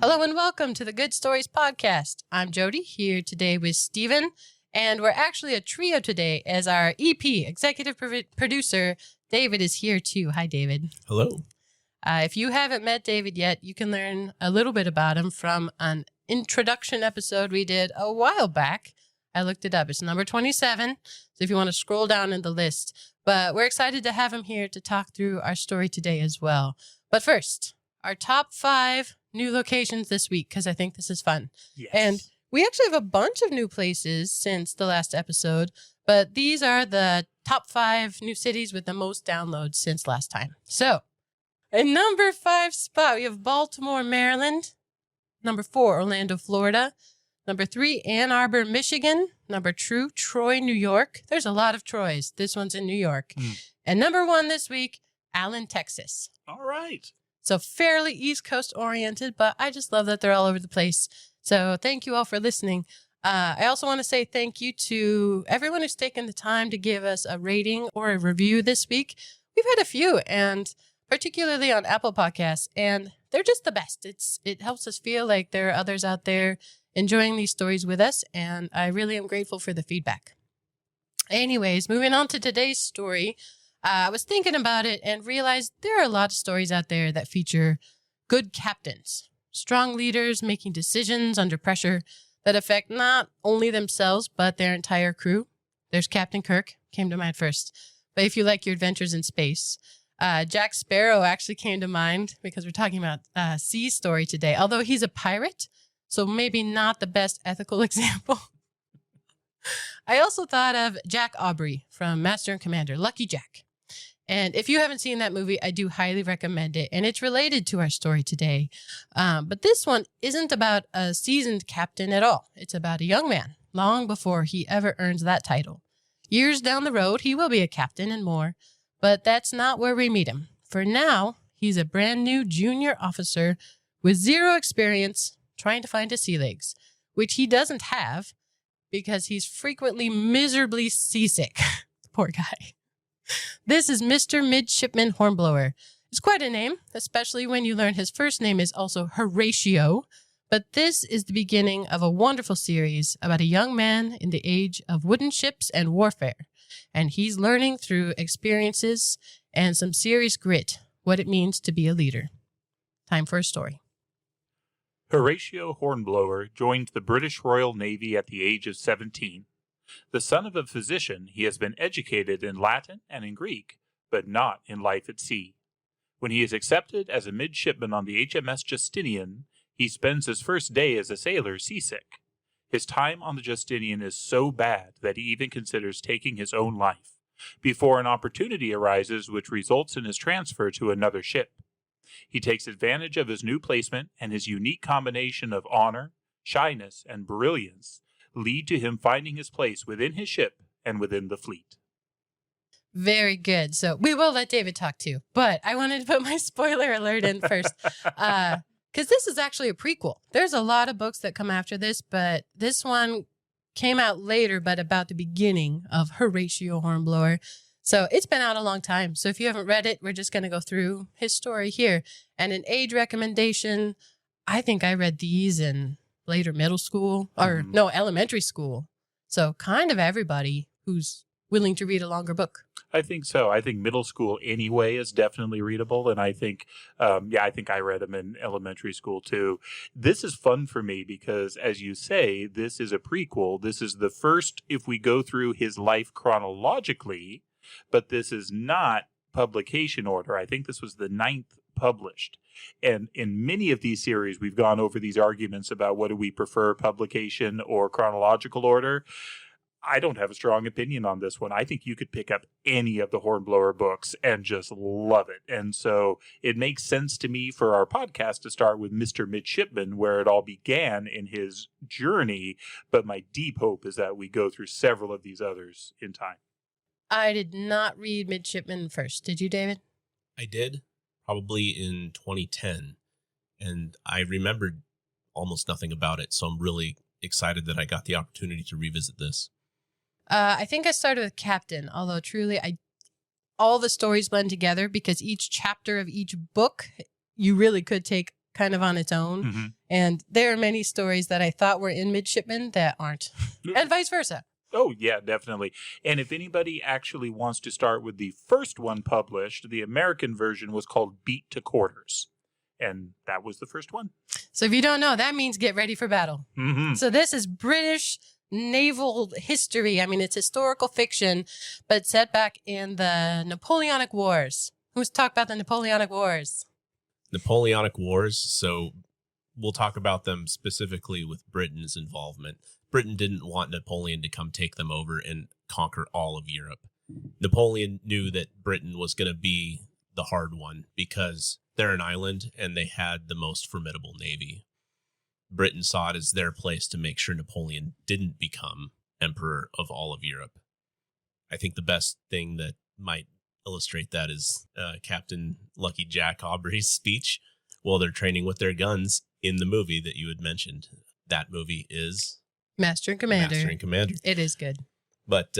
Hello and welcome to the Good Stories Podcast. I'm Jody, here today with Steven, and we're actually a trio today as our EP, executive producer, David is here too. Hi, David. Hello. If you haven't met David yet, you can learn a little bit about him from an introduction episode we did a while back. I looked it up. It's number 27, so if you want to scroll down in the list. But we're excited to have him here to talk through our story today as well. But first, our top 5 new locations this week, because I think this is fun. Yes. And we actually have a bunch of new places since the last episode, but these are the top 5 new cities with the most downloads since last time. So, in number 5 spot, we have Baltimore, Maryland. Number 4, Orlando, Florida. Number 3, Ann Arbor, Michigan. Number 2, Troy, New York. There's a lot of Troys. This one's in New York. And number 1 this week, Allen, Texas. All right. So fairly East Coast oriented, but I just love that they're all over the place. So thank you all for listening. I also want to say thank you to everyone who's taken the time to give us a rating or a review this week. We've had a few, and particularly on Apple Podcasts, and they're just the best. It helps us feel like there are others out there enjoying these stories with us, and I really am grateful for the feedback. Anyways, moving on to today's story. I was thinking about it and realized there are a lot of stories out there that feature good captains, strong leaders making decisions under pressure that affect not only themselves, but their entire crew. There's Captain Kirk, came to mind first. But if you like your adventures in space, Jack Sparrow actually came to mind because we're talking about sea story today, although he's a pirate, so maybe not the best ethical example. I also thought of Jack Aubrey from Master and Commander, Lucky Jack. And if you haven't seen that movie, I do highly recommend it. And it's related to our story today. But this one isn't about a seasoned captain at all. It's about a young man, long before he ever earns that title. Years down the road, he will be a captain and more. But that's not where we meet him. For now, he's a brand new junior officer with 0 experience trying to find his sea legs, which he doesn't have because he's frequently miserably seasick. Poor guy. This is Mr. Midshipman Hornblower. It's quite a name, especially when you learn his first name is also Horatio. But this is the beginning of a wonderful series about a young man in the age of wooden ships and warfare. And he's learning through experiences and some serious grit what it means to be a leader. Time for a story. Horatio Hornblower joined the British Royal Navy at the age of 17. The son of a physician, he has been educated in Latin and in Greek, but not in life at sea. When he is accepted as a midshipman on the HMS Justinian, he spends his first day as a sailor seasick. His time on the Justinian is so bad that he even considers taking his own life, before an opportunity arises which results in his transfer to another ship. He takes advantage of his new placement, and his unique combination of honor, shyness, and brilliance lead to him finding his place within his ship and within the fleet. Very good. So we will let David talk too, but I wanted to put my spoiler alert in first because this is actually a prequel. There's a lot of books that come after this, but this one came out later, but about the beginning of Horatio Hornblower. So it's been out a long time. So if you haven't read it, we're just going to go through his story here. And an age recommendation, I think I read these in later middle school or elementary school. So kind of everybody who's willing to read a longer book. I think so. I think middle school anyway is definitely readable. And I think, I think I read them in elementary school too. This is fun for me because, as you say, this is a prequel. This is the first, if we go through his life chronologically, but this is not publication order. I think this was the 9th published. And in many of these series, we've gone over these arguments about what do we prefer, publication or chronological order. I don't have a strong opinion on this one. I think you could pick up any of the Hornblower books and just love it. And so it makes sense to me for our podcast to start with Mr. Midshipman, where it all began in his journey. But my deep hope is that we go through several of these others in time. I did not read Midshipman first. Did you, David? I did, probably in 2010. And I remembered almost nothing about it. So I'm really excited that I got the opportunity to revisit this. I think I started with Captain, although truly all the stories blend together because each chapter of each book, you really could take kind of on its own. Mm-hmm. And there are many stories that I thought were in Midshipman that aren't, and vice versa. Oh, yeah, definitely. And if anybody actually wants to start with the first one published, the American version was called Beat to Quarters. And that was the first one. So if you don't know, that means get ready for battle. Mm-hmm. So this is British naval history. I mean, it's historical fiction, but set back in the Napoleonic Wars. Who's talked about the Napoleonic Wars? Napoleonic Wars. So we'll talk about them specifically with Britain's involvement. Britain didn't want Napoleon to come take them over and conquer all of Europe. Napoleon knew that Britain was going to be the hard one because they're an island and they had the most formidable navy. Britain saw it as their place to make sure Napoleon didn't become emperor of all of Europe. I think the best thing that might illustrate that is Captain Lucky Jack Aubrey's speech while they're training with their guns in the movie that you had mentioned. That movie is Master and Commander. Master and Commander. It is good. But,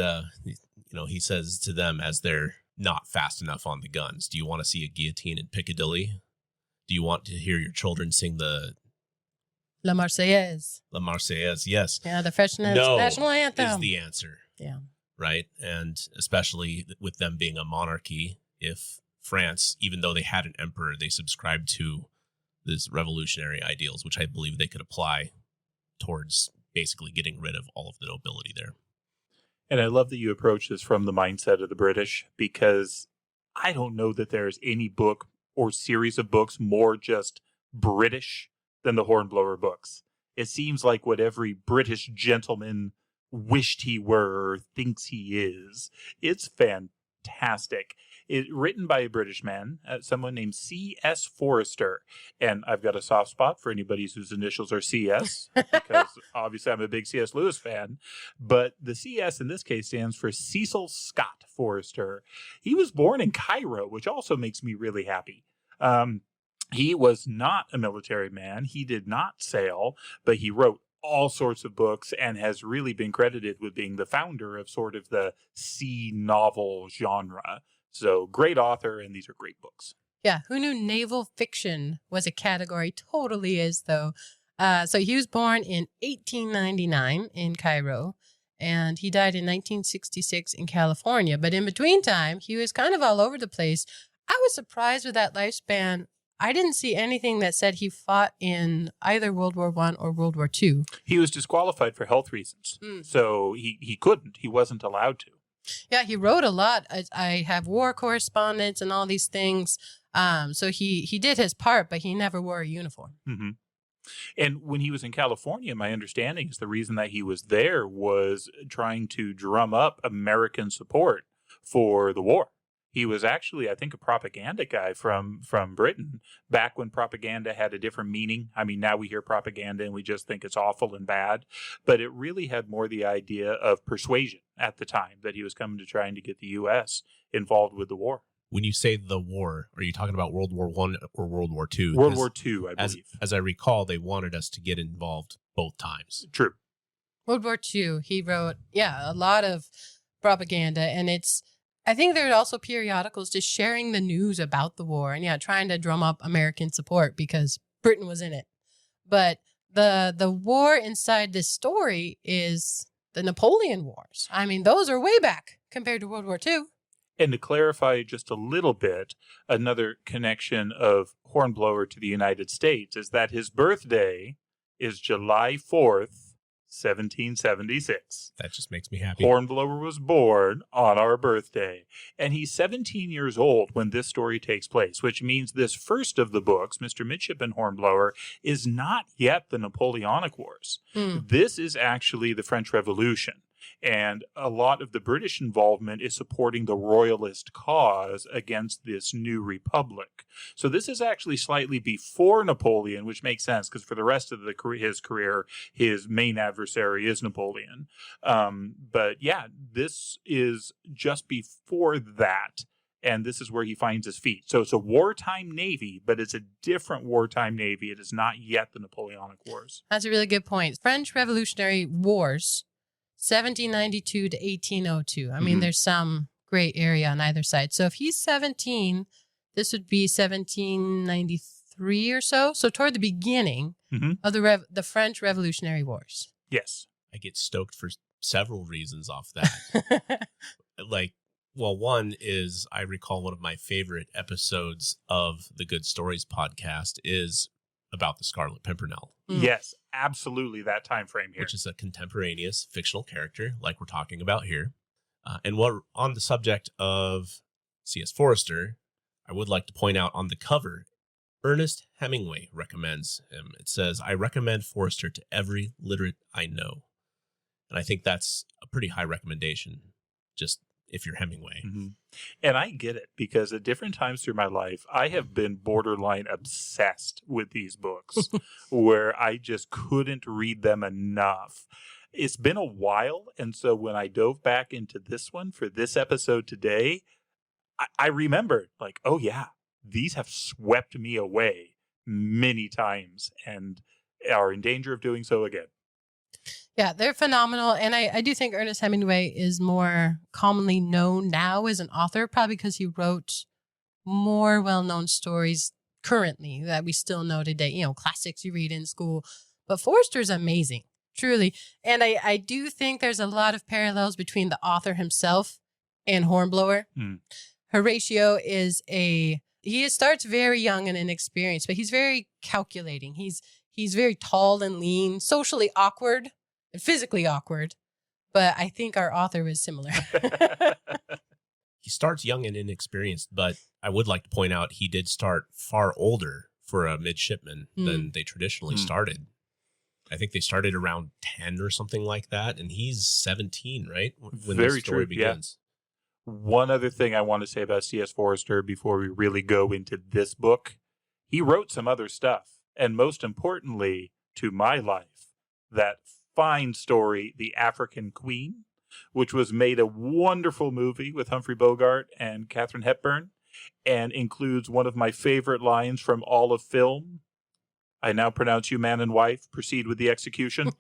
he says to them as they're not fast enough on the guns, do you want to see a guillotine in Piccadilly? Do you want to hear your children sing the La Marseillaise? La Marseillaise, yes. Yeah, the French national anthem. Is the answer. Yeah. Right? And especially with them being a monarchy, if France, even though they had an emperor, they subscribed to these revolutionary ideals, which I believe they could apply towards basically getting rid of all of the nobility there. And I love that you approach this from the mindset of the British, because I don't know that there's any book or series of books more just British than the Hornblower books. It seems like what every British gentleman wished he were or thinks he is. It's fantastic. Written by a British man, someone named C.S. Forrester. And I've got a soft spot for anybody whose initials are C.S. because obviously I'm a big C.S. Lewis fan. But the C.S. in this case stands for Cecil Scott Forrester. He was born in Cairo, which also makes me really happy. He was not a military man. He did not sail, but he wrote all sorts of books and has really been credited with being the founder of sort of the sea novel genre. So great author, and these are great books. Yeah, who knew naval fiction was a category? Totally is, though. So he was born in 1899 in Cairo, and he died in 1966 in California. But in between time, he was kind of all over the place. I was surprised with that lifespan. I didn't see anything that said he fought in either World War I or World War II. He was disqualified for health reasons. So he couldn't. He wasn't allowed to. Yeah, he wrote a lot. I have war correspondence and all these things. So he did his part, but he never wore a uniform. Mm-hmm. And when he was in California, my understanding is the reason that he was there was trying to drum up American support for the war. He was actually, I think, a propaganda guy from Britain back when propaganda had a different meaning. I mean, now we hear propaganda and we just think it's awful and bad, but it really had more the idea of persuasion at the time, that he was coming to trying to get the U.S. involved with the war. When you say the war, are you talking about World War I or World War II? World War II, I believe. As I recall, they wanted us to get involved both times. True. World War II, he wrote, a lot of propaganda, and I think there are also periodicals just sharing the news about the war and trying to drum up American support because Britain was in it. But the war inside this story is the Napoleon Wars. I mean, those are way back compared to World War II. And to clarify just a little bit, another connection of Hornblower to the United States is that his birthday is July 4th, 1776. That just makes me happy. Hornblower was born on our birthday, and he's 17 years old when this story takes place, which means this first of the books, Mr. Midshipman Hornblower, is not yet the Napoleonic Wars. This is actually the French Revolution. And a lot of the British involvement is supporting the royalist cause against this new republic. So this is actually slightly before Napoleon, which makes sense because for the rest of his career, his main adversary is Napoleon. But this is just before that. And this is where he finds his feet. So it's a wartime navy, but it's a different wartime navy. It is not yet the Napoleonic Wars. That's a really good point. French Revolutionary Wars, 1792 to 1802. I mean, there's some gray area on either side. So if he's 17, this would be 1793. 3 or so. So toward the beginning of the French Revolutionary Wars. Yes. I get stoked for several reasons off that. One is I recall one of my favorite episodes of the Good Stories podcast is about the Scarlet Pimpernel. Yes, absolutely. That time frame here. Which is a contemporaneous fictional character like we're talking about here. And what on the subject of C.S. Forester, I would like to point out on the cover, Ernest Hemingway recommends him. It says, "I recommend Forester to every literate I know." And I think that's a pretty high recommendation, just if you're Hemingway. And I get it, because at different times through my life, I have been borderline obsessed with these books where I just couldn't read them enough. It's been a while, and so when I dove back into this one for this episode today, I remembered, like, oh yeah, these have swept me away many times and are in danger of doing so again. Yeah, they're phenomenal. And I do think Ernest Hemingway is more commonly known now as an author, probably because he wrote more well-known stories currently that we still know today, you know, classics you read in school. But Forster's amazing, truly. And I do think there's a lot of parallels between the author himself and Hornblower. Horatio he starts very young and inexperienced, but he's very calculating. He's very tall and lean, socially awkward, and physically awkward. But I think our author was similar. He starts young and inexperienced, but I would like to point out he did start far older for a midshipman than they traditionally started. I think they started around 10 or something like that, and he's 17, right? When Very the story true, begins. Yeah. One other thing I want to say about C.S. Forester before we really go into this book, he wrote some other stuff. And most importantly, to my life, that fine story, The African Queen, which was made a wonderful movie with Humphrey Bogart and Katharine Hepburn, and includes one of my favorite lines from all of film. "I now pronounce you man and wife. Proceed with the execution."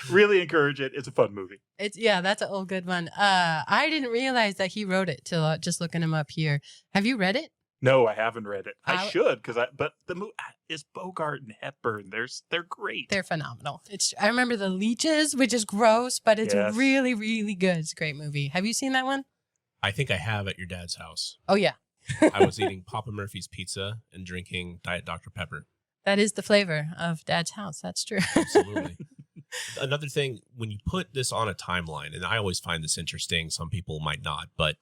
Really encourage it. It's a fun movie. That's an old good one. I didn't realize that he wrote it till just looking him up here. Have you read it? No, I haven't read it. I should, but the movie is Bogart and Hepburn. They're great. They're phenomenal. I remember the leeches, which is gross, but it's really, really good. It's a great movie. Have you seen that one? I think I have at your dad's house. Oh yeah. I was eating Papa Murphy's pizza and drinking Diet Dr. Pepper. That is the flavor of Dad's house. That's true. Absolutely. Another thing, when you put this on a timeline, and I always find this interesting, some people might not, but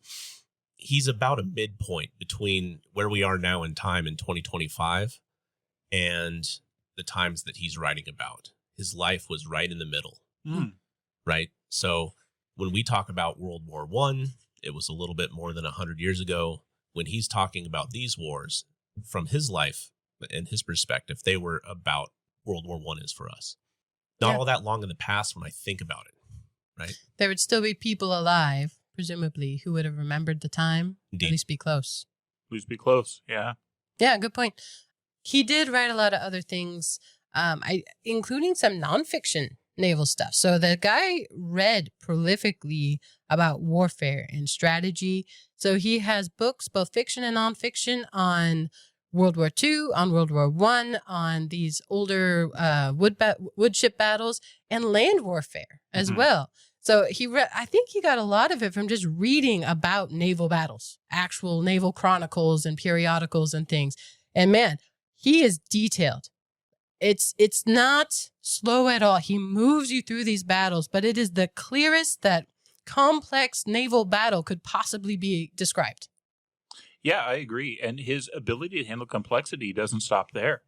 he's about a midpoint between where we are now in time in 2025 and the times that he's writing about. His life was right in the middle, right? So when we talk about World War I, it was a little bit more than 100 years ago. When he's talking about these wars, from his life and his perspective, they were about World War I is for us. Not all that long in the past when I think about it, right? There would still be people alive, presumably, who would have remembered the time. Indeed. At least be close. At least be close, yeah. Yeah, good point. He did write a lot of other things, including some nonfiction naval stuff. So the guy read prolifically about warfare and strategy. So he has books, both fiction and nonfiction, on World War II, on World War I, on these older woodship battles, and land warfare as well. So I think he got a lot of it from just reading about naval battles, actual naval chronicles and periodicals and things. And man, he is detailed. It's not slow at all. He moves you through these battles, but it is the clearest that complex naval battle could possibly be described. Yeah, I agree. And his ability to handle complexity doesn't stop there.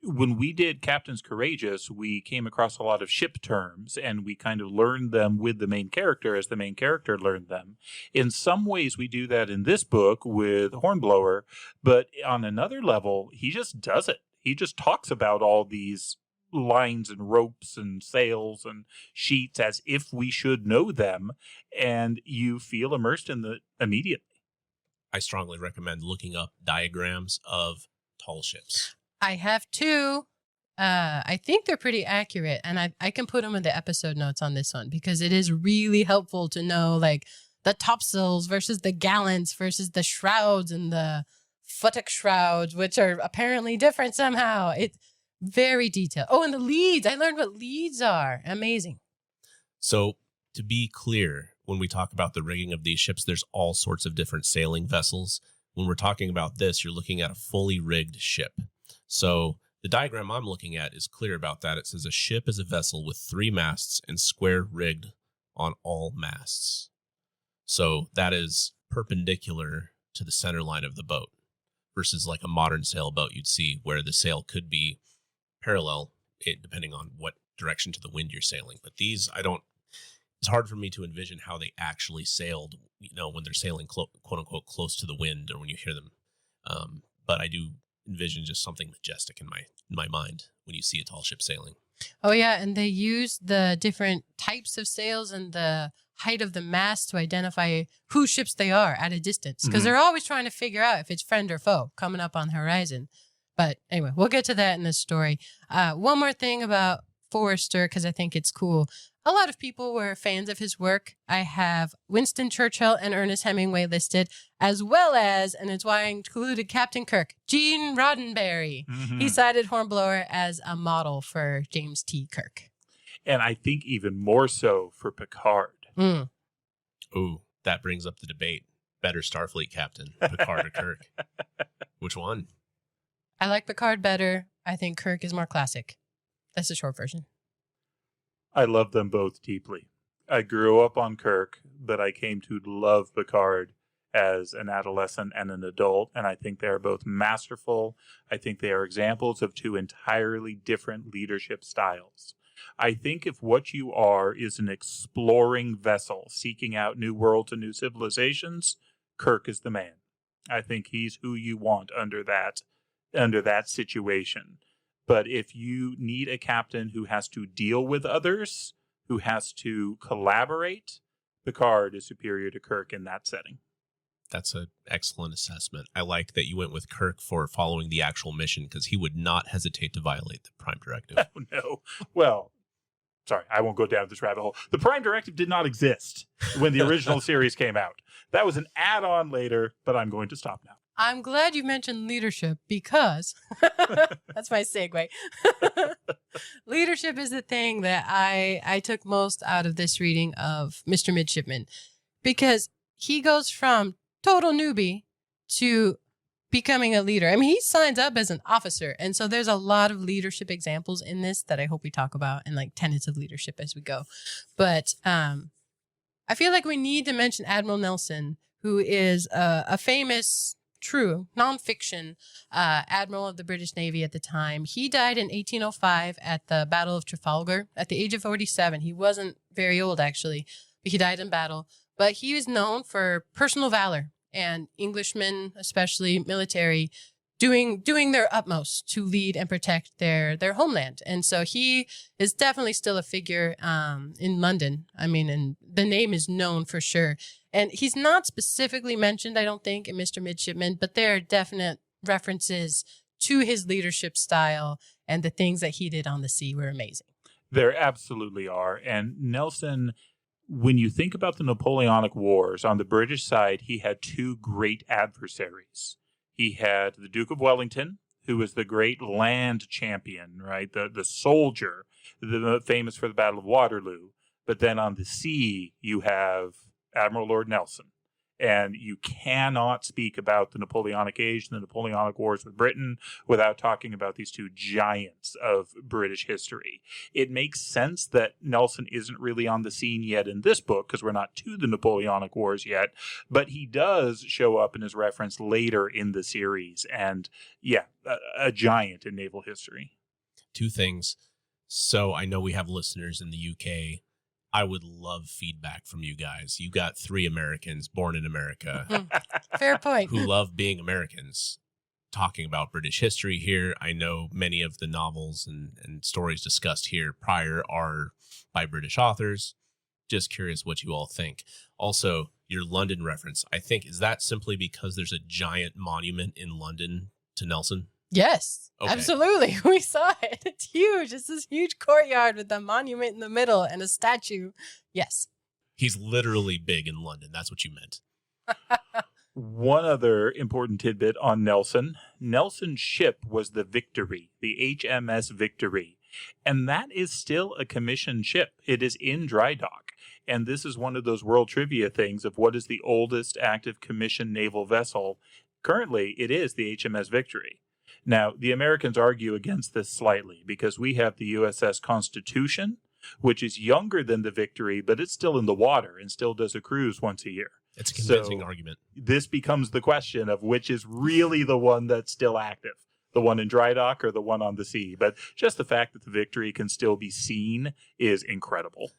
When we did Captains Courageous, we came across a lot of ship terms, and we kind of learned them with the main character as the main character learned them. In some ways, we do that in this book with Hornblower, but on another level, he just does it. He just talks about all these lines and ropes and sails and sheets as if we should know them, and you feel immersed in them immediately. I strongly recommend looking up diagrams of tall ships. I have two. I think they're pretty accurate, and I can put them in the episode notes on this one because it is really helpful to know like the topsails versus the gallants versus the shrouds and the futtock shrouds, which are apparently different somehow. It's very detailed. Oh, and the leads. I learned what leads are. Amazing. So to be clear, when we talk about the rigging of these ships, there's all sorts of different sailing vessels. When we're talking about this, you're looking at a fully rigged ship. So the diagram I'm looking at is clear about that. It says a ship is a vessel with 3 masts and square rigged on all masts. So that is perpendicular to the center line of the boat versus like a modern sailboat you'd see where the sail could be parallel, depending on what direction to the wind you're sailing. But these, it's hard for me to envision how they actually sailed, when they're sailing quote unquote close to the wind or when you hear them. But I do envision just something majestic in my mind when you see a tall ship sailing. Oh yeah, and they use the different types of sails and the height of the mast to identify whose ships they are at a distance, because they're always trying to figure out if it's friend or foe coming up on the horizon. But anyway, we'll get to that in this story. One more thing about Forrester, because I think it's cool. A lot of people were fans of his work. I have Winston Churchill and Ernest Hemingway listed, as well as, and it's why I included Captain Kirk, Gene Roddenberry. He cited Hornblower as a model for James T. Kirk. And I think even more so for Picard. Ooh, that brings up the debate. Better Starfleet captain, Picard or Kirk? Which one? I like Picard better. I think Kirk is more classic. That's the short version. I love them both deeply. I grew up on Kirk, but I came to love Picard as an adolescent and an adult, and I think they are both masterful. I think they are examples of 2 entirely different leadership styles. I think if what you are is an exploring vessel seeking out new worlds and new civilizations, Kirk is the man. I think he's who you want under that situation. But if you need a captain who has to deal with others, who has to collaborate, Picard is superior to Kirk in that setting. That's an excellent assessment. I like that you went with Kirk for following the actual mission, because he would not hesitate to violate the Prime Directive. Oh, no. Well, sorry, I won't go down this rabbit hole. The Prime Directive did not exist when the original series came out. That was an add-on later, but I'm going to stop now. I'm glad you mentioned leadership, because that's my segue. Leadership is the thing that I took most out of this reading of Mr. Midshipman, because he goes from total newbie to becoming a leader. I mean, he signs up as an officer. And so there's a lot of leadership examples in this that I hope we talk about, and like tenets of leadership as we go. But I feel like we need to mention Admiral Nelson, who is a famous, true, nonfiction admiral of the British Navy at the time. He died in 1805 at the Battle of Trafalgar at the age of 47. He wasn't very old, actually, but he died in battle. But he was known for personal valor, and Englishmen, especially military, doing their utmost to lead and protect their homeland. And so he is definitely still a figure in London. I mean, and the name is known for sure. And he's not specifically mentioned, I don't think, in Mr. Midshipman, but there are definite references to his leadership style, and the things that he did on the sea were amazing. There absolutely are. And Nelson, when you think about the Napoleonic Wars, on the British side, he had 2 great adversaries. He had the Duke of Wellington, who was the great land champion, right? The soldier, famous for the Battle of Waterloo. But then on the sea, you have Admiral Lord Nelson. And you cannot speak about the Napoleonic Age and the Napoleonic Wars with Britain without talking about these 2 giants of British history. It makes sense that Nelson isn't really on the scene yet in this book, because we're not to the Napoleonic Wars yet, but he does show up and is referenced later in the series. And yeah, a giant in naval history. 2 things. So I know we have listeners in the UK. I would love feedback from you guys. You got 3 Americans born in America. Fair point. Who love being Americans, talking about British history here. I know many of the novels and stories discussed here prior are by British authors. Just curious what you all think. Also, your London reference, I think, is that simply because there's a giant monument in London to Nelson? Yes, okay. Absolutely. We saw it. It's huge. It's this huge courtyard with a monument in the middle and a statue. Yes. He's literally big in London. That's what you meant. One other important tidbit on Nelson. Nelson's ship was the Victory, the HMS Victory. And that is still a commissioned ship. It is in dry dock. And this is one of those world trivia things of what is the oldest active commissioned naval vessel. Currently, it is the HMS Victory. Now, the Americans argue against this slightly because we have the USS Constitution, which is younger than the Victory, but it's still in the water and still does a cruise once a year. It's a convincing argument. This becomes the question of which is really the one that's still active, the one in dry dock or the one on the sea. But just the fact that the Victory can still be seen is incredible.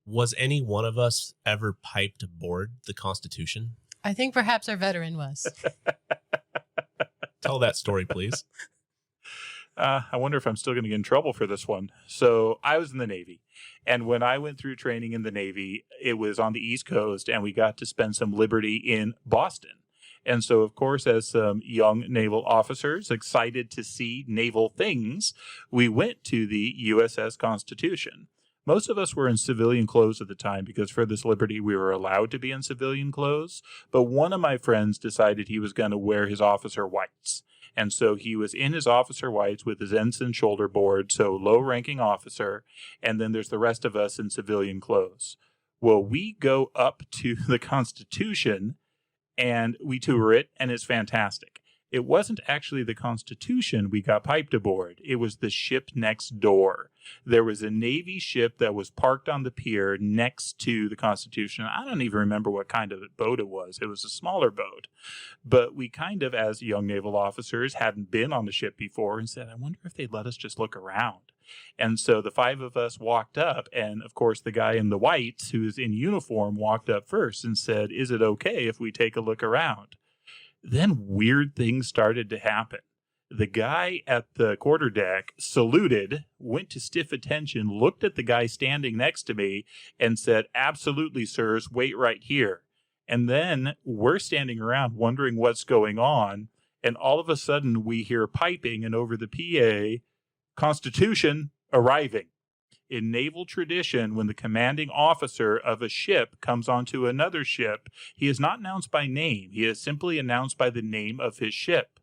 Was any one of us ever piped aboard the Constitution? I think perhaps our veteran was. Tell that story, please. I wonder if I'm still going to get in trouble for this one. So I was in the Navy. And when I went through training in the Navy, it was on the East Coast, and we got to spend some liberty in Boston. And so, of course, as some young naval officers excited to see naval things, we went to the USS Constitution. Most of us were in civilian clothes at the time because for this liberty, we were allowed to be in civilian clothes. But one of my friends decided he was going to wear his officer whites. And so he was in his officer whites with his ensign shoulder board, so low-ranking officer, and then there's the rest of us in civilian clothes. Well, we go up to the Constitution, and we tour it, and it's fantastic. It wasn't actually the Constitution we got piped aboard. It was the ship next door. There was a Navy ship that was parked on the pier next to the Constitution. I don't even remember what kind of boat it was. It was a smaller boat. But we kind of, as young naval officers, hadn't been on the ship before and said, I wonder if they'd let us just look around. And so the five of us walked up, and of course the guy in the whites, who's in uniform, walked up first and said, is it okay if we take a look around? Then weird things started to happen. The guy at the quarterdeck saluted, went to stiff attention, looked at the guy standing next to me, and said, absolutely, sirs, wait right here. And then we're standing around wondering what's going on, and all of a sudden we hear piping, and over the PA, Constitution arriving. In naval tradition, when the commanding officer of a ship comes onto another ship, he is not announced by name. He is simply announced by the name of his ship.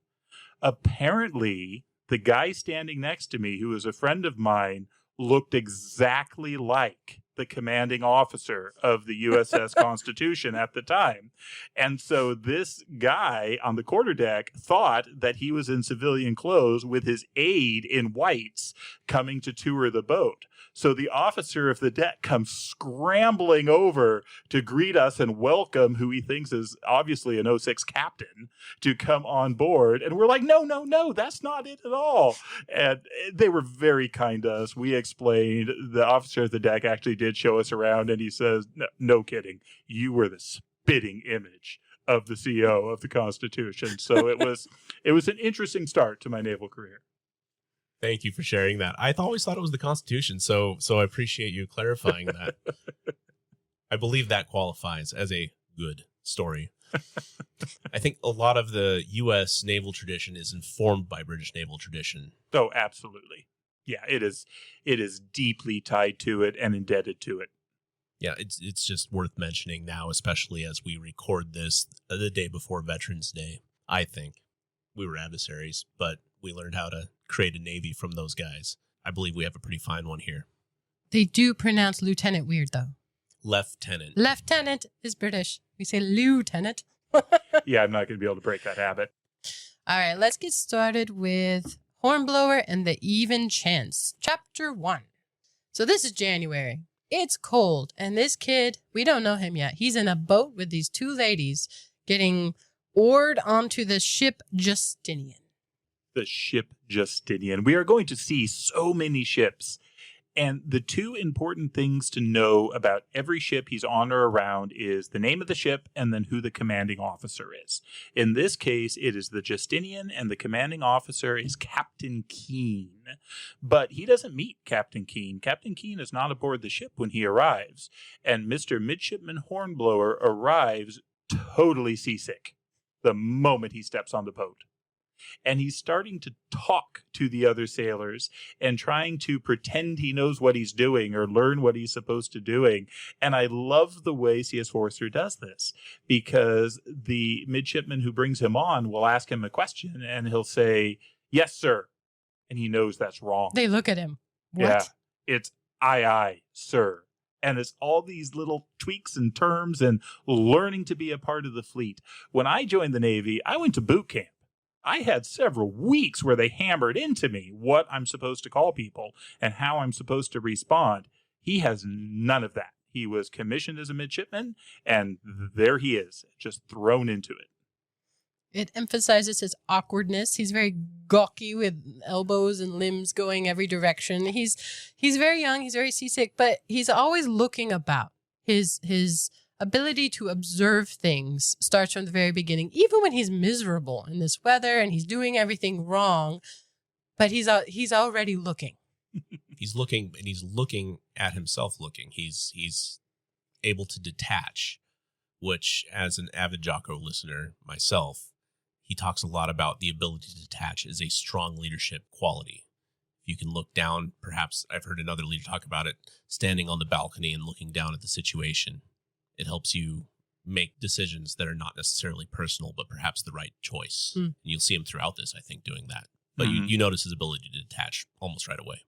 Apparently, the guy standing next to me, who is a friend of mine, looked exactly like the commanding officer of the USS Constitution at the time. And so this guy on the quarterdeck thought that he was in civilian clothes with his aide in whites coming to tour the boat. So the officer of the deck comes scrambling over to greet us and welcome who he thinks is obviously an 06 captain to come on board. And we're like, no, that's not it at all. And they were very kind to us. We explained. The officer of the deck actually did show us around, and he says, no kidding, you were the spitting image of the CO of the Constitution. So it was an interesting start to my naval career. Thank you for sharing that. I always thought it was the Constitution, so I appreciate you clarifying that. I believe that qualifies as a good story. I think a lot of the U.S. naval tradition is informed by British naval tradition. Oh, absolutely. Yeah, it is deeply tied to it and indebted to it. Yeah, it's just worth mentioning now, especially as we record this the day before Veterans Day. I think we were adversaries, but we learned how to create a navy from those guys. I believe we have a pretty fine one here. They do pronounce lieutenant weird, though. Lieutenant. Lieutenant is British. We say lieutenant. Yeah, I'm not going to be able to break that habit. All right, let's get started with Hornblower and the Even Chance, Chapter 1. So this is January. It's cold, and this kid, we don't know him yet. He's in a boat with these two ladies getting oared onto the ship Justinian. The ship Justinian. We are going to see so many ships. And the two important things to know about every ship he's on or around is the name of the ship and then who the commanding officer is. In this case, it is the Justinian, and the commanding officer is Captain Keene. But he doesn't meet Captain Keene. Captain Keene is not aboard the ship when he arrives. And Mr. Midshipman Hornblower arrives totally seasick the moment he steps on the boat. And he's starting to talk to the other sailors and trying to pretend he knows what he's doing or learn what he's supposed to doing. And I love the way C.S. Forster does this, because the midshipman who brings him on will ask him a question and he'll say, "Yes, sir." And he knows that's wrong. They look at him. What? Yeah, it's aye, sir. And it's all these little tweaks and terms and learning to be a part of the fleet. When I joined the Navy, I went to boot camp. I had several weeks where they hammered into me what I'm supposed to call people and how I'm supposed to respond. He has none of that. He was commissioned as a midshipman, and there he is, just thrown into it. It emphasizes his awkwardness. He's very gawky with elbows and limbs going every direction. He's very young. He's very seasick, but he's always looking about. His ability to observe things starts from the very beginning, even when he's miserable in this weather and he's doing everything wrong. But he's already looking. He's looking, and he's looking at himself. He's able to detach, which, as an avid Jocko listener myself, he talks a lot about the ability to detach as a strong leadership quality. You can look down, perhaps I've heard another leader talk about it, standing on the balcony and looking down at the situation. It helps you make decisions that are not necessarily personal, but perhaps the right choice. And you'll see him throughout this, I think, doing that. But you notice his ability to detach almost right away.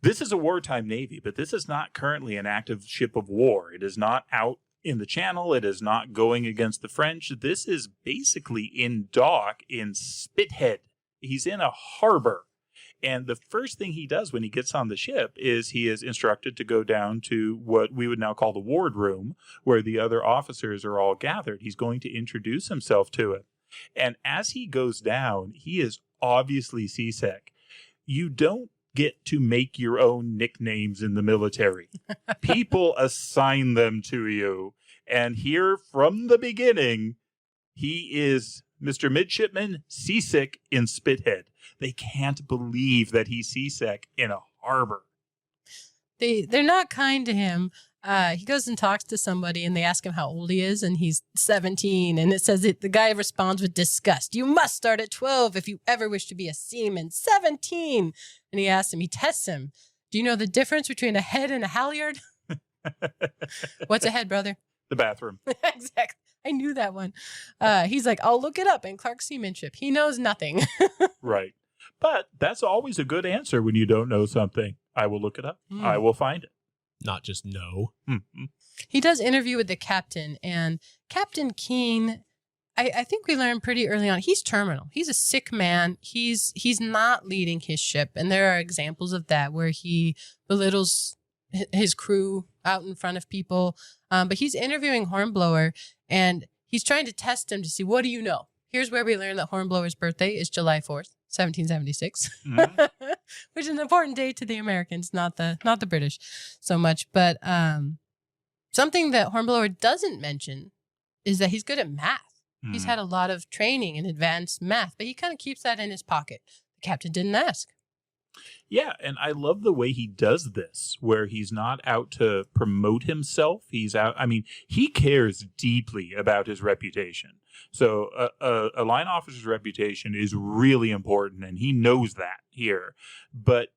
This is a wartime Navy, but this is not currently an active ship of war. It is not out in the Channel. It is not going against the French. This is basically in dock in Spithead. He's in a harbor. And the first thing he does when he gets on the ship is he is instructed to go down to what we would now call the wardroom, where the other officers are all gathered. He's going to introduce himself to it. And as he goes down, he is obviously seasick. You don't get to make your own nicknames in the military. People assign them to you. And here from the beginning, he is Mr. Midshipman, seasick in Spithead. They can't believe that he's seasick in a harbor. They're not kind to him. He goes and talks to somebody and they ask him how old he is, and he's 17. And it says the guy responds with disgust. "You must start at 12 if you ever wish to be a seaman." 17. And he asks him, he tests him. "Do you know the difference between a head and a halyard?" "What's a head, brother?" The bathroom. Exactly. I knew that one. He's like, "I'll look it up in Clark's Seamanship." He knows nothing. Right. But that's always a good answer when you don't know something. I will look it up. I will find it. Not just no. He does interview with the captain, and Captain Keene, I think we learned pretty early on, he's terminal. He's a sick man. He's not leading his ship, and there are examples of that where he belittles his crew out in front of people. But he's interviewing Hornblower, and he's trying to test him to see, what do you know? Here's where we learn that Hornblower's birthday is July 4th, 1776, which is an important date to the Americans, not the British so much. But something that Hornblower doesn't mention is that he's good at math. He's had a lot of training in advanced math, but he kind of keeps that in his pocket. The captain didn't ask. Yeah, and I love the way he does this, where he's not out to promote himself. He's out, he cares deeply about his reputation. So a line officer's reputation is really important, and he knows that here. But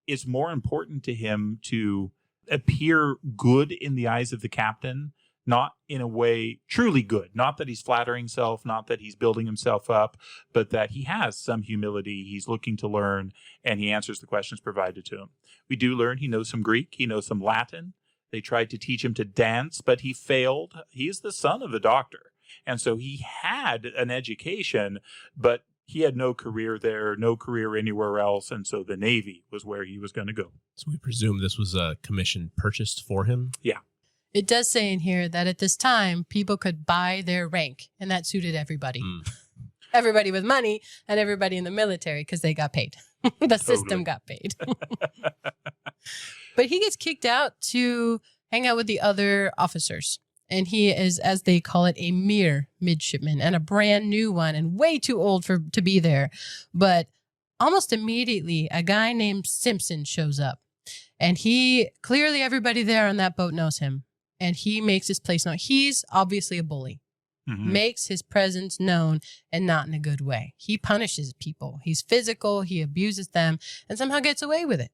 it's more important to him to appear good in the eyes of the captain, not in a way truly good. Not that he's flattering himself, not that he's building himself up, but that he has some humility. He's looking to learn, and he answers the questions provided to him. We do learn he knows some Greek. He knows some Latin. They tried to teach him to dance, but he failed. He's the son of a doctor. And so he had an education, but he had no career there, no career anywhere else. And so the Navy was where he was going to go. So we presume this was a commission purchased for him? Yeah. It does say in here that at this time, people could buy their rank, and that suited everybody. Everybody with money and everybody in the military, because they got paid. The system got paid. But he gets kicked out to hang out with the other officers. And he is, as they call it, a mere midshipman, and a brand new one, and way too old to be there. But almost immediately, a guy named Simpson shows up. And clearly everybody there on that boat knows him. And he makes his place known. He's obviously a bully. makes his presence known, and not in a good way. He punishes people. He's physical. He abuses them and somehow gets away with it.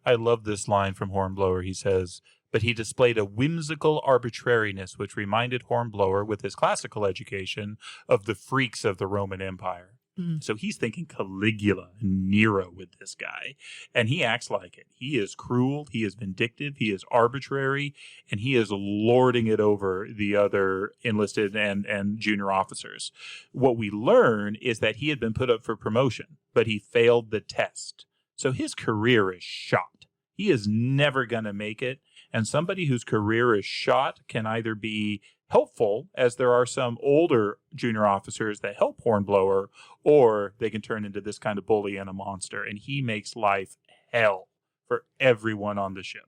I love this line from Hornblower. He says, but he displayed a whimsical arbitrariness which reminded Hornblower, with his classical education, of the freaks of the Roman Empire. So he's thinking Caligula and Nero with this guy, and he acts like it. He is cruel, he is vindictive, he is arbitrary, and he is lording it over the other enlisted and junior officers. What we learn is that he had been put up for promotion, but he failed the test. So his career is shot. He is never going to make it, and somebody whose career is shot can either be helpful, as there are some older junior officers that help Hornblower, or they can turn into this kind of bully and a monster, and he makes life hell for everyone on the ship.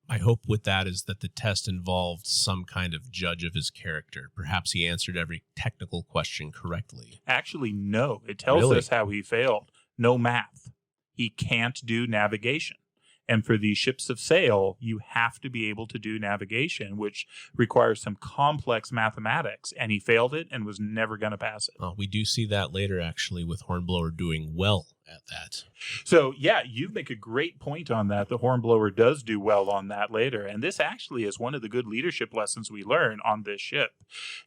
My hope with that is that the test involved some kind of judge of his character. Perhaps he answered every technical question correctly. Actually, no. It tells us how he failed. No math. He can't do navigation. And for these ships of sail, you have to be able to do navigation, which requires some complex mathematics. And he failed it and was never going to pass it. We do see that later, actually, with Hornblower doing well at that. So, yeah, you make a great point on that. The Hornblower does do well on that later. And this actually is one of the good leadership lessons we learn on this ship.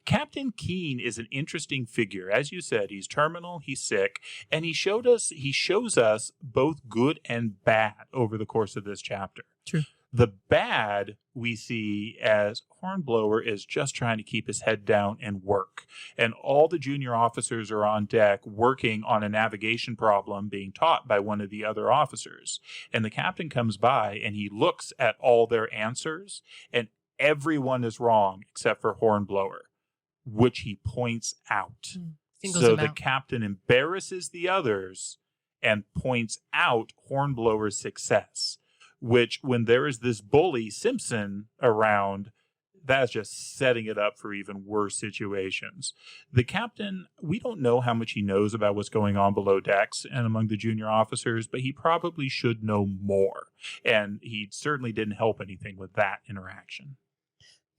Captain Keene is an interesting figure. As you said, he's terminal, he's sick, and he shows us both good and bad over the course of this chapter. True. The bad we see as Hornblower is just trying to keep his head down and work. And all the junior officers are on deck working on a navigation problem being taught by one of the other officers. And the captain comes by and he looks at all their answers, and everyone is wrong except for Hornblower, which he points out. So the captain embarrasses the others and points out Hornblower's success, which, when there is this bully Simpson around, that's just setting it up for even worse situations. The captain, we don't know how much he knows about what's going on below decks and among the junior officers, but he probably should know more. And he certainly didn't help anything with that interaction.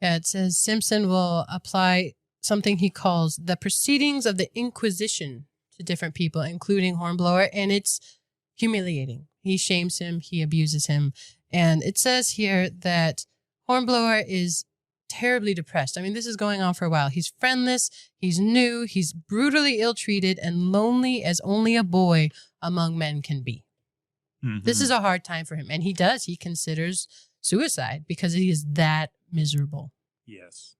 Yeah, it says Simpson will apply something he calls the proceedings of the Inquisition to different people, including Hornblower, and it's humiliating. He shames him, he abuses him. And it says here that Hornblower is terribly depressed. I mean, this is going on for a while. He's friendless, he's new, he's brutally ill-treated, and lonely as only a boy among men can be. This is a hard time for him. And he considers suicide because he is that miserable. Yes.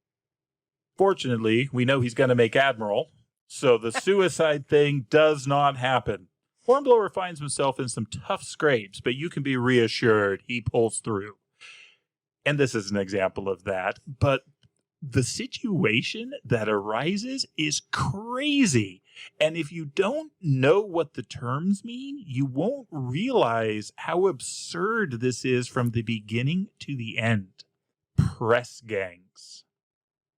Fortunately, we know he's going to make admiral, so the suicide thing does not happen. Hornblower finds himself in some tough scrapes, but you can be reassured he pulls through. And this is an example of that. But the situation that arises is crazy. And if you don't know what the terms mean, you won't realize how absurd this is from the beginning to the end. Press gangs.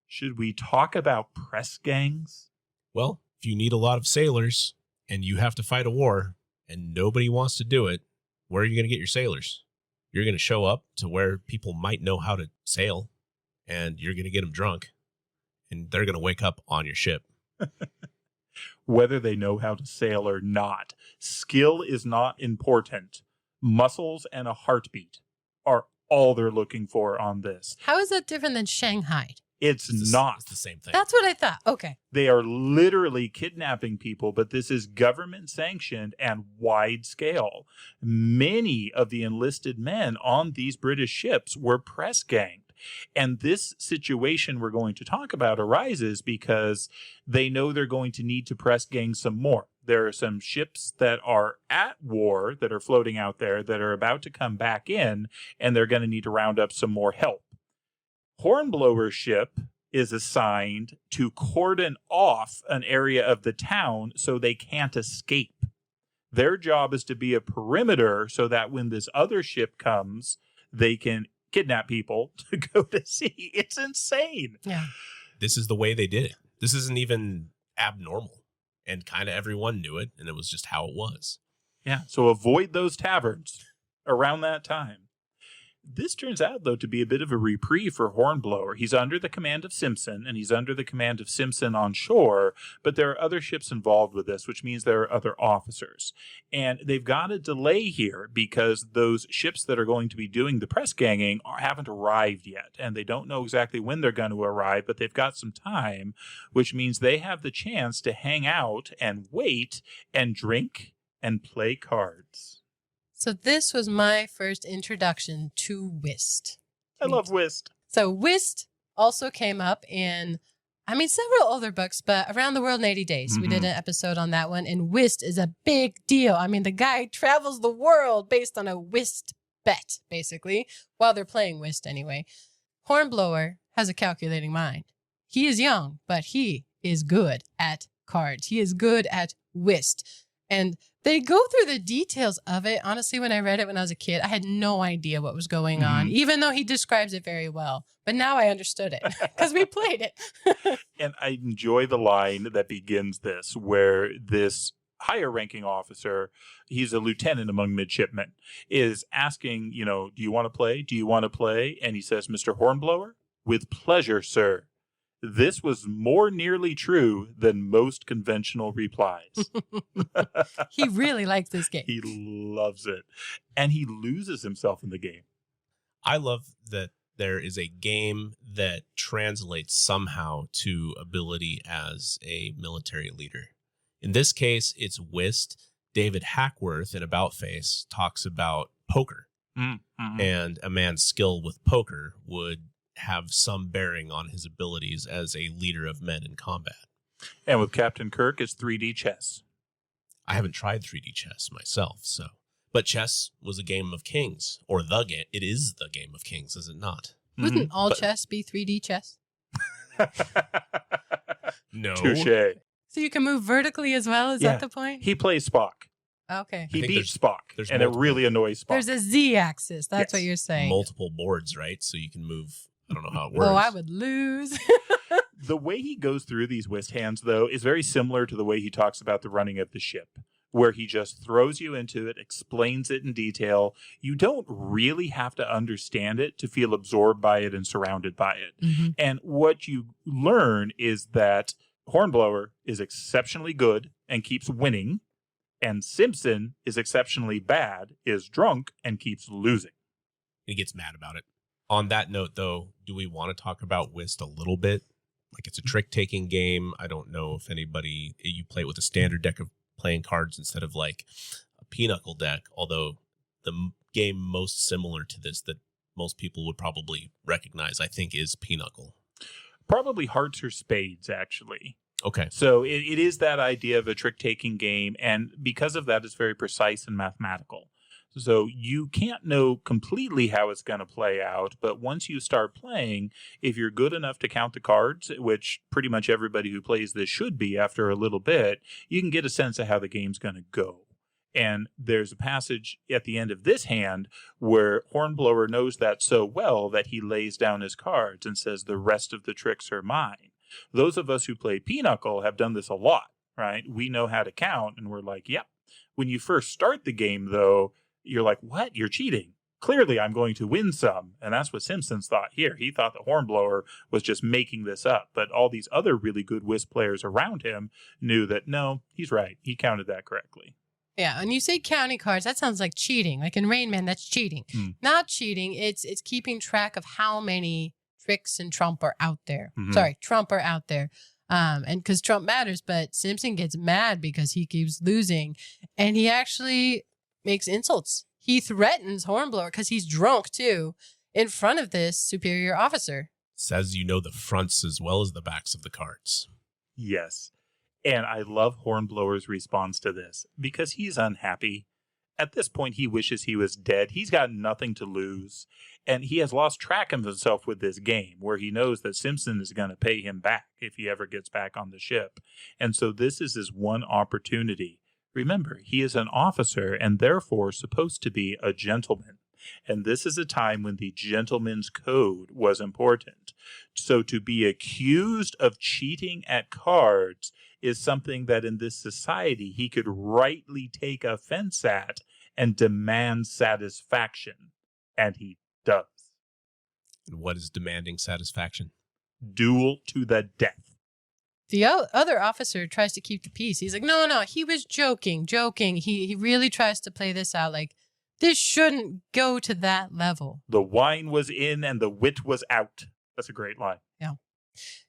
Should we talk about press gangs? Well, if you need a lot of sailors and you have to fight a war and nobody wants to do it, where are you going to get your sailors? You're going to show up to where people might know how to sail, and you're going to get them drunk, and they're going to wake up on your ship. Whether they know how to sail or not, skill is not important. Muscles and a heartbeat are all they're looking for on this. How is that different than Shanghai? It's not. It's the same thing. That's what I thought. Okay. They are literally kidnapping people, but this is government sanctioned and wide scale. Many of the enlisted men on these British ships were press ganged. And this situation we're going to talk about arises because they know they're going to need to press gang some more. There are some ships that are at war that are floating out there that are about to come back in, and they're going to need to round up some more help. Hornblower's ship is assigned to cordon off an area of the town so they can't escape. Their job is to be a perimeter so that when this other ship comes, they can kidnap people to go to sea. It's insane. Yeah. This is the way they did it. This isn't even abnormal. And kind of everyone knew it, and it was just how it was. Yeah. So avoid those taverns around that time. This turns out, though, to be a bit of a reprieve for Hornblower. He's under the command of Simpson, and he's under the command of Simpson on shore, but there are other ships involved with this, which means there are other officers. And they've got a delay here because those ships that are going to be doing the press ganging haven't arrived yet, and they don't know exactly when they're going to arrive, but they've got some time, which means they have the chance to hang out and wait and drink and play cards. So this was my first introduction to whist. I love whist. So whist also came up in, several other books, but Around the World in 80 Days. We did an episode on that one, and whist is a big deal. The guy travels the world based on a whist bet, basically, while they're playing whist anyway. Hornblower has a calculating mind. He is young, but he is good at cards. He is good at whist. And they go through the details of it. Honestly, when I read it when I was a kid, I had no idea what was going on, even though he describes it very well. But now I understood it because we played it. And I enjoy the line that begins this, where this higher ranking officer, he's a lieutenant among midshipmen, is asking, do you want to play? Do you want to play? And he says, Mr. Hornblower, with pleasure, sir. This was more nearly true than most conventional replies. He really likes this game. He loves it. And he loses himself in the game. I love that there is a game that translates somehow to ability as a military leader. In this case, it's whist. David Hackworth in About Face talks about poker. And a man's skill with poker would have some bearing on his abilities as a leader of men in combat. And with Captain Kirk, it's 3D chess. I haven't tried 3D chess myself, but chess was a game of kings, or the game. It is the game of kings, is it not? Wouldn't all chess be 3D chess? No. Touché. So you can move vertically as well? Is that the point? He plays Spock. Okay. He beats Spock, and multiple. it really annoys Spock. There's a Z-axis. That's what you're saying. Multiple boards, right? So you can move. I don't know how it works. Oh, I would lose. The way he goes through these whist hands, though, is very similar to the way he talks about the running of the ship, where he just throws you into it, explains it in detail. You don't really have to understand it to feel absorbed by it and surrounded by it. And what you learn is that Hornblower is exceptionally good and keeps winning, and Simpson is exceptionally bad, is drunk, and keeps losing. He gets mad about it. On that note, though, do we want to talk about whist a little bit? Like, it's a trick-taking game. I don't know if you play it with a standard deck of playing cards instead of like a pinochle deck, although the game most similar to this that most people would probably recognize, I think, is pinochle. Probably hearts or spades, actually. Okay. So it is that idea of a trick-taking game, and because of that, it's very precise and mathematical. So you can't know completely how it's going to play out, but once you start playing, if you're good enough to count the cards, which pretty much everybody who plays this should be after a little bit, you can get a sense of how the game's going to go. And there's a passage at the end of this hand where Hornblower knows that so well that he lays down his cards and says, the rest of the tricks are mine. Those of us who play pinochle have done this a lot, right? We know how to count, and we're like, yep. When you first start the game, though, you're like, what? You're cheating. Clearly, I'm going to win some. And that's what Simpsons thought here. He thought that Hornblower was just making this up. But all these other really good whist players around him knew that, no, he's right. He counted that correctly. Yeah, and you say counting cards, that sounds like cheating. Like in Rain Man, that's cheating. Not cheating, it's keeping track of how many tricks and trump are out there. Sorry, trump are out there. And because trump matters, but Simpson gets mad because he keeps losing. And he actually makes insults. He threatens Hornblower because he's drunk too in front of this superior officer. Says you know the fronts as well as the backs of the cards. Yes. And I love Hornblower's response to this because he's unhappy. At this point, he wishes he was dead. He's got nothing to lose. And he has lost track of himself with this game where he knows that Simpson is going to pay him back if he ever gets back on the ship. And so this is his one opportunity. Remember, he is an officer and therefore supposed to be a gentleman. And this is a time when the gentleman's code was important. So to be accused of cheating at cards is something that in this society he could rightly take offense at and demand satisfaction. And he does. And what is demanding satisfaction? Duel to the death. The other officer tries to keep the peace. He's like, no, he was joking. He really tries to play this out like, this shouldn't go to that level. The wine was in and the wit was out. That's a great line. Yeah.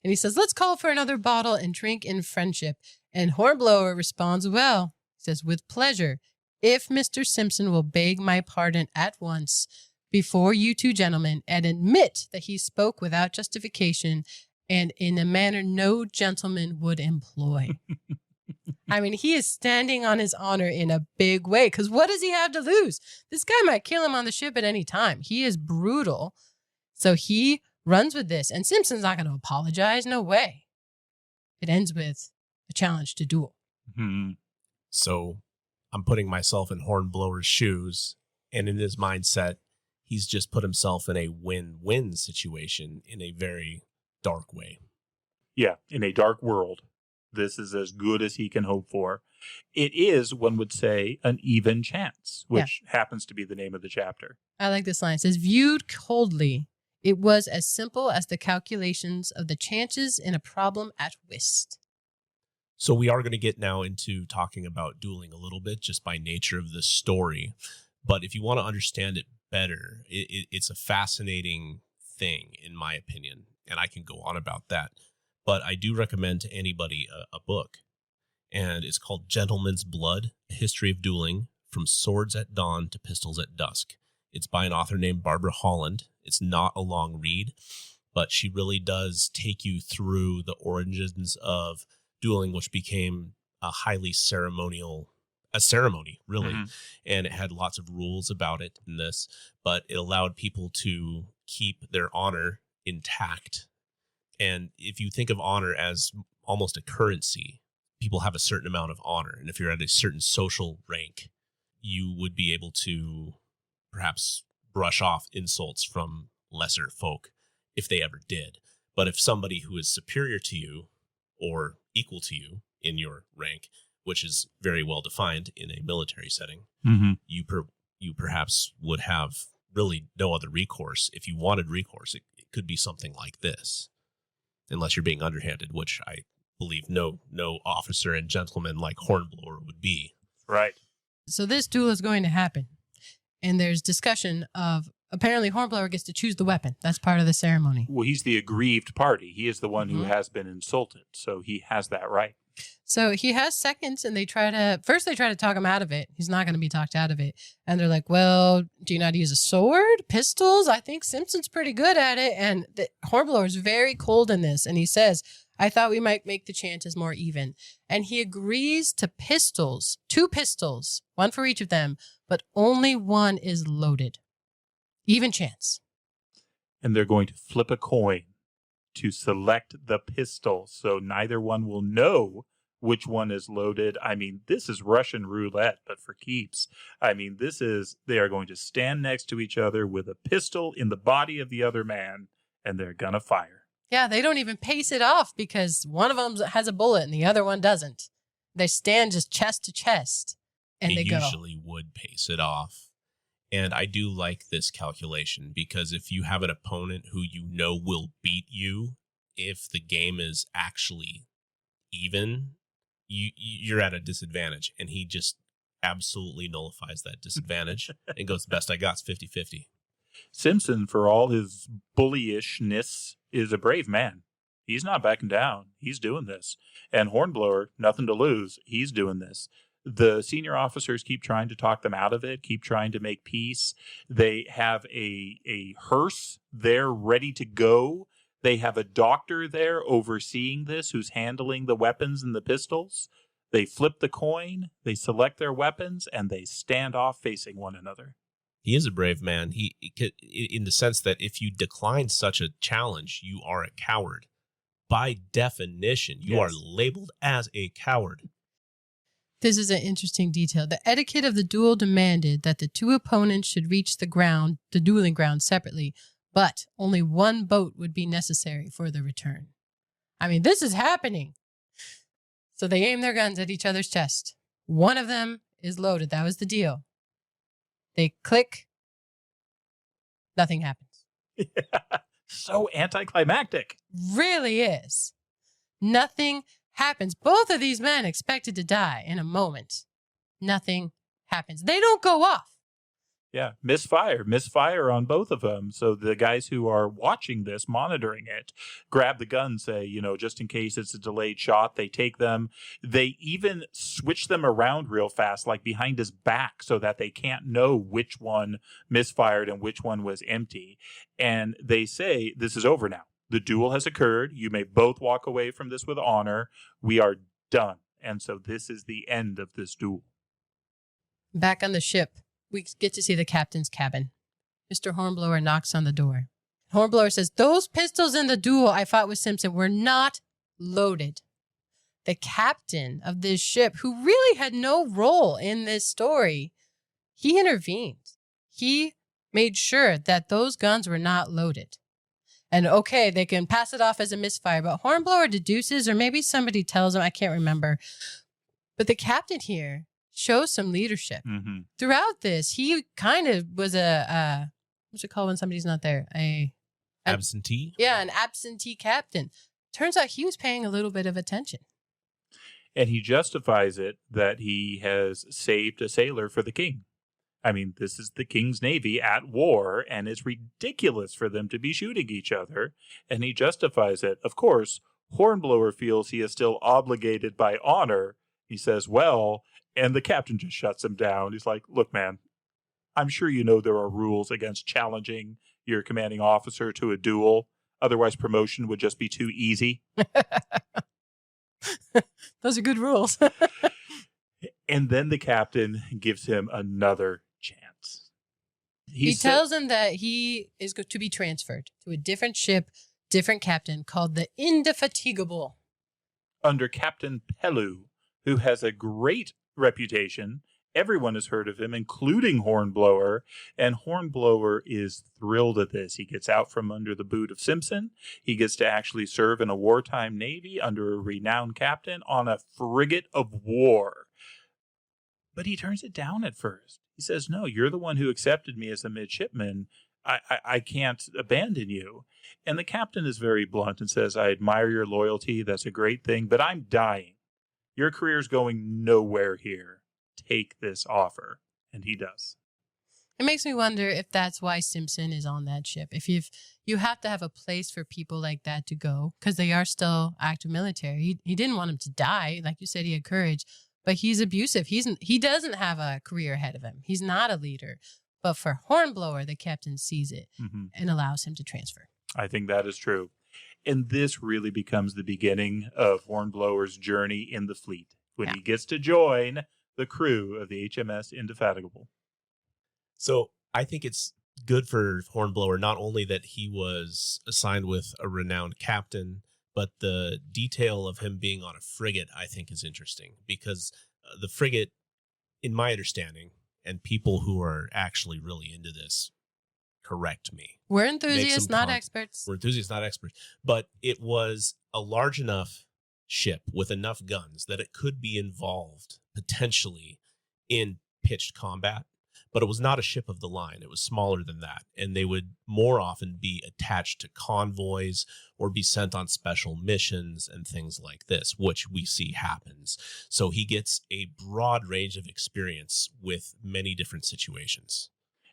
And he says, let's call for another bottle and drink in friendship. And Hornblower responds, well, he says, with pleasure, if Mr. Simpson will beg my pardon at once before you two gentlemen and admit that he spoke without justification and in a manner no gentleman would employ. I mean, he is standing on his honor in a big way, because what does he have to lose? This guy might kill him on the ship at any time. He is brutal. So he runs with this, and Simpson's not going to apologize. No way. It ends with a challenge to duel. Mm-hmm. So I'm putting myself in Hornblower's shoes, and in his mindset, he's just put himself in a win-win situation in a very dark way. Yeah, in a dark world. This is as good as he can hope for. It is, one would say, an even chance, which happens to be the name of the chapter. I like this line. It says, viewed coldly, it was as simple as the calculations of the chances in a problem at whist. So we are going to get now into talking about dueling a little bit just by nature of the story. But if you want to understand it better, it's a fascinating thing, in my opinion. And I can go on about that. But I do recommend to anybody a book. And it's called Gentleman's Blood, A History of Dueling, From Swords at Dawn to Pistols at Dusk. It's by an author named Barbara Holland. It's not a long read, but she really does take you through the origins of dueling, which became a highly ceremony, really. Mm-hmm. And it had lots of rules about it in this, but it allowed people to keep their honor intact. And if you think of honor as almost a currency, people have a certain amount of honor. And if you're at a certain social rank, you would be able to perhaps brush off insults from lesser folk if they ever did. But if somebody who is superior to you or equal to you in your rank, which is very well defined in a military setting, mm-hmm. you perhaps would have really no other recourse. If you wanted recourse, it could be something like this. Unless you're being underhanded, which I believe no officer and gentleman like Hornblower would be. Right. So this duel is going to happen. And there's discussion of, apparently Hornblower gets to choose the weapon. That's part of the ceremony. Well, he's the aggrieved party. He is the one who has been insulted. So he has that right. So he has seconds, and they try to talk him out of it. He's not going to be talked out of it. And they're like, well, do you know how to use a sword? Pistols? I think Simpson's pretty good at it. And Hornblower's very cold in this. And he says, I thought we might make the chances more even. And he agrees to pistols, 2 pistols, 1 for each of them, but only 1 is loaded. Even chance. And they're going to flip a coin to select the pistol, so neither one will know which one is loaded. I mean, this is Russian roulette, but for keeps. I mean, they are going to stand next to each other with a pistol in the body of the other man, and they're gonna fire. Yeah, they don't even pace it off because one of them has a bullet and the other one doesn't. They stand just chest to chest, and they go. They usually would pace it off. And I do like this calculation because if you have an opponent who you know will beat you, if the game is actually even, you're at a disadvantage. And he just absolutely nullifies that disadvantage and goes, the best I got's 50-50. Simpson, for all his bullyishness, is a brave man. He's not backing down. He's doing this. And Hornblower, nothing to lose. He's doing this. The senior officers keep trying to talk them out of it, keep trying to make peace. They have a hearse there ready to go. They have a doctor there overseeing this who's handling the weapons and the pistols. They flip the coin, they select their weapons, and they stand off facing one another. He is a brave man. He in the sense that if you decline such a challenge, you are a coward. By definition, you are labeled as a coward. This is an interesting detail. The etiquette of the duel demanded that the 2 opponents should reach the dueling ground separately, but only 1 boat would be necessary for the return. I mean, this is happening. So they aim their guns at each other's chest. One of them is loaded. That was the deal. They click. Nothing happens. Yeah. So anticlimactic. Really is. Nothing happens. Both of these men expected to die in a moment. Nothing happens. They don't go off. Yeah, misfire on both of them. So the guys who are watching this, monitoring it, grab the gun, say, just in case it's a delayed shot, they take them. They even switch them around real fast, like behind his back, so that they can't know which one misfired and which one was empty. And they say, this is over now. The duel has occurred. You may both walk away from this with honor. We are done. And so this is the end of this duel. Back on the ship, we get to see the captain's cabin. Mr. Hornblower knocks on the door. Hornblower says, those pistols in the duel I fought with Simpson were not loaded. The captain of this ship, who really had no role in this story, he intervened. He made sure that those guns were not loaded. And okay, they can pass it off as a misfire, but Hornblower deduces, or maybe somebody tells him, I can't remember. But the captain here shows some leadership. Mm-hmm. Throughout this, he kind of was what's it called when somebody's not there? Absentee? Yeah, an absentee captain. Turns out he was paying a little bit of attention. And he justifies it that he has saved a sailor for the king. I mean, this is the king's navy at war, and it's ridiculous for them to be shooting each other. And he justifies it. Of course, Hornblower feels he is still obligated by honor. He says, well, and the captain just shuts him down. He's like, look, man, I'm sure you know there are rules against challenging your commanding officer to a duel. Otherwise, promotion would just be too easy. Those are good rules. And then the captain gives him another chance. He tells him that he is going to be transferred to a different ship, different captain, called the Indefatigable. Under Captain Pellew, who has a great reputation. Everyone has heard of him, including Hornblower, and Hornblower is thrilled at this. He gets out from under the boot of Simpson. He gets to actually serve in a wartime navy under a renowned captain on a frigate of war. But he turns it down at first. He says, no, you're the one who accepted me as a midshipman. I can't abandon you. And the captain is very blunt and says, I admire your loyalty. That's a great thing, but I'm dying. Your career's going nowhere here. Take this offer. And he does. It makes me wonder if that's why Simpson is on that ship. If you have to have a place for people like that to go, because they are still active military. He didn't want him to die. Like you said, he had courage, but he's abusive. He doesn't have a career ahead of him. He's not a leader. But for Hornblower, the captain sees it and allows him to transfer. I think that is true. And this really becomes the beginning of Hornblower's journey in the fleet when he gets to join the crew of the HMS Indefatigable. So I think it's good for Hornblower, not only that he was assigned with a renowned captain, but the detail of him being on a frigate, I think, is interesting because the frigate, in my understanding, and people who are actually really into this, correct me. We're enthusiasts, not experts. We're enthusiasts, not experts. But it was a large enough ship with enough guns that it could be involved potentially in pitched combat. But it was not a ship of the line. It was smaller than that. And they would more often be attached to convoys or be sent on special missions and things like this, which we see happens. So he gets a broad range of experience with many different situations.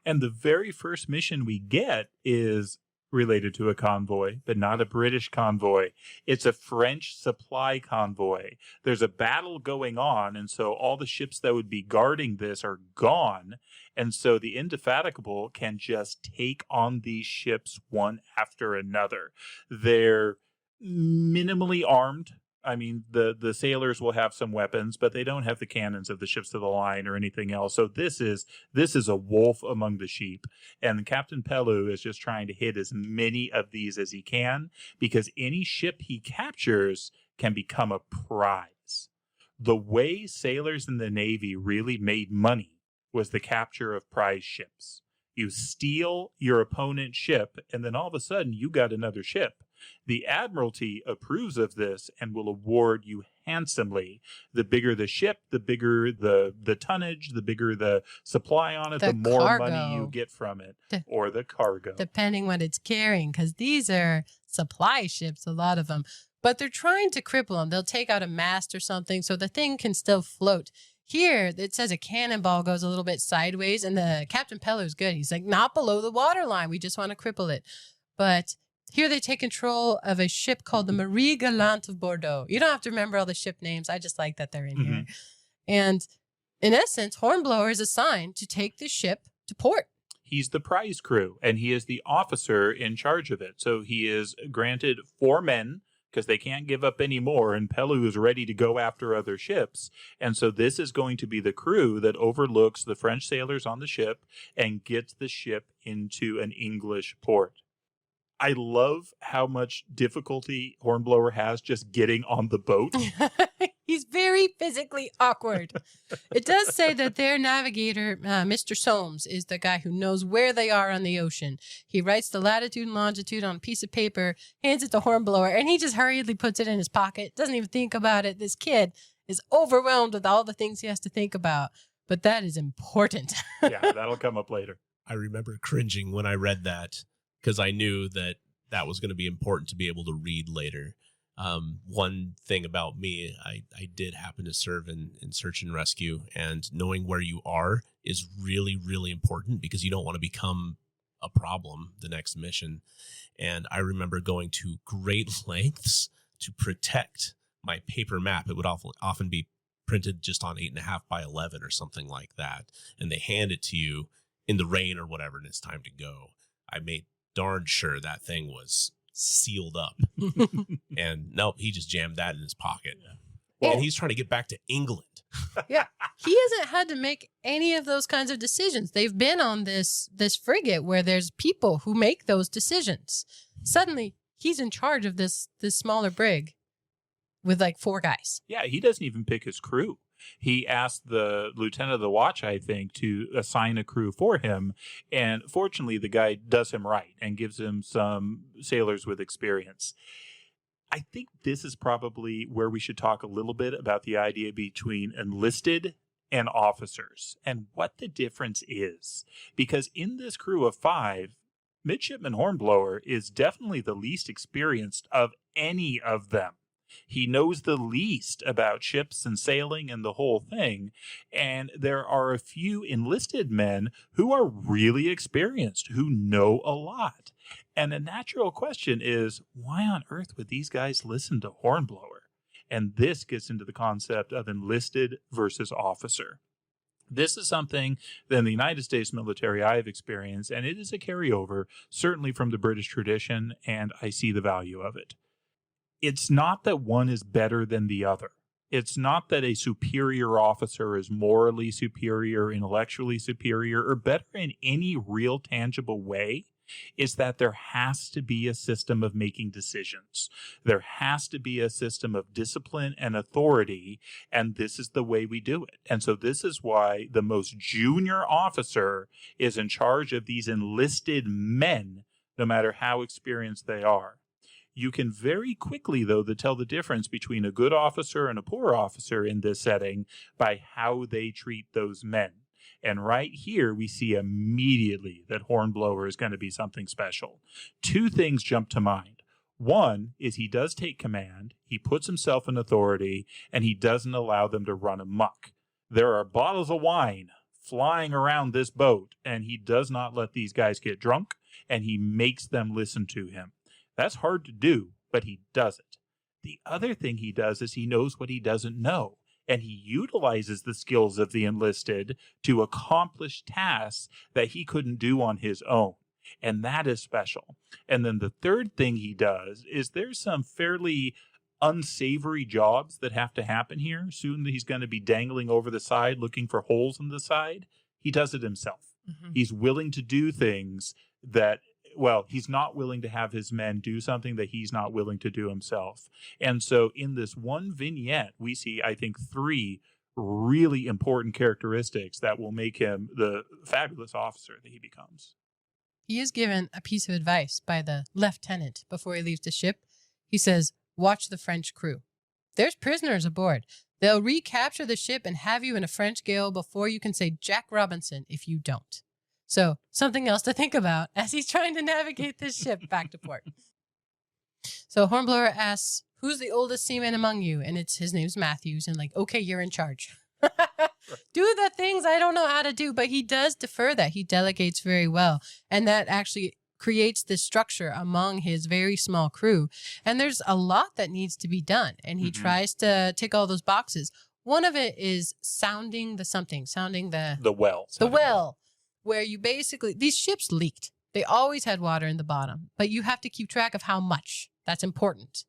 And the very first mission we get is related to a convoy, but not a British convoy. It's a French supply convoy. There's a battle going on, and so all the ships that would be guarding this are gone. And so the Indefatigable can just take on these ships one after another. They're minimally armed. I mean, the sailors will have some weapons, but they don't have the cannons of the ships of the line or anything else. So this is a wolf among the sheep. And Captain Pellew is just trying to hit as many of these as he can, because any ship he captures can become a prize. The way sailors in the Navy really made money was the capture of prize ships. You steal your opponent's ship, and then all of a sudden you got another ship. The Admiralty approves of this and will award you handsomely. The bigger the ship, the bigger the tonnage, the bigger the supply on it, the more cargo. money you get from it, or the cargo. Depending what it's carrying, because these are supply ships, a lot of them. But they're trying to cripple them. They'll take out a mast or something so the thing can still float. Here, it says a cannonball goes a little bit sideways, and the Captain Peller's good. He's like, not below the waterline. We just want to cripple it. But here they take control of a ship called the Marie Galante of Bordeaux. You don't have to remember all the ship names. I just like that they're in here. And in essence, Hornblower is assigned to take the ship to port. He's the prize crew, and he is the officer in charge of it. So he is granted 4 men, because they can't give up any more, and Pellew is ready to go after other ships. And so this is going to be the crew that overlooks the French sailors on the ship and gets the ship into an English port. I love how much difficulty Hornblower has just getting on the boat. He's very physically awkward. It does say that their navigator, Mr. Soames, is the guy who knows where they are on the ocean. He writes the latitude and longitude on a piece of paper, hands it to Hornblower, and he just hurriedly puts it in his pocket, doesn't even think about it. This kid is overwhelmed with all the things he has to think about, but that is important. Yeah, that'll come up later. I remember cringing when I read that, because I knew that that was going to be important to be able to read later. One thing about me, I did happen to serve in search and rescue, and knowing where you are is really, really important, because you don't want to become a problem the next mission. And I remember going to great lengths to protect my paper map. It would often be printed just on 8.5 by 11 or something like that. And they hand it to you in the rain or whatever, and it's time to go. I made darn sure that thing was sealed up. And nope, he just jammed that in his pocket. Well, and he's trying to get back to England. Yeah, he hasn't had to make any of those kinds of decisions. They've been on this frigate where there's people who make those decisions. Suddenly, he's in charge of this smaller brig with like 4 guys. Yeah, he doesn't even pick his crew. He asked the lieutenant of the watch, I think, to assign a crew for him. And fortunately, the guy does him right and gives him some sailors with experience. I think this is probably where we should talk a little bit about the idea between enlisted and officers and what the difference is. Because in this crew of 5, Midshipman Hornblower is definitely the least experienced of any of them. He knows the least about ships and sailing and the whole thing. And there are a few enlisted men who are really experienced, who know a lot. And a natural question is, why on earth would these guys listen to Hornblower? And this gets into the concept of enlisted versus officer. This is something that in the United States military I have experienced, and it is a carryover, certainly from the British tradition, and I see the value of it. It's not that one is better than the other. It's not that a superior officer is morally superior, intellectually superior, or better in any real tangible way. It's that there has to be a system of making decisions. There has to be a system of discipline and authority, and this is the way we do it. And so this is why the most junior officer is in charge of these enlisted men, no matter how experienced they are. You can very quickly, though, tell the difference between a good officer and a poor officer in this setting by how they treat those men. And right here, we see immediately that Hornblower is going to be something special. 2 things jump to mind. One is he does take command, he puts himself in authority, and he doesn't allow them to run amok. There are bottles of wine flying around this boat, and he does not let these guys get drunk, and he makes them listen to him. That's hard to do, but he does it. The other thing he does is he knows what he doesn't know, and he utilizes the skills of the enlisted to accomplish tasks that he couldn't do on his own. And that is special. And then the third thing he does is there's some fairly unsavory jobs that have to happen here. Soon he's going to be dangling over the side looking for holes in the side. He does it himself. Mm-hmm. He's willing to do things that, well, he's not willing to have his men do something that he's not willing to do himself. And so in this one vignette, we see, I think, 3 really important characteristics that will make him the fabulous officer that he becomes. He is given a piece of advice by the lieutenant before he leaves the ship. He says, watch the French crew. There's prisoners aboard. They'll recapture the ship and have you in a French gale before you can say Jack Robinson if you don't. So, something else to think about as he's trying to navigate this ship back to port. So, Hornblower asks, who's the oldest seaman among you? And his name's Matthews. And like, okay, you're in charge. Do the things I don't know how to do. But he does defer that. He delegates very well. And that actually creates this structure among his very small crew. And there's a lot that needs to be done. And he tries to tick all those boxes. One of it is sounding the well, where you basically, these ships leaked. They always had water in the bottom, but you have to keep track of how much. That's important.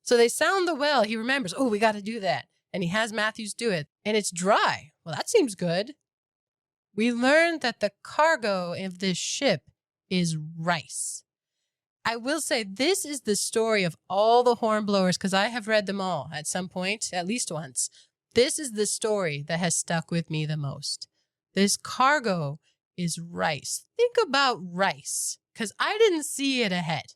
So they sound the well. He remembers, oh, we got to do that. And he has Matthews do it. And it's dry. Well, that seems good. We learned that the cargo of this ship is rice. I will say this is the story of all the Hornblowers, because I have read them all at some point, at least once. This is the story that has stuck with me the most. This cargo is rice. Think about rice, because I didn't see it ahead.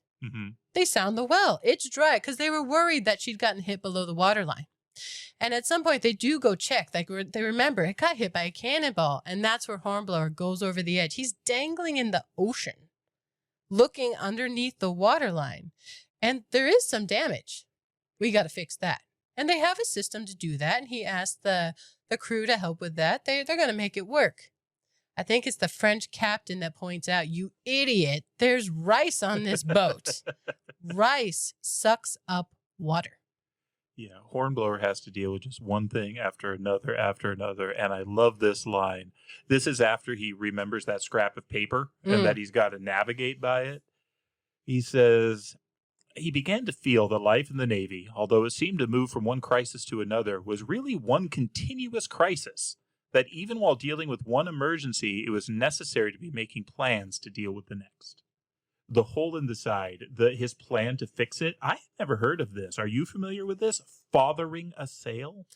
They sound the well. It's dry, because they were worried that she'd gotten hit below the waterline. And at some point, they do go check. Like they remember it got hit by a cannonball, and that's where Hornblower goes over the edge. He's dangling in the ocean, looking underneath the waterline, and there is some damage. We got to fix that. And they have a system to do that, and he asked the crew to help with that. They're going to make it work. I think it's the French captain that points out, you idiot, there's rice on this boat. Rice sucks up water. Yeah, Hornblower has to deal with just one thing after another, and I love this line. This is after he remembers that scrap of paper and that he's got to navigate by it. He says, he began to feel that life in the Navy, although it seemed to move from one crisis to another, was really one continuous crisis, that even while dealing with one emergency, it was necessary to be making plans to deal with the next. The hole in the side, his plan to fix it, I have never heard of this. Are you familiar with this? Fathering a sail?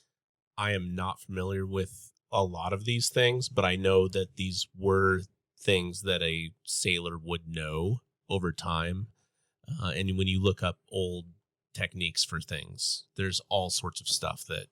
I am not familiar with a lot of these things, but I know that these were things that a sailor would know over time. And when you look up old techniques for things, there's all sorts of stuff that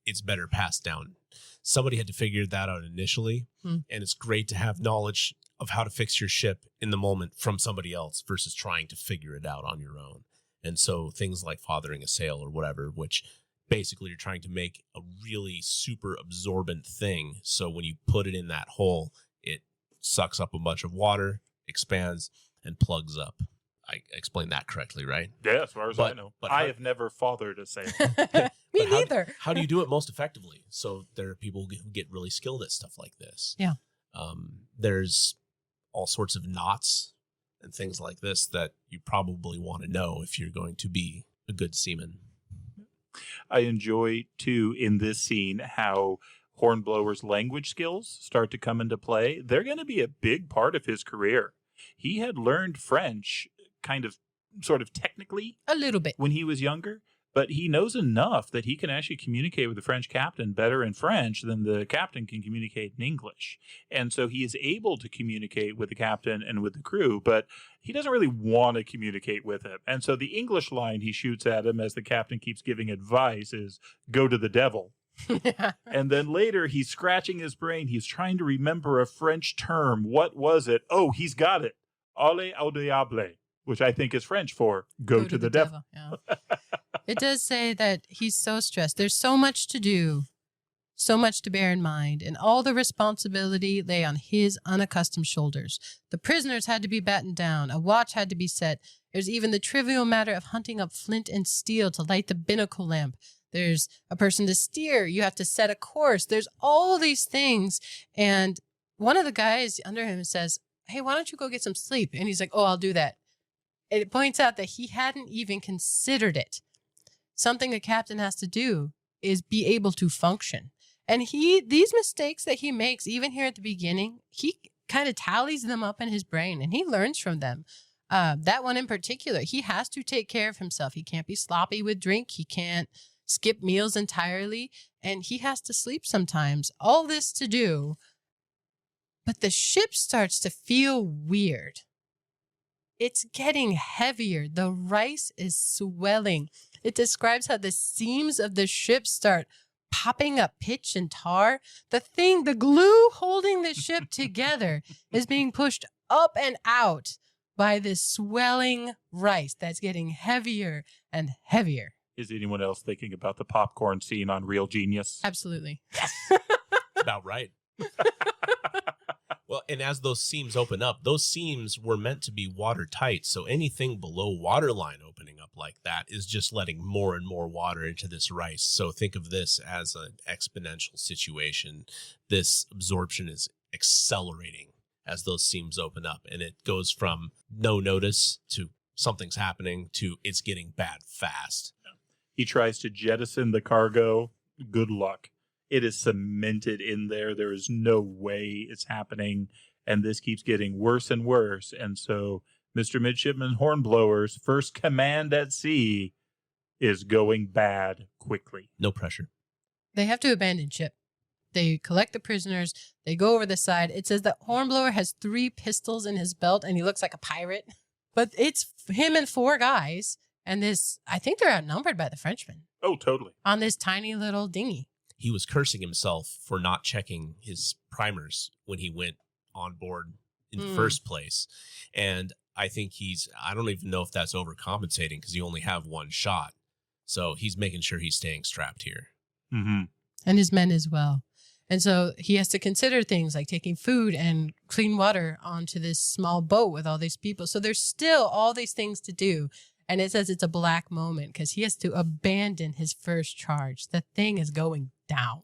it's better passed down. Somebody had to figure that out initially, and it's great to have knowledge of how to fix your ship in the moment from somebody else versus trying to figure it out on your own. And so things like fathering a sail or whatever, which basically you're trying to make a really super absorbent thing. So when you put it in that hole, it sucks up a bunch of water, expands, and plugs up. I explained that correctly, right? Yeah, as far as I know. But I have never fathered a sail. Me neither. How do you do it most effectively? So there are people who get really skilled at stuff like this. Yeah. There's all sorts of knots and things like this that you probably want to know if you're going to be a good seaman. I enjoy, too, in this scene, how Hornblower's language skills start to come into play. They're going to be a big part of his career. He had learned French sort of technically a little bit when he was younger, but he knows enough that he can actually communicate with the French captain better in French than the captain can communicate in English. And so he is able to communicate with the captain and with the crew, but he doesn't really want to communicate with him. And so the English line he shoots at him as the captain keeps giving advice is, go to the devil. And then later he's scratching his brain. He's trying to remember a French term. What was it? Oh, he's got it. Allez au diable, which I think is French for go to the devil. Yeah. It does say that he's so stressed. There's so much to do, so much to bear in mind, and all the responsibility lay on his unaccustomed shoulders. The prisoners had to be battened down. A watch had to be set. There's even the trivial matter of hunting up flint and steel to light the binnacle lamp. There's a person to steer. You have to set a course. There's all these things. And one of the guys under him says, hey, why don't you go get some sleep? And he's like, oh, I'll do that. And it points out that he hadn't even considered it. Something a captain has to do is be able to function. And these mistakes that he makes, even here at the beginning, he kind of tallies them up in his brain and he learns from them. That one in particular, he has to take care of himself. He can't be sloppy with drink. He can't skip meals entirely. And he has to sleep sometimes. All this to do. But the ship starts to feel weird. it's getting heavier. The rice is swelling. It describes how the seams of the ship start popping up pitch and tar. The glue holding the ship together is being pushed up and out by this swelling rice that's getting heavier and heavier. Is anyone else thinking about the popcorn scene on Real Genius? Absolutely. About right. Well, and as those seams open up, those seams were meant to be watertight. So anything below waterline opening up like that is just letting more and more water into this rice. So think of this as an exponential situation. This absorption is accelerating as those seams open up. And it goes from no notice to something's happening to it's getting bad fast. He tries to jettison the cargo. Good luck. It is cemented in there. There is no way it's happening. And this keeps getting worse and worse. And so Mr. Midshipman Hornblower's first command at sea is going bad quickly. No pressure. They have to abandon ship. They collect the prisoners. They go over the side. It says that Hornblower has 3 pistols in his belt and he looks like a pirate. But it's him and 4 guys. And I think they're outnumbered by the Frenchmen. Oh, totally. On this tiny little dinghy. He was cursing himself for not checking his primers when he went on board in the first place. And I think I don't even know if that's overcompensating because you only have 1 shot. So he's making sure he's staying strapped here. Mm-hmm. And his men as well. And so he has to consider things like taking food and clean water onto this small boat with all these people. So there's still all these things to do. And it says it's a black moment because he has to abandon his first charge. The thing is going down.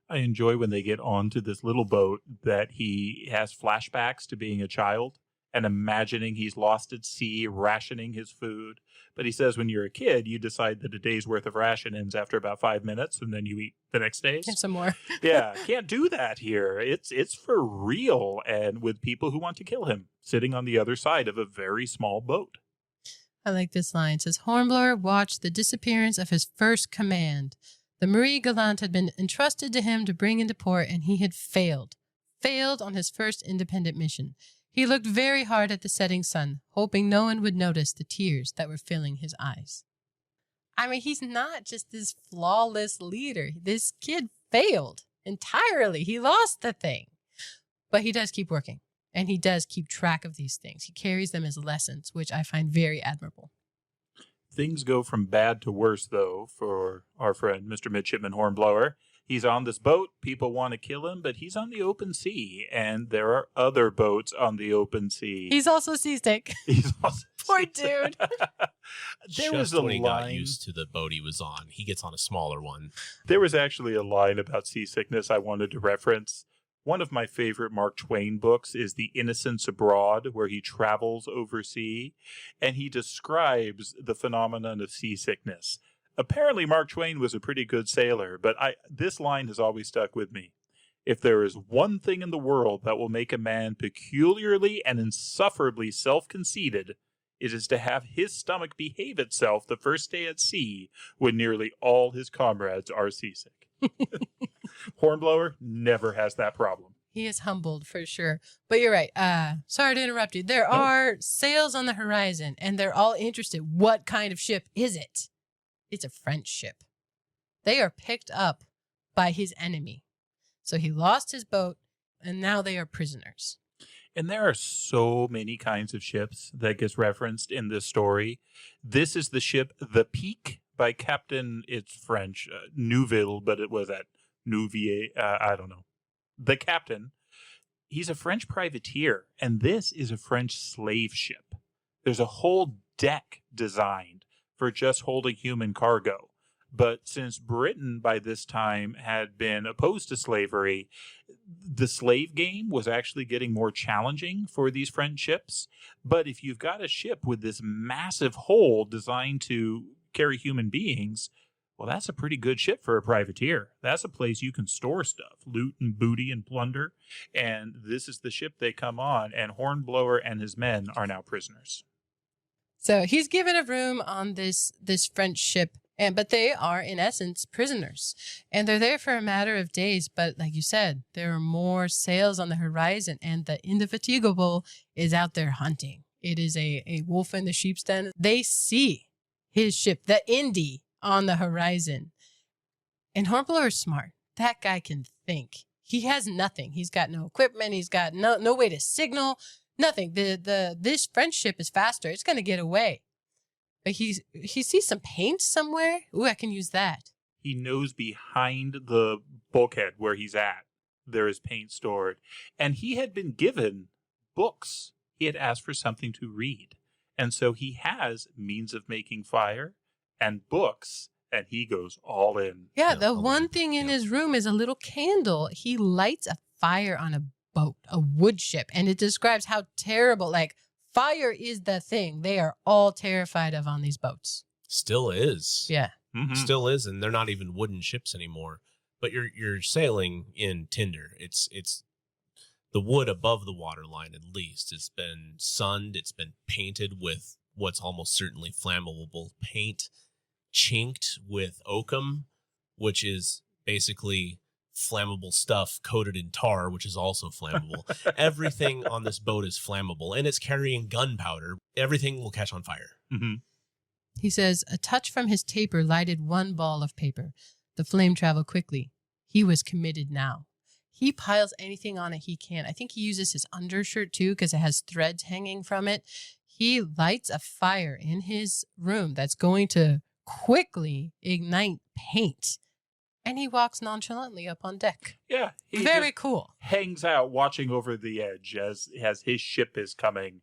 I enjoy when they get onto this little boat that he has flashbacks to being a child and imagining he's lost at sea, rationing his food. But he says when you're a kid, you decide that a day's worth of ration ends after about 5 minutes and then you eat the next day's. And some more. Yeah, can't do that here. It's for real and with people who want to kill him sitting on the other side of a very small boat. I like this line. It says, Hornblower watched the disappearance of his first command. The Marie Galante had been entrusted to him to bring into port, and he had failed on his first independent mission. He looked very hard at the setting sun, hoping no one would notice the tears that were filling his eyes. I mean, he's not just this flawless leader. This kid failed entirely. He lost the thing. But he does keep working. And he does keep track of these things. He carries them as lessons, which I find very admirable. Things go from bad to worse, though, for our friend, Mr. Midshipman Hornblower. He's on this boat. People want to kill him, but he's on the open sea, and there are other boats on the open sea. He's also seasick. He's also Poor dude. There was a when he line. got used to the boat he was on. He gets on a smaller one. There was actually a line about seasickness I wanted to reference. One of my favorite Mark Twain books is The Innocents Abroad, where he travels overseas, and he describes the phenomenon of seasickness. Apparently, Mark Twain was a pretty good sailor, but this line has always stuck with me. If there is one thing in the world that will make a man peculiarly and insufferably self-conceited, it is to have his stomach behave itself the first day at sea when nearly all his comrades are seasick. Hornblower never has that problem. He is humbled for sure. But you're right. Sorry to interrupt you. There are sails on the horizon, and they're all interested. What kind of ship is it? It's a French ship. They are picked up by his enemy. So he lost his boat, and now they are prisoners. And there are so many kinds of ships that gets referenced in this story. This is the ship The Peak by Captain, it's French, Neuville, but it was at Nouvier, I don't know. The captain, he's a French privateer, and this is a French slave ship. There's a whole deck designed for just holding human cargo. But since Britain by this time had been opposed to slavery, the slave game was actually getting more challenging for these French ships. But if you've got a ship with this massive hold designed to carry human beings, well, that's a pretty good ship for a privateer. That's a place you can store stuff, loot and booty and plunder. And this is the ship they come on, and Hornblower and his men are now prisoners. So he's given a room on this French ship, but they are, in essence, prisoners. And they're there for a matter of days. But like you said, there are more sails on the horizon, and the Indefatigable is out there hunting. it is a wolf in the sheep's den. They see his ship, the Indy, on the horizon. And Hornblower is smart. That guy can think. He has nothing. He's got no equipment. He's got no way to signal. Nothing. This French ship is faster. It's going to get away. But he sees some paint somewhere. Ooh, I can use that. He knows behind the bulkhead where he's at, there is paint stored. And he had been given books. He had asked for something to read. And so he has means of making fire and books, and he goes all in. Yeah, the one thing in his room is a little candle. He lights a fire on a boat, a wood ship, and it describes how terrible, like, fire is the thing they are all terrified of on these boats. Still is. Yeah. Mm-hmm. Still is, and they're not even wooden ships anymore. But you're sailing in tinder. It's the wood above the waterline, at least. It's been sunned. It's been painted with what's almost certainly flammable paint, chinked with oakum, which is basically flammable stuff coated in tar, which is also flammable. Everything on this boat is flammable, and it's carrying gunpowder. Everything will catch on fire. Mm-hmm. He says, a touch from his taper lighted one ball of paper. The flame traveled quickly. He was committed now. He piles anything on it he can. I think he uses his undershirt too because it has threads hanging from it. He lights a fire in his room that's going to quickly ignite paint. And he walks nonchalantly up on deck. Yeah. He Very cool. hangs out watching over the edge as his ship is coming,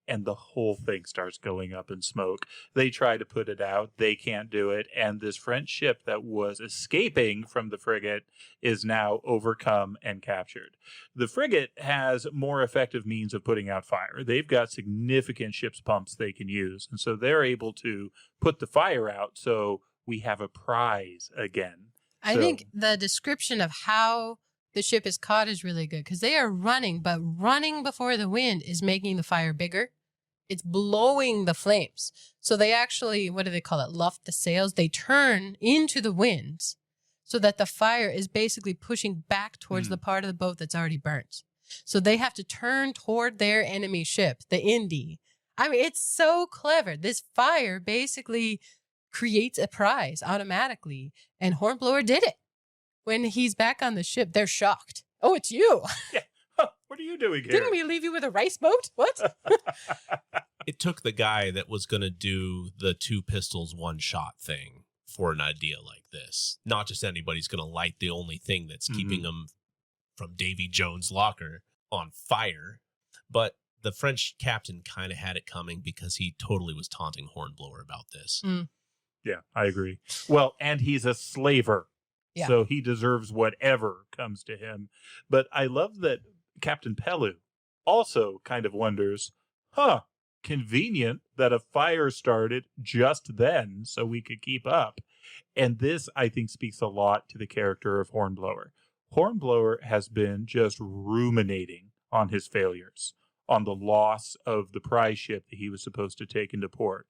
and the whole thing starts going up in smoke. They try to put it out. They can't do it. And this French ship that was escaping from the frigate is now overcome and captured. The frigate has more effective means of putting out fire. They've got significant ship's pumps they can use. And so they're able to put the fire out. So we have a prize again. I think the description of how the ship is caught is really good because they are running, but running before the wind is making the fire bigger. It's blowing the flames. So they actually, what do they call it? Luff the sails. They turn into the wind so that the fire is basically pushing back towards the part of the boat that's already burnt. So they have to turn toward their enemy ship, the Indy. I mean, it's so clever. This fire basically creates a prize automatically. And Hornblower did it. When he's back on the ship, they're shocked. Oh, it's you. Yeah. What are you doing here? Didn't we leave you with a rice boat? What? It took the guy that was going to do the 2 pistols, 1 shot thing for an idea like this. Not just anybody's going to light the only thing that's keeping them from Davy Jones' locker on fire. But the French captain kind of had it coming because he totally was taunting Hornblower about this. Yeah, I agree. Well, and he's a slaver. Yeah. So he deserves whatever comes to him. But I love that Captain Pellew also kind of wonders, convenient that a fire started just then so we could keep up. And this, I think, speaks a lot to the character of Hornblower. Hornblower has been just ruminating on his failures, on the loss of the prize ship that he was supposed to take into port.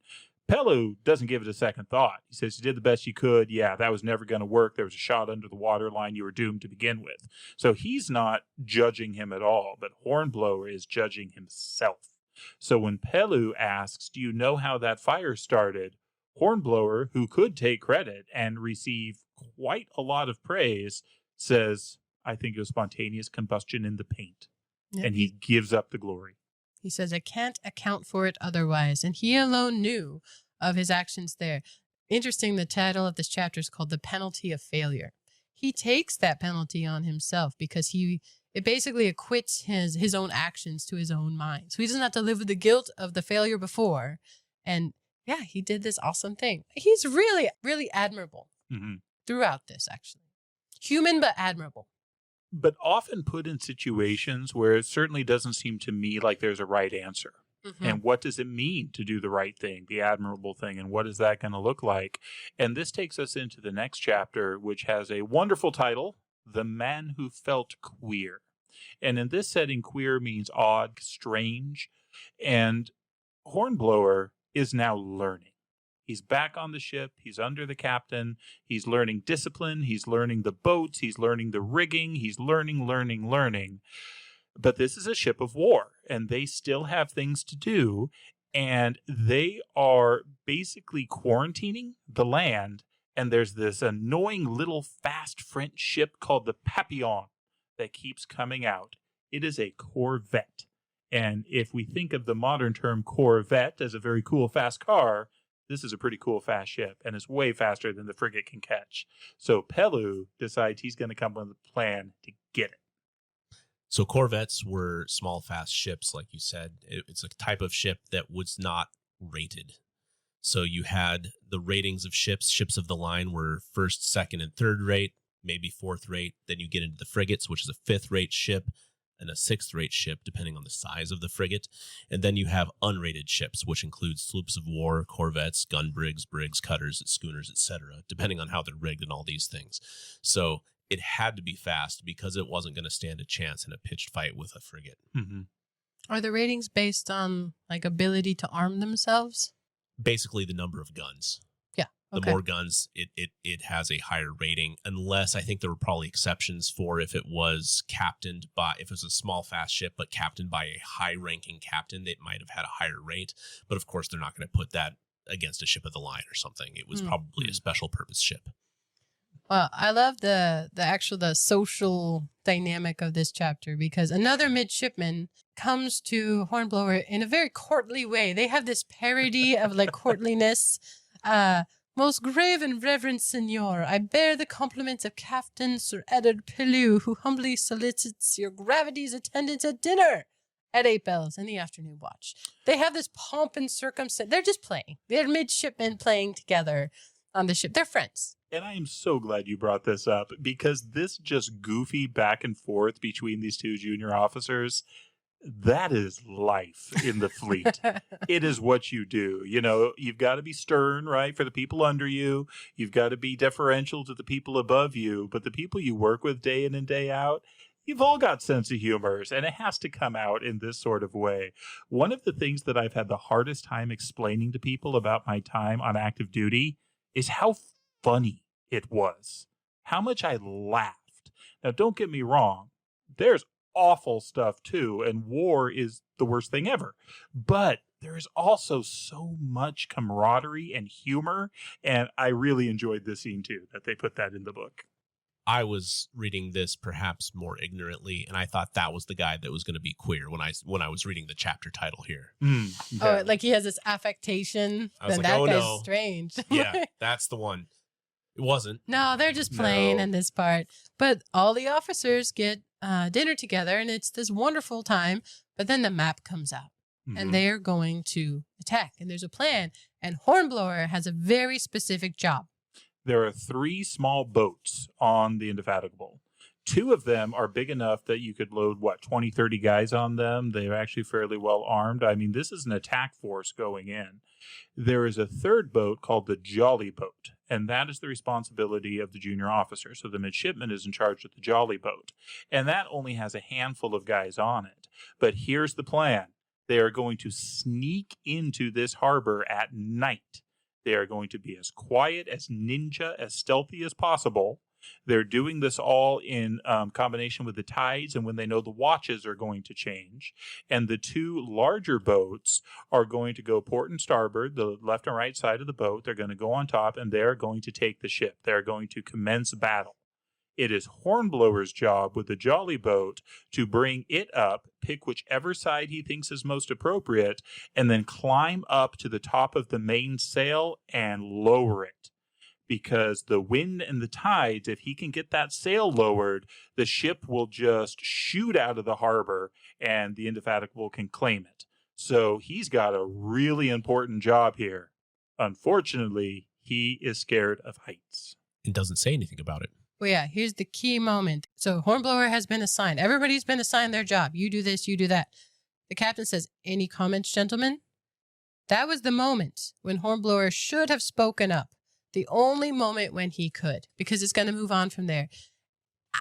Pellew doesn't give it a second thought. He says, you did the best you could. Yeah, that was never going to work. There was a shot under the waterline. You were doomed to begin with. So he's not judging him at all, but Hornblower is judging himself. So when Pellew asks, do you know how that fire started? Hornblower, who could take credit and receive quite a lot of praise, says, I think it was spontaneous combustion in the paint. Yep. And he gives up the glory. He says, I can't account for it otherwise. And he alone knew of his actions there. Interesting, the title of this chapter is called The Penalty of Failure. He takes that penalty on himself because it basically acquits his own actions to his own mind. So he doesn't have to live with the guilt of the failure before. And yeah, he did this awesome thing. He's really, really admirable throughout this, actually. Human, but admirable. But often put in situations where it certainly doesn't seem to me like there's a right answer. And what does it mean to do the right thing, the admirable thing, and what is that going to look like? And this takes us into the next chapter, which has a wonderful title, The Man Who Felt Queer. And in this setting, queer means odd, strange. And Hornblower is now learning. He's back on the ship. He's under the captain. He's learning discipline. He's learning the boats. He's learning the rigging. He's learning. But this is a ship of war, and they still have things to do, and they are basically quarantining the land, and there's this annoying little fast French ship called the Papillon that keeps coming out. It is a corvette. And if we think of the modern term corvette as a very cool, fast car, this is a pretty cool, fast ship, and it's way faster than the frigate can catch. So Pellew decides he's going to come up with a plan to get it. So corvettes were small, fast ships, like you said. It's a type of ship that was not rated. So you had the ratings of ships. Ships of the line were first, second, and third rate, maybe fourth rate. Then you get into the frigates, which is a fifth rate ship, and a sixth rate ship, depending on the size of the frigate. And then you have unrated ships, which includes sloops of war, corvettes, gun brigs, cutters, schooners, etc., depending on how they're rigged and all these things. So it had to be fast because it wasn't going to stand a chance in a pitched fight with a frigate. Mm-hmm. Are the ratings based on like ability to arm themselves? Basically the number of guns. Yeah. The more guns, it has a higher rating, unless I think there were probably exceptions for if it was captained by, if it was a small, fast ship, but captained by a high-ranking captain, it might have had a higher rate. But of course, they're not going to put that against a ship of the line or something. It was probably a special purpose ship. Well, I love the social dynamic of this chapter, because another midshipman comes to Hornblower in a very courtly way. They have this parody of like courtliness. Most grave and reverend Signor, I bear the compliments of Captain Sir Edward Pellew, who humbly solicits your gravity's attendance at dinner at 8 bells in the afternoon watch. They have this pomp and circumstance. They're just playing. They're midshipmen playing together on the ship. They're friends. And I am so glad you brought this up, because this just goofy back and forth between these two junior officers, that is life in the fleet. It is what you do. You know, you've got to be stern, right, for the people under you. You've got to be deferential to the people above you. But the people you work with day in and day out, you've all got sense of humors, and it has to come out in this sort of way. One of the things that I've had the hardest time explaining to people about my time on active duty is how funny it was, how much I laughed. Now, don't get me wrong, there's awful stuff too, and war is the worst thing ever, but there is also so much camaraderie and humor, and I really enjoyed this scene too, that they put that in the book. I was reading this perhaps more ignorantly, and I thought that was the guy that was going to be queer when I was reading the chapter title here. Yeah. Oh, like he has this affectation. I was Then like, that oh, guy's no. strange. Yeah, that's the one. It wasn't. No, they're just playing in this part. But all the officers get dinner together, and it's this wonderful time. But then the map comes out, and they are going to attack, and there's a plan. And Hornblower has a very specific job. There are 3 small boats on the Indefatigable. 2 of them are big enough that you could load, 20, 30 guys on them. They're actually fairly well armed. I mean, this is an attack force going in. There is a 3rd boat called the Jolly Boat, and that is the responsibility of the junior officer. So the midshipman is in charge of the Jolly Boat, and that only has a handful of guys on it. But here's the plan. They are going to sneak into this harbor at night. They are going to be as quiet, as ninja, as stealthy as possible. They're doing this all in combination with the tides and when they know the watches are going to change. And the 2 larger boats are going to go port and starboard, the left and right side of the boat. They're going to go on top, and they're going to take the ship. They're going to commence battle. It is Hornblower's job with the Jolly Boat to bring it up, pick whichever side he thinks is most appropriate, and then climb up to the top of the mainsail and lower it. Because the wind and the tides, if he can get that sail lowered, the ship will just shoot out of the harbor and the Indefatigable can claim it. So he's got a really important job here. Unfortunately, he is scared of heights. It doesn't say anything about it. Well, yeah, here's the key moment. So Hornblower has been assigned. Everybody's been assigned their job. You do this, you do that. The captain says, "Any comments, gentlemen?" That was the moment when Hornblower should have spoken up. The only moment when he could, because it's going to move on from there.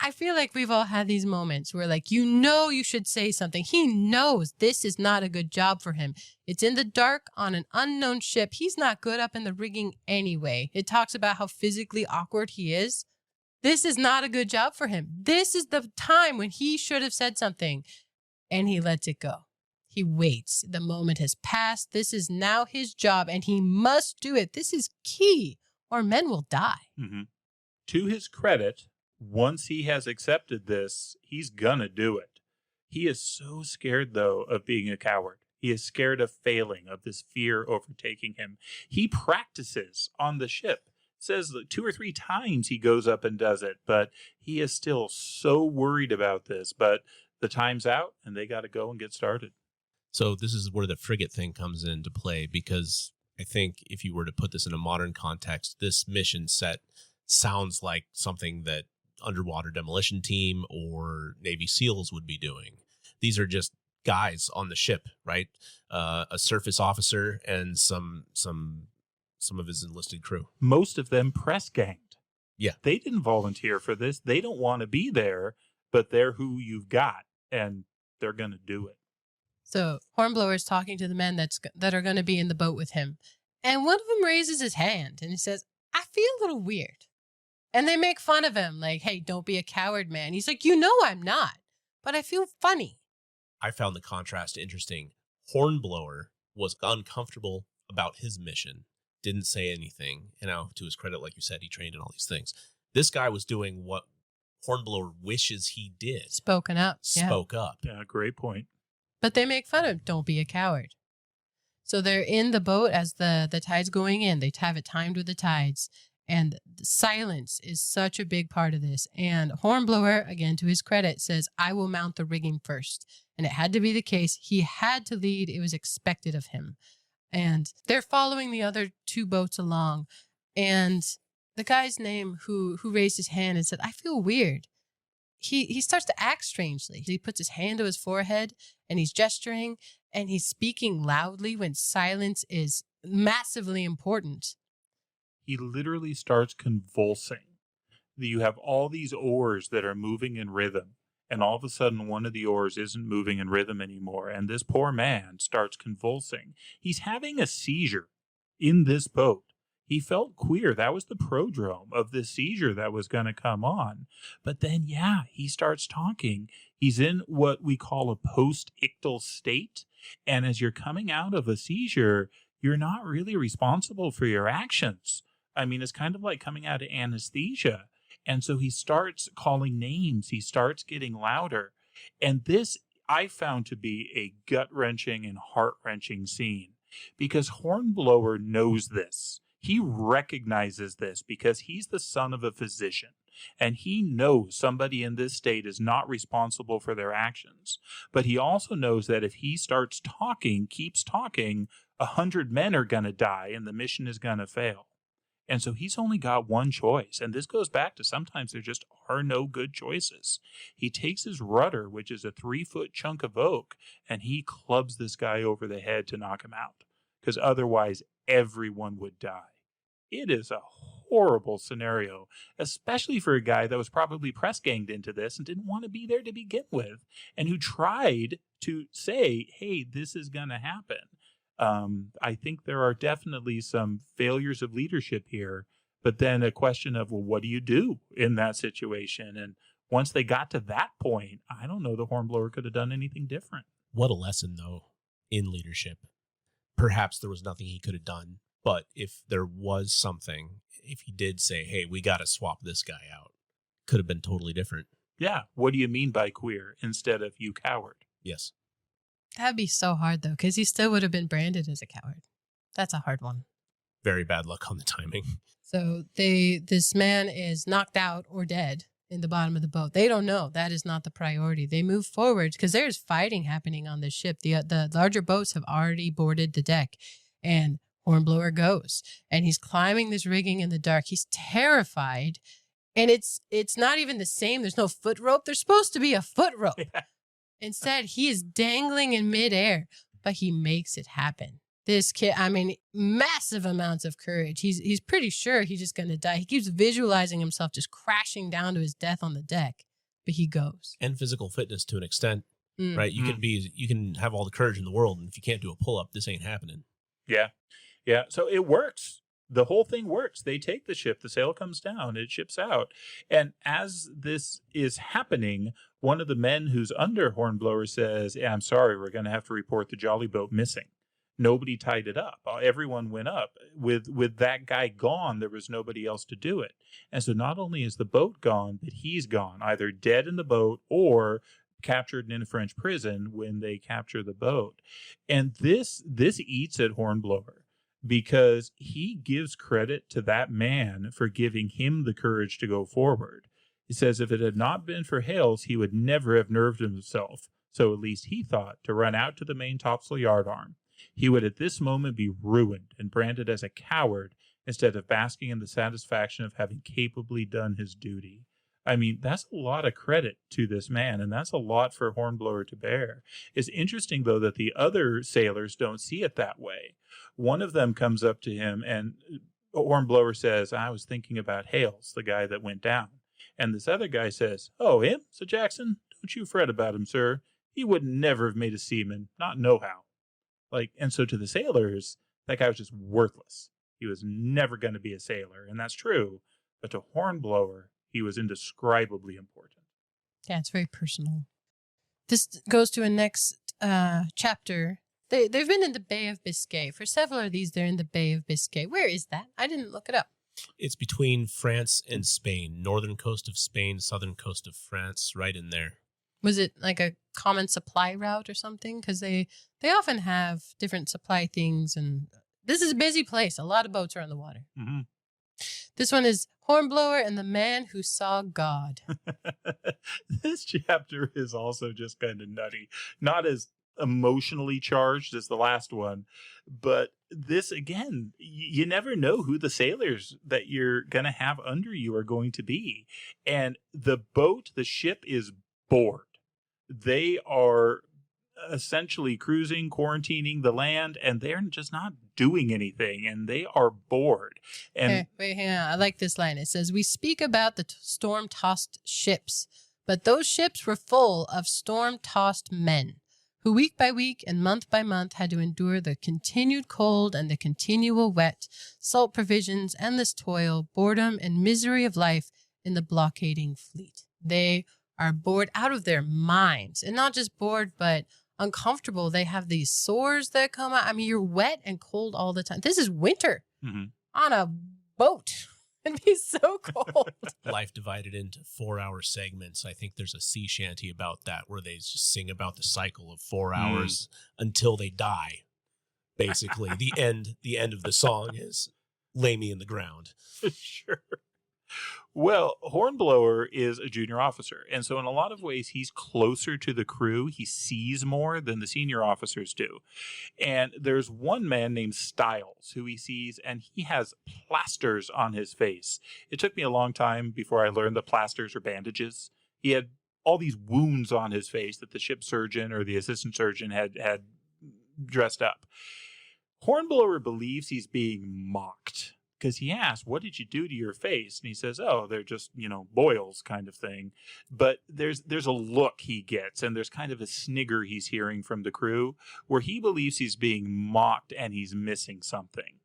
I feel like we've all had these moments where, like, you should say something. He knows this is not a good job for him. It's in the dark on an unknown ship. He's not good up in the rigging anyway. It talks about how physically awkward he is. This is not a good job for him. This is the time when he should have said something. and he lets it go. He waits. The moment has passed. This is now his job, and he must do it. This is key, or men will die. Mm-hmm. To his credit, once he has accepted this, he's gonna do it. He is so scared, though, of being a coward. He is scared of failing, of this fear overtaking him. He practices on the ship. It says that 2 or 3 times he goes up and does it, but he is still so worried about this. But the time's out, and they got to go and get started. So this is where the frigate thing comes into play, because I think if you were to put this in a modern context, this mission set sounds like something that underwater demolition team or Navy SEALs would be doing. These are just guys on the ship, right? A surface officer and some of his enlisted crew. Most of them press ganged. Yeah. They didn't volunteer for this. They don't want to be there, but they're who you've got, and they're going to do it. So Hornblower is talking to the men that are going to be in the boat with him. And one of them raises his hand and he says, I feel a little weird. And they make fun of him like, hey, don't be a coward, man. He's like, you know I'm not, but I feel funny. I found the contrast interesting. Hornblower was uncomfortable about his mission, didn't say anything. You know, to his credit, like you said, he trained in all these things. This guy was doing what Hornblower wishes he did. Spoke up. Yeah, great point. But they make fun of him. Don't be a coward. So they're in the boat as the tide's going in. They have it timed with the tides. And the silence is such a big part of this. And Hornblower, again, to his credit, says, I will mount the rigging first. And it had to be the case. He had to lead. It was expected of him. And they're following the other 2 boats along. And the guy's name who raised his hand and said, I feel weird. He starts to act strangely. He puts his hand to his forehead and he's gesturing and he's speaking loudly when silence is massively important. He literally starts convulsing. You have all these oars that are moving in rhythm, and all of a sudden one of the oars isn't moving in rhythm anymore, and this poor man starts convulsing. He's having a seizure in this boat. He felt queer. That was the prodrome of this seizure that was going to come on. But then, yeah, he starts talking. He's in what we call a post-ictal state. And as you're coming out of a seizure, you're not really responsible for your actions. I mean, it's kind of like coming out of anesthesia. And so he starts calling names. He starts getting louder. And this I found to be a gut-wrenching and heart-wrenching scene because Hornblower knows this. He recognizes this because he's the son of a physician, and he knows somebody in this state is not responsible for their actions. But he also knows that if he starts talking, keeps talking, 100 men are going to die and the mission is going to fail. And so he's only got one choice. And this goes back to sometimes there just are no good choices. He takes his rudder, which is a 3-foot chunk of oak, and he clubs this guy over the head to knock him out. Because otherwise everyone would die. It is a horrible scenario, especially for a guy that was probably press ganged into this and didn't want to be there to begin with, and who tried to say, hey, this is going to happen. I think there are definitely some failures of leadership here, but then a question of, well, what do you do in that situation? And once they got to that point, I don't know the Hornblower could have done anything different. What a lesson, though, in leadership. Perhaps there was nothing he could have done, but if there was something, if he did say, hey, we got to swap this guy out, could have been totally different. Yeah. What do you mean by queer instead of you coward? Yes. That'd be so hard, though, because he still would have been branded as a coward. That's a hard one. Very bad luck on the timing. So this man is knocked out or dead in the bottom of the boat. They don't know. That is not the priority. They move forward because there's fighting happening on this ship. The larger boats have already boarded the deck, and Hornblower goes, and he's climbing this rigging in the dark. He's terrified, and it's not even the same. There's no foot rope. There's supposed to be a foot rope. Yeah. Instead, he is dangling in midair, but he makes it happen. This kid, I mean, massive amounts of courage. He's pretty sure he's just going to die. He keeps visualizing himself just crashing down to his death on the deck, but he goes. And physical fitness to an extent, right? You can have all the courage in the world, and if you can't do a pull-up, this ain't happening. Yeah. Yeah. So it works. the whole thing works. They take the ship, the sail comes down, it ships out. And as this is happening, one of the men who's under Hornblower says, yeah, I'm sorry, we're going to have to report the jolly boat missing. Nobody tied it up. Everyone went up. With that guy gone, there was nobody else to do it. And so not only is the boat gone, but he's gone, either dead in the boat or captured in a French prison when they capture the boat. And this eats at Hornblower, because he gives credit to that man for giving him the courage to go forward. He says if it had not been for Hales, he would never have nerved himself, so at least he thought, to run out to the main topsail yard arm. He would at this moment be ruined and branded as a coward instead of basking in the satisfaction of having capably done his duty. I mean, that's a lot of credit to this man, and that's a lot for Hornblower to bear. It's interesting, though, that the other sailors don't see it that way. One of them comes up to him, and Hornblower says, I was thinking about Hales, the guy that went down. And this other guy says, oh, him? So Jackson, don't you fret about him, sir. He would never have made a seaman, not nohow. And so to the sailors, that guy was just worthless. He was never going to be a sailor, and that's true. But to Hornblower, he was indescribably important. Yeah, it's very personal. This goes to a next chapter. They've been in the Bay of Biscay. For several of these, they're in the Bay of Biscay. Where is that? I didn't look it up. It's between France and Spain. Northern coast of Spain, southern coast of France, right in there. Was it like a common supply route or something? Because they often have different supply things, and this is a busy place. A lot of boats are on the water. Mm-hmm. This one is Hornblower and the Man Who Saw God. This chapter is also just kind of nutty. Not as emotionally charged as the last one, but this, again, you never know who the sailors that you're going to have under you are going to be. And the ship is bored. They are essentially cruising, quarantining the land, and they're just not doing anything, and they are bored. And wait, hang on. I like this line. It says, we speak about the storm-tossed ships, but those ships were full of storm-tossed men, who week by week and month by month had to endure the continued cold and the continual wet, salt provisions, endless toil, boredom, and misery of life in the blockading fleet. They are bored out of their minds, and not just bored, but uncomfortable. They have these sores that come out. I mean, you're wet and cold all the time. This is winter on a boat. It'd be so cold. Life divided into 4-hour segments. I think there's a sea shanty about that where they just sing about the cycle of 4 hours until they die. Basically, the end of the song is "Lay me in the ground." Sure. Well, Hornblower is a junior officer, and so in a lot of ways, he's closer to the crew. He sees more than the senior officers do. And there's one man named Stiles who he sees, and he has plasters on his face. It took me a long time before I learned that plasters are bandages. He had all these wounds on his face that the ship surgeon or the assistant surgeon had dressed up. Hornblower believes he's being mocked, because he asks, what did you do to your face? And he says, oh, they're just, boils kind of thing. But there's a look he gets, and there's kind of a snigger he's hearing from the crew where he believes he's being mocked and he's missing something.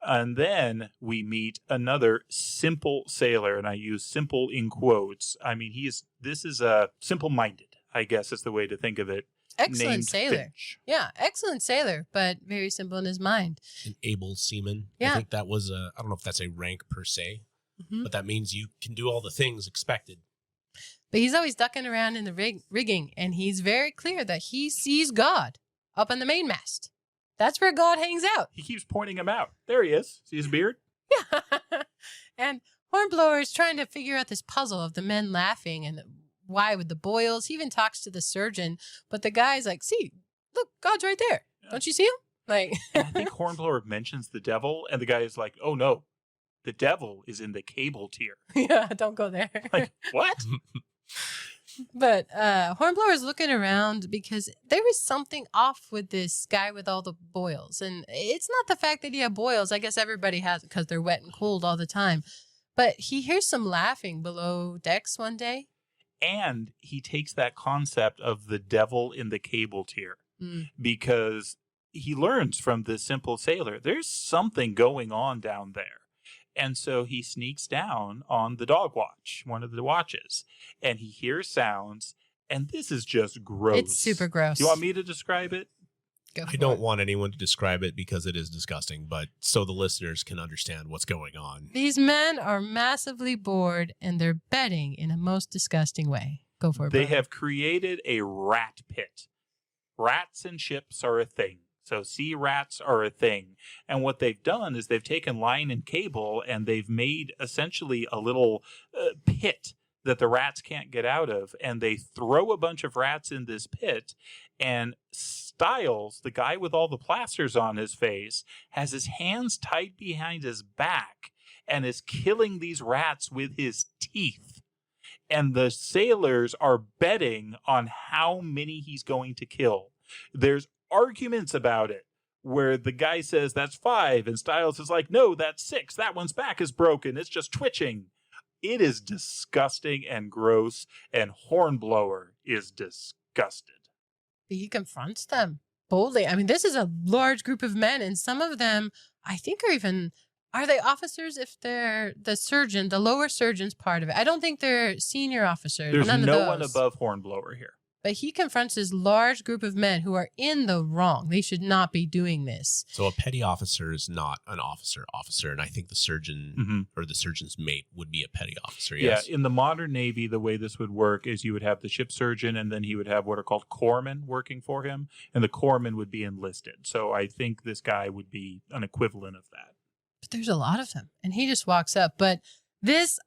And then we meet another simple sailor, and I use simple in quotes. I mean, this is a simple-minded, I guess is the way to think of it. Excellent sailor. Finch. Yeah, excellent sailor, but very simple in his mind. An able seaman. Yeah. I think that was I don't know if that's a rank per se, but that means you can do all the things expected. But he's always ducking around in the rigging, and he's very clear that he sees God up on the mainmast. That's where God hangs out. He keeps pointing him out. There he is. See his beard? Yeah. And Hornblower is trying to figure out this puzzle of the men laughing and why with the boils. He even talks to the surgeon, but the guy's like, see, look, God's right there. Yeah. Don't you see him? Like, I think Hornblower mentions the devil, and the guy is like, oh no, the devil is in the cable tier. Yeah, don't go there. Like, what? But Hornblower is looking around because there is something off with this guy with all the boils. And it's not the fact that he had boils. I guess everybody has it because they're wet and cold all the time. But he hears some laughing below decks one day. And he takes that concept of the devil in the cable tier because he learns from this simple sailor, there's something going on down there. And so he sneaks down on the dog watch, one of the watches, and he hears sounds, and this is just gross. It's super gross. Do you want me to describe it? I don't want anyone to describe it because it is disgusting, but so the listeners can understand what's going on. These men are massively bored, and they're betting in a most disgusting way. Go for it, They Brian. have created a rat pit. Rats and ships are a thing. So sea rats are a thing. And what they've done is they've taken line and cable and they've made essentially a little pit that the rats can't get out of. And they throw a bunch of rats in this pit, and Styles, the guy with all the plasters on his face, has his hands tied behind his back and is killing these rats with his teeth. And the sailors are betting on how many he's going to kill. There's arguments about it where the guy says that's 5 and Styles is like, no, that's 6. That one's back is broken. It's just twitching. It is disgusting and gross, and Hornblower is disgusted. But he confronts them boldly. I mean, this is a large group of men, and some of them, I think, are they officers if they're the surgeon, the lower surgeon's part of it? I don't think they're senior officers. There's none no of one those. above Hornblower here. But he confronts this large group of men who are in the wrong. They should not be doing this. So a petty officer is not an officer, and I think the surgeon or the surgeon's mate would be a petty officer, yes? Yeah, in the modern Navy, the way this would work is you would have the ship surgeon, and then he would have what are called corpsmen working for him, and the corpsmen would be enlisted. So I think this guy would be an equivalent of that. But there's a lot of them, and he just walks up. But this,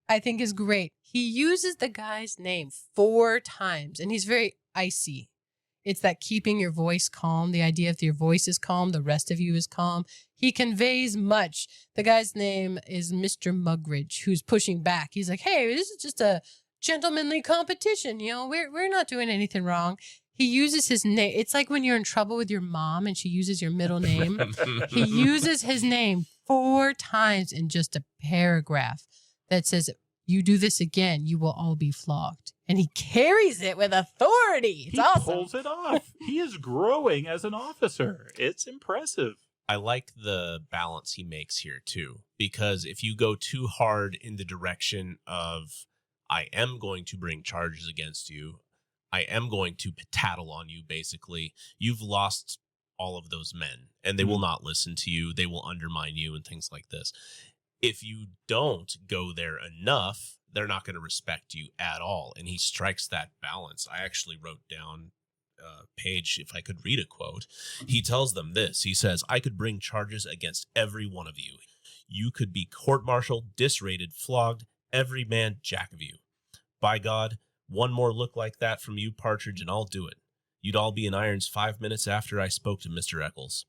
I think, is great. He uses the guy's name 4 times, and he's very icy. It's that keeping your voice calm, the idea if your voice is calm, the rest of you is calm. He conveys much. The guy's name is Mr. Mugridge, who's pushing back. He's like, hey, this is just a gentlemanly competition. You know, we're not doing anything wrong. He uses his name. It's like when you're in trouble with your mom and she uses your middle name. He uses his name 4 times in just a paragraph that says, you do this again, you will all be flogged. And he carries it with authority. It's awesome. He pulls it off. He is growing as an officer. It's impressive. I like the balance he makes here, too, because if you go too hard in the direction of, I am going to bring charges against you, I am going to tattle on you, basically, you've lost all of those men, and they will not listen to you. They will undermine you and things like this. If you don't go there enough, they're not going to respect you at all. And he strikes that balance. I actually wrote down a page, if I could read a quote. He tells them this. He says, I could bring charges against every one of you. You could be court-martialed, disrated, flogged, every man jack of you. By God, one more look like that from you, Partridge, and I'll do it. You'd all be in irons 5 minutes after I spoke to Mr. Eccles.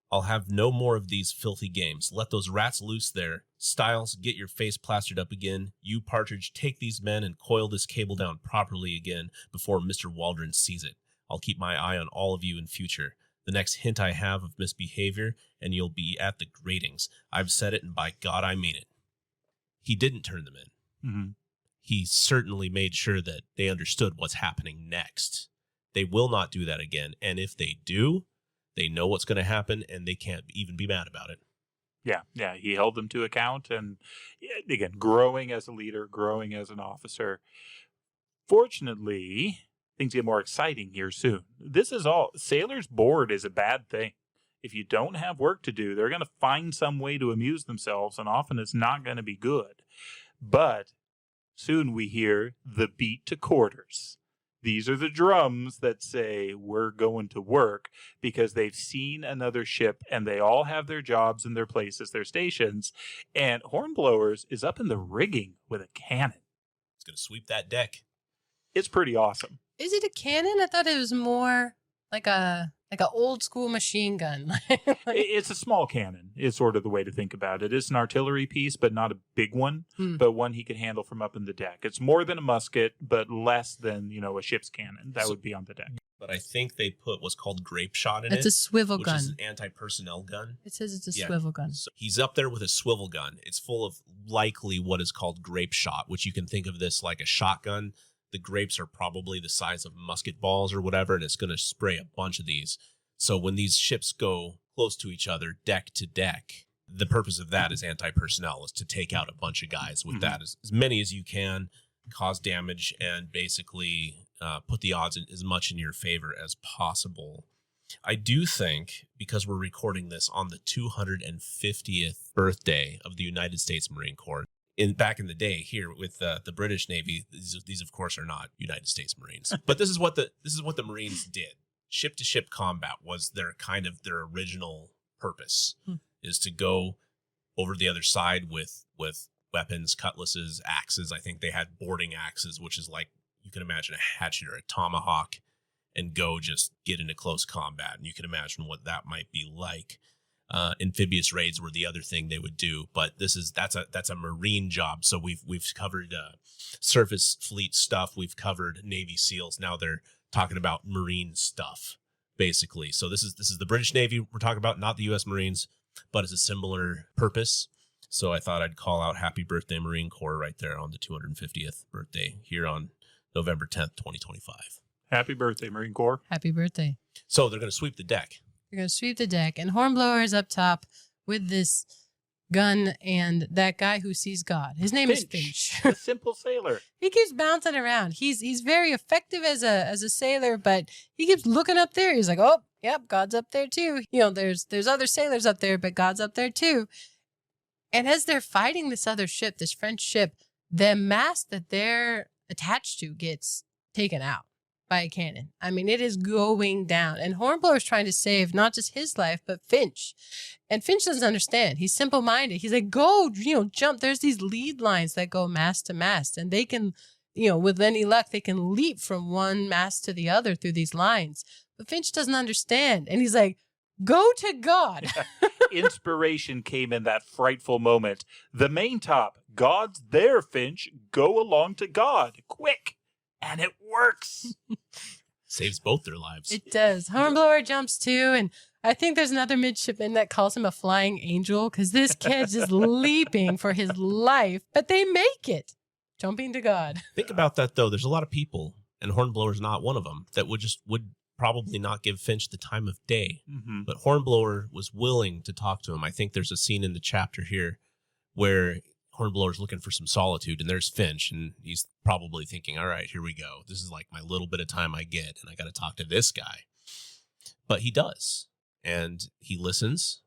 I'll have no more of these filthy games. Let those rats loose there. Styles, get your face plastered up again. You, Partridge, take these men and coil this cable down properly again before Mr. Waldron sees it. I'll keep my eye on all of you in future. The next hint I have of misbehavior, and you'll be at the gratings. I've said it, and by God, I mean it. He didn't turn them in. Mm-hmm. He certainly made sure that they understood what's happening next. They will not do that again, and if they do, they know what's going to happen, and they can't even be mad about it. Yeah. He held them to account, and again, growing as a leader, growing as an officer. Fortunately, things get more exciting here soon. This is all. Sailors bored is a bad thing. If you don't have work to do, they're going to find some way to amuse themselves, and often it's not going to be good. But soon we hear the beat to quarters. These are the drums that say we're going to work, because they've seen another ship and they all have their jobs and their places, their stations. And Hornblowers is up in the rigging with a cannon. It's going to sweep that deck. It's pretty awesome. Is it a cannon? I thought it was more like a old school machine gun. It's a small cannon is sort of the way to think about it. It's an artillery piece, but not a big one, but one he could handle from up in the deck. It's more than a musket, but less than, a ship's cannon that would be on the deck. But I think they put what's called grape shot in it. It's a swivel gun. Which is an anti-personnel gun. It says it's a swivel gun. So he's up there with a swivel gun. It's full of likely what is called grape shot, which you can think of this like a shotgun. The grapes are probably the size of musket balls or whatever, and it's going to spray a bunch of these. So when these ships go close to each other, deck to deck, the purpose of that is anti-personnel, is to take out a bunch of guys with that, as many as you can, cause damage, and basically put the odds as much in your favor as possible. I do think, because we're recording this on the 250th birthday of the United States Marine Corps, back in the day here with the British Navy, these of course are not United States Marines, but this is what the Marines did. Ship to ship combat was their original purpose, is to go over the other side with weapons, cutlasses, axes. I think they had boarding axes, which is like, you can imagine a hatchet or a tomahawk, and go just get into close combat. And you can imagine what that might be like. Amphibious raids were the other thing they would do, but that's a Marine job. So we've covered surface fleet stuff. We've covered Navy SEALs. Now they're talking about Marine stuff, basically. So this is the British Navy we're talking about, not the U.S. Marines, but it's a similar purpose. So I thought I'd call out happy birthday, Marine Corps, right there on the 250th birthday here on November 10th, 2025. Happy birthday, Marine Corps. Happy birthday. So they're going to sweep the deck. They're going to sweep the deck, and Hornblower is up top with this gun and that guy who sees God. His name is Finch. A simple sailor. He keeps bouncing around. He's very effective as a sailor, but he keeps looking up there. He's like, oh, yep, God's up there too. You know, there's other sailors up there, but God's up there too. And as they're fighting this other ship, this French ship, the mast that they're attached to gets taken out by a cannon. I mean, it is going down. And Hornblower is trying to save not just his life, but Finch. And Finch doesn't understand. He's simple-minded. He's like, go, jump. There's these lead lines that go mast to mast. And they can, with any luck, they can leap from one mast to the other through these lines. But Finch doesn't understand. And he's like, go to God. Inspiration came in that frightful moment. The main top, God's there, Finch. Go along to God. Quick. And it works. Saves both their lives. It does. Hornblower jumps too, and I think there's another midshipman that calls him a flying angel because this kid's just leaping for his life, but they make it. Jumping to God. Think about that, though. There's a lot of people, and Hornblower's not one of them, that would probably not give Finch the time of day. Mm-hmm. But Hornblower was willing to talk to him. I think there's a scene in the chapter here where Hornblower's looking for some solitude, and there's Finch, and he's probably thinking, all right, here we go. This is like my little bit of time I get, and I got to talk to this guy. But he does, and he listens,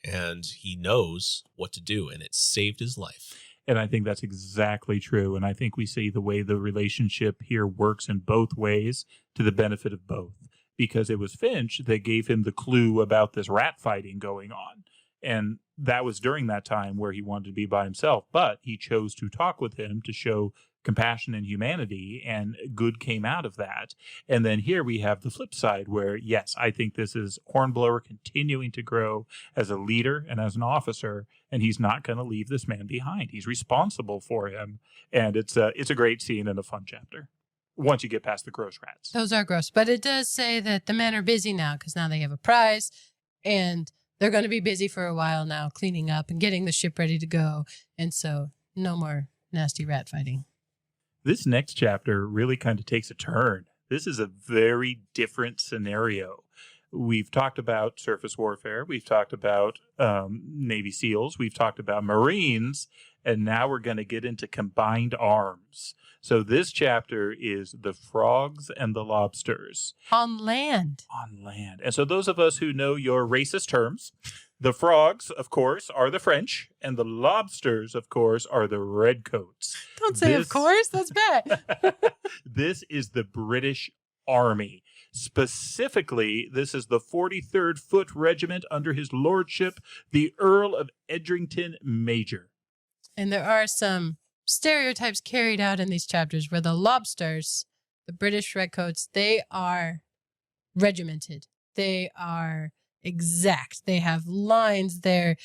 and he knows what to do, and it saved his life. And I think that's exactly true. And I think we see the way the relationship here works in both ways to the benefit of both, because it was Finch that gave him the clue about this rat fighting going on. And that was during that time where he wanted to be by himself, but he chose to talk with him to show compassion and humanity, and good came out of that. And then here we have the flip side where, yes, I think this is Hornblower continuing to grow as a leader and as an officer, and he's not going to leave this man behind. He's responsible for him, and it's a great scene and a fun chapter once you get past the gross rats. Those are gross, but it does say that the men are busy now because now they have a prize, and they're going to be busy for a while now, cleaning up and getting the ship ready to go. And so no more nasty rat fighting. This next chapter really kind of takes a turn. This is a very different scenario. We've talked about surface warfare. We've talked about Navy SEALs. We've talked about Marines. And now we're going to get into combined arms. So this chapter is the frogs and the lobsters. On land. On land. And so those of us who know your racist terms, the frogs, of course, are the French, and the lobsters, of course, are the redcoats. Don't say of course. That's bad. This is the British Army. Specifically, this is the 43rd Foot Regiment under his lordship, the Earl of Edrington Major. And there are some stereotypes carried out in these chapters where the lobsters, the British redcoats, they are regimented. They are exact. They have lines. They're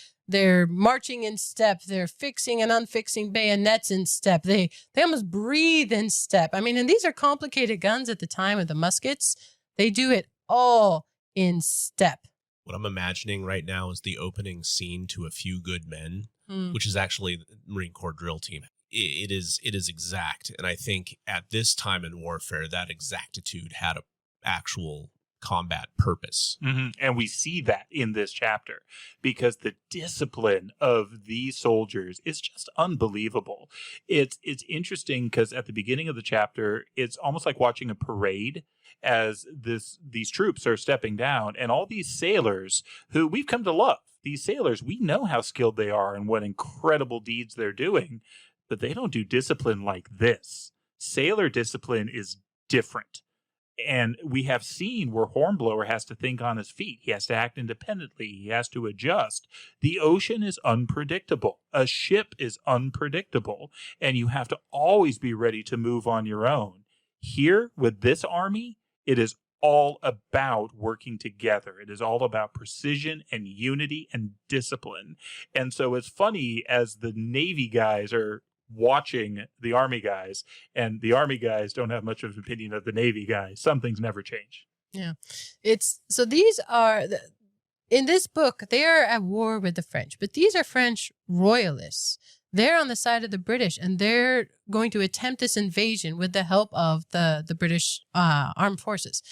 marching in step. They're fixing and unfixing bayonets in step. They almost breathe in step. I mean, and these are complicated guns at the time of the muskets. They do it all in step. What I'm imagining right now is the opening scene to A Few Good Men, which is actually the Marine Corps drill team. It is exact. And I think at this time in warfare, that exactitude had an actual combat purpose. Mm-hmm. And we see that in this chapter because the discipline of these soldiers is just unbelievable. It's interesting because at the beginning of the chapter, it's almost like watching a parade as these troops are stepping down, and all these sailors who we've come to love. These sailors, we know how skilled they are and what incredible deeds they're doing, but they don't do discipline like this. Sailor discipline is different. And we have seen where Hornblower has to think on his feet. He has to act independently. He has to adjust. The ocean is unpredictable. A ship is unpredictable. And you have to always be ready to move on your own. Here, with this army, it is all about working together. It is all about precision and unity and discipline. And so it's funny as the Navy guys are watching the Army guys, and the Army guys don't have much of an opinion of the Navy guys. Some things never change. Yeah. So these are, in this book, they are at war with the French, but these are French royalists. They're on the side of the British, and they're going to attempt this invasion with the help of the British armed forces.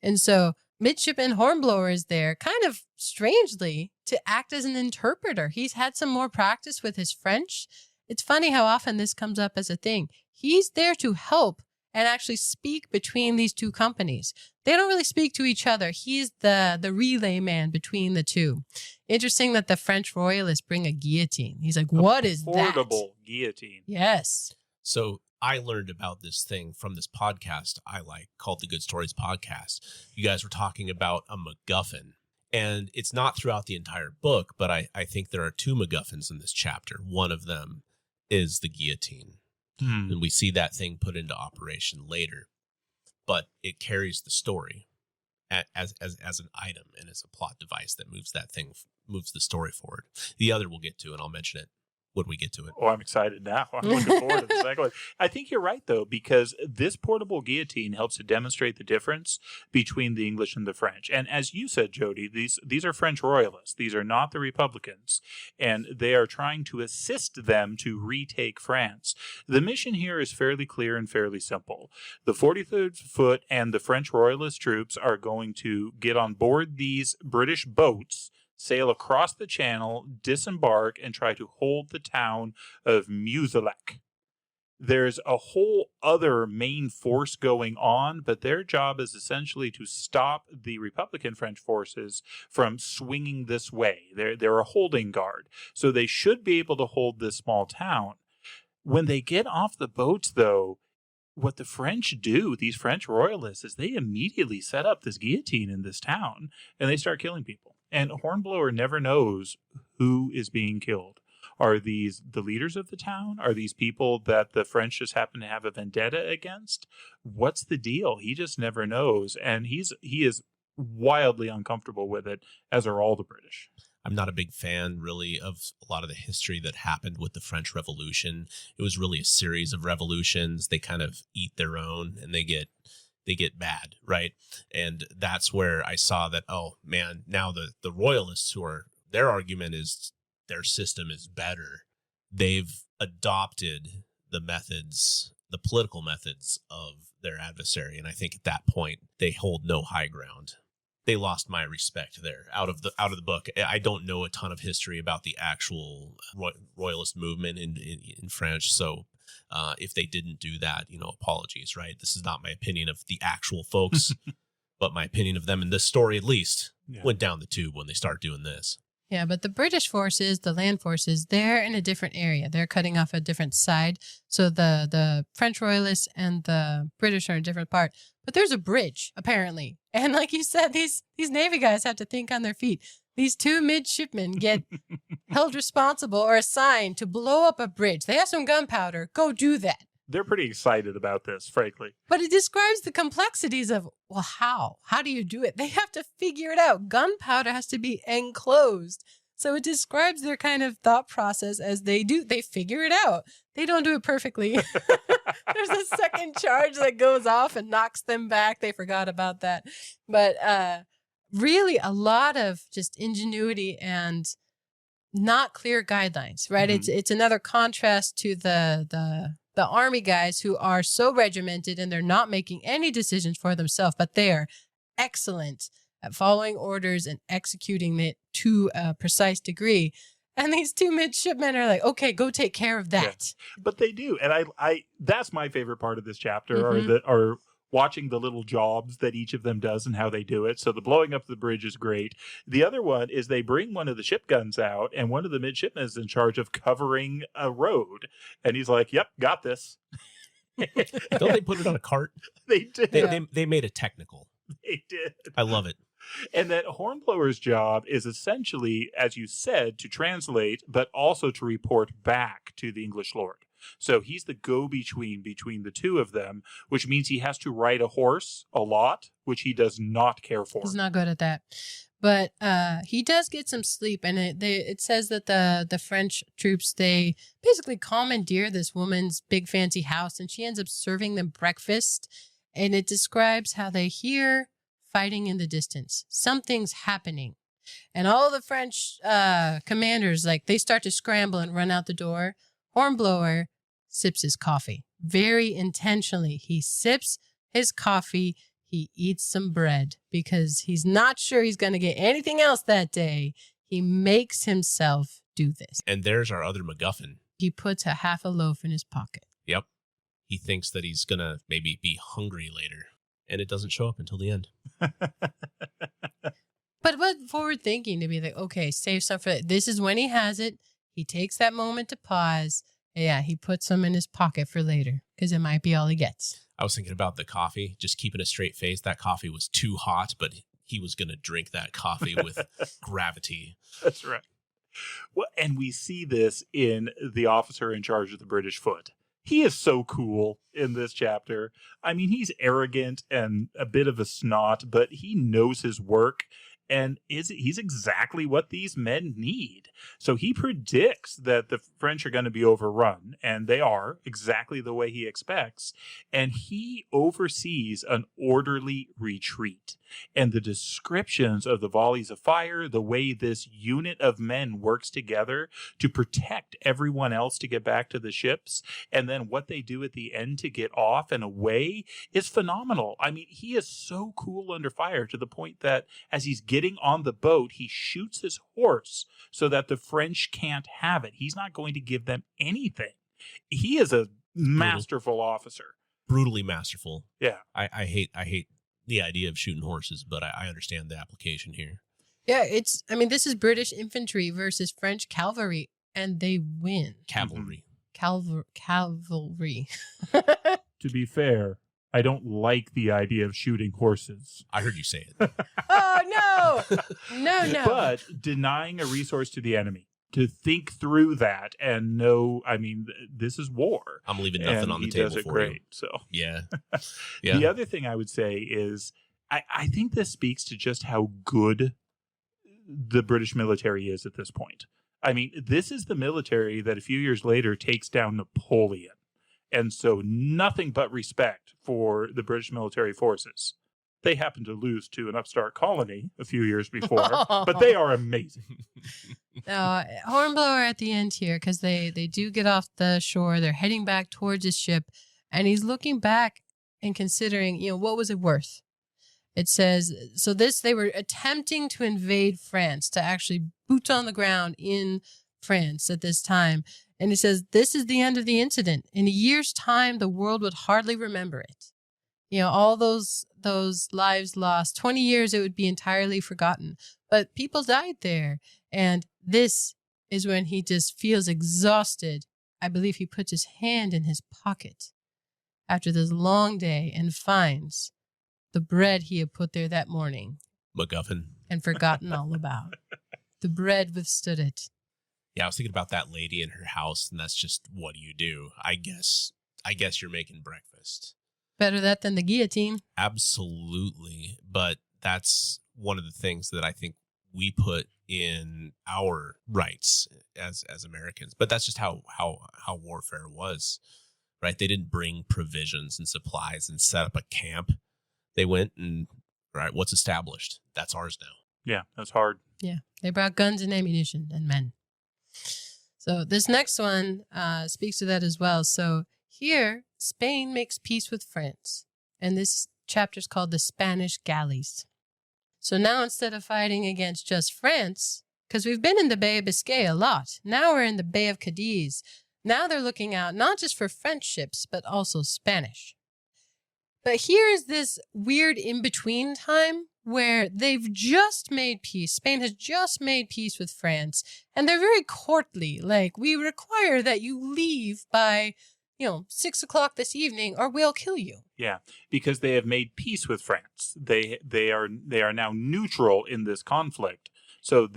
And so Midshipman Hornblower is there kind of strangely to act as an interpreter. He's had some more practice with his French. It's funny how often this comes up as a thing. He's there to help and actually speak between these two companies. They don't really speak to each other. He's the relay man between the two. Interesting that the French royalists bring a guillotine. He's like, what is that? Portable guillotine. Yes. So I learned about this thing from this podcast I like called the Good Stories Podcast. You guys were talking about a MacGuffin. And it's not throughout the entire book, but I think there are two MacGuffins in this chapter. One of them is the guillotine. And we see that thing put into operation later. But it carries the story as an item and as a plot device that moves the story forward. The other we'll get to, and I'll mention it when we get to it. Oh, I'm excited now. I'm looking forward to the second one. I think you're right, though, because this portable guillotine helps to demonstrate the difference between the English and the French. And as you said, Jody, these are French royalists. These are not the Republicans. And they are trying to assist them to retake France. The mission here is fairly clear and fairly simple. The 43rd Foot and the French royalist troops are going to get on board these British boats, sail across the channel, disembark, and try to hold the town of Muzelec. There's a whole other main force going on, but their job is essentially to stop the Republican French forces from swinging this way. They're a holding guard, so they should be able to hold this small town. When they get off the boats, though, what the French do, these French royalists, is they immediately set up this guillotine in this town, and they start killing people. And Hornblower never knows who is being killed. Are these the leaders of the town? Are these people that the French just happen to have a vendetta against? What's the deal? He just never knows. And he is wildly uncomfortable with it, as are all the British. I'm not a big fan, really, of a lot of the history that happened with the French Revolution. It was really a series of revolutions. They kind of eat their own, and they get bad, right? And that's where I saw that, oh, man, now the royalists their argument is their system is better. They've adopted the political methods of their adversary. And I think at that point, they hold no high ground. They lost my respect there out of the book. I don't know a ton of history about the actual royalist movement in French. So if they didn't do that, apologies, right? This is not my opinion of the actual folks, but my opinion of them in this story, at least, went down the tube when they started doing this. Yeah, but the British forces, the land forces, they're in a different area. They're cutting off a different side. So the French royalists and the British are in a different part. But there's a bridge, apparently. And like you said, these Navy guys have to think on their feet. These two midshipmen get held responsible or assigned to blow up a bridge. They have some gunpowder. Go do that. They're pretty excited about this, frankly. But it describes the complexities of, well, how? How do you do it? They have to figure it out. Gunpowder has to be enclosed. So it describes their kind of thought process as they do. They figure it out. They don't do it perfectly. There's a second charge that goes off and knocks them back. They forgot about that. But really a lot of just ingenuity and not clear guidelines, right? Mm-hmm. It's another contrast to the army guys who are so regimented and they're not making any decisions for themselves, but they are excellent at following orders and executing it to a precise degree. And these two midshipmen are like, okay, go take care of that. Yeah. But they do. And I that's my favorite part of this chapter Mhm. are watching the little jobs that each of them does and how they do it. So the blowing up the bridge is great. The other one is they bring one of the ship guns out, and one of the midshipmen is in charge of covering a road. And he's like, yep, got this. Don't they put it on a cart? They did. They made it technical. They did. I love it. And that Hornblower's job is essentially, as you said, to translate, but also to report back to the English lord. So he's the go-between between the two of them, which means he has to ride a horse a lot, which he does not care for. He's not good at that. But he does get some sleep, and it says that the French troops, they basically commandeer this woman's big fancy house, and she ends up serving them breakfast. And it describes how they hear fighting in the distance. Something's happening. And all the French commanders, like, they start to scramble and run out the door. Hornblower sips his coffee. Very intentionally, he sips his coffee. He eats some bread because he's not sure he's going to get anything else that day. He makes himself do this. And there's our other MacGuffin. He puts a half a loaf in his pocket. Yep. He thinks that he's going to maybe be hungry later. And it doesn't show up until the end. But what forward thinking to be like, okay, save some for this is when he has it. He takes that moment to pause. Yeah, he puts some in his pocket for later because it might be all he gets. I was thinking about the coffee, just keeping a straight face. That coffee was too hot, but he was going to drink that coffee with gravity. That's right. Well, and we see this in the officer in charge of the British foot. He is so cool in this chapter. I mean, he's arrogant and a bit of a snot, but he knows his work. And he's exactly what these men need. So he predicts that the French are going to be overrun, and they are exactly the way he expects. And he oversees an orderly retreat. And the descriptions of the volleys of fire, the way this unit of men works together to protect everyone else to get back to the ships, and then what they do at the end to get off and away is phenomenal. I mean, he is so cool under fire to the point that as he's getting on the boat, he shoots his horse so that the French can't have it. He's not going to give them anything. He is a masterful officer. Brutally masterful. Yeah. I hate the idea of shooting horses, but I understand the application here. Yeah, this is British infantry versus French cavalry, and they win. Cavalry. Cavalry. To be fair, I don't like the idea of shooting horses. I heard you say it. Oh, no. No. But denying a resource to the enemy, to think through that and know, I mean, this is war. I'm leaving nothing on the table does it for great, you. So Yeah. The other thing I would say is I think this speaks to just how good the British military is at this point. I mean, this is the military that a few years later takes down Napoleon. And so nothing but respect for the British military forces. They happen to lose to an upstart colony a few years before, but they are amazing. Hornblower at the end here, because they do get off the shore. They're heading back towards his ship, and he's looking back and considering, what was it worth? It says, they were attempting to invade France, to actually boots on the ground in France at this time. And it says, this is the end of the incident. In a year's time, the world would hardly remember it. All those lives lost, 20 years, it would be entirely forgotten. But people died there. And this is when he just feels exhausted. I believe he puts his hand in his pocket after this long day and finds the bread he had put there that morning. MacGuffin. And forgotten all about. The bread withstood it. Yeah, I was thinking about that lady in her house, and that's just, what do? I guess you're making breakfast. Better that than the guillotine. Absolutely. But that's one of the things that I think we put in our rights as Americans. But that's just how warfare was, right? They didn't bring provisions and supplies and set up a camp. They went and, right, what's established? That's ours now. Yeah, that's hard. Yeah, they brought guns and ammunition and men. So this next one speaks to that as well. So here, Spain makes peace with France. And this chapter's called The Spanish Galleys. So now instead of fighting against just France, because we've been in the Bay of Biscay a lot, now we're in the Bay of Cadiz. Now they're looking out not just for French ships, but also Spanish. But here is this weird in-between time where they've just made peace. Spain has just made peace with France, and they're very courtly. Like, we require that you leave by, 6 o'clock this evening, or we'll kill you. Yeah, because they have made peace with France. They are now neutral in this conflict. So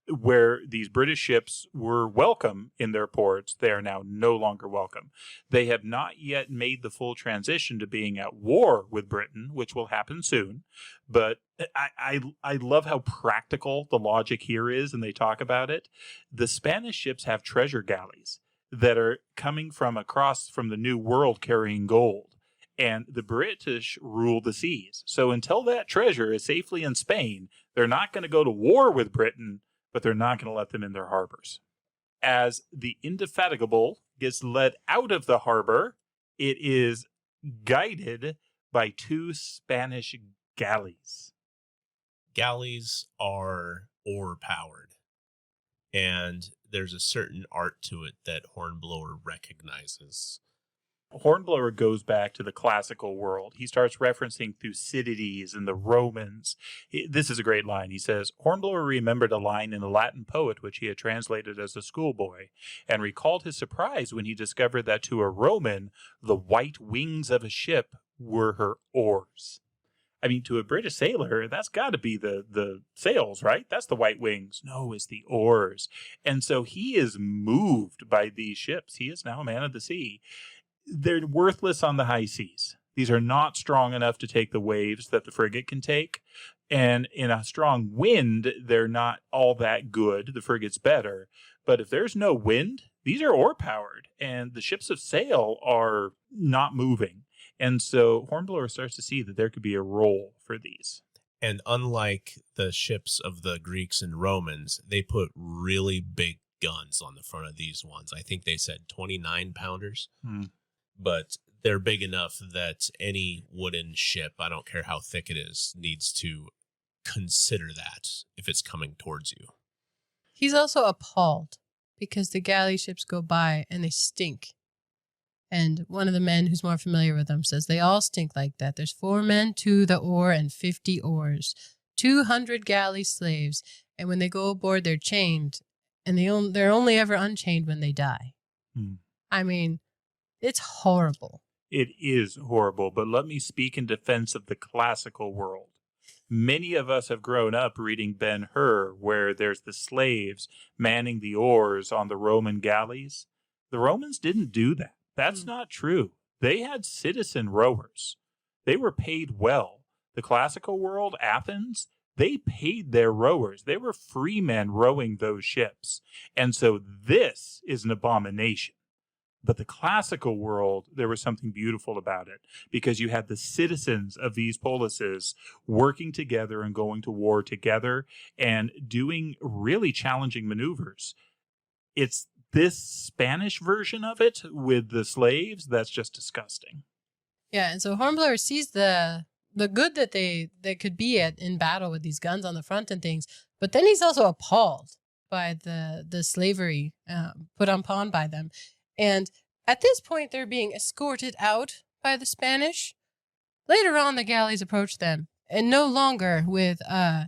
where these British ships were welcome in their ports, they are now no longer welcome. They have not yet made the full transition to being at war with Britain, which will happen soon. But I love how practical the logic here is, and they talk about it. The Spanish ships have treasure galleys that are coming from across from the New World carrying gold. And the British rule the seas. So until that treasure is safely in Spain, they're not going to go to war with Britain, but they're not going to let them in their harbors. As the Indefatigable gets led out of the harbor, it is guided by 2 Spanish galleys. Galleys are oar-powered, and there's a certain art to it that Hornblower recognizes. Hornblower goes back to the classical world. He starts referencing Thucydides and the Romans. This is a great line. He says, Hornblower remembered a line in a Latin poet which he had translated as a schoolboy, and recalled his surprise when he discovered that to a Roman, the white wings of a ship were her oars. I mean, to a British sailor, that's got to be the sails, right? That's the white wings. No, it's the oars. And so he is moved by these ships. He is now a man of the sea. They're worthless on the high seas. These are not strong enough to take the waves that the frigate can take. And in a strong wind, they're not all that good. The frigate's better. But if there's no wind, these are oar-powered. And the ships of sail are not moving. And so Hornblower starts to see that there could be a role for these. And unlike the ships of the Greeks and Romans, they put really big guns on the front of these ones. I think they said 29-pounders. But they're big enough that any wooden ship, I don't care how thick it is, needs to consider that if it's coming towards you. He's also appalled because the galley ships go by and they stink. And one of the men who's more familiar with them says they all stink like that. There's 4 men to the oar and 50 oars, 200 galley slaves. And when they go aboard, they're chained. And they're only ever unchained when they die. I mean, it's horrible. It is horrible, but let me speak in defense of the classical world. Many of us have grown up reading Ben-Hur, where there's the slaves manning the oars on the Roman galleys. The Romans didn't do that. That's not true. They had citizen rowers. They were paid well. The classical world, Athens, they paid their rowers. They were free men rowing those ships. And so this is an abomination. But the classical world, there was something beautiful about it because you had the citizens of these polises working together and going to war together and doing really challenging maneuvers. It's this Spanish version of it with the slaves that's just disgusting. Yeah, and so Hornblower sees the good that they could be at in battle with these guns on the front and things, but then he's also appalled by the slavery put upon by them. And at this point, they're being escorted out by the Spanish. Later on, the galleys approach them, and no longer with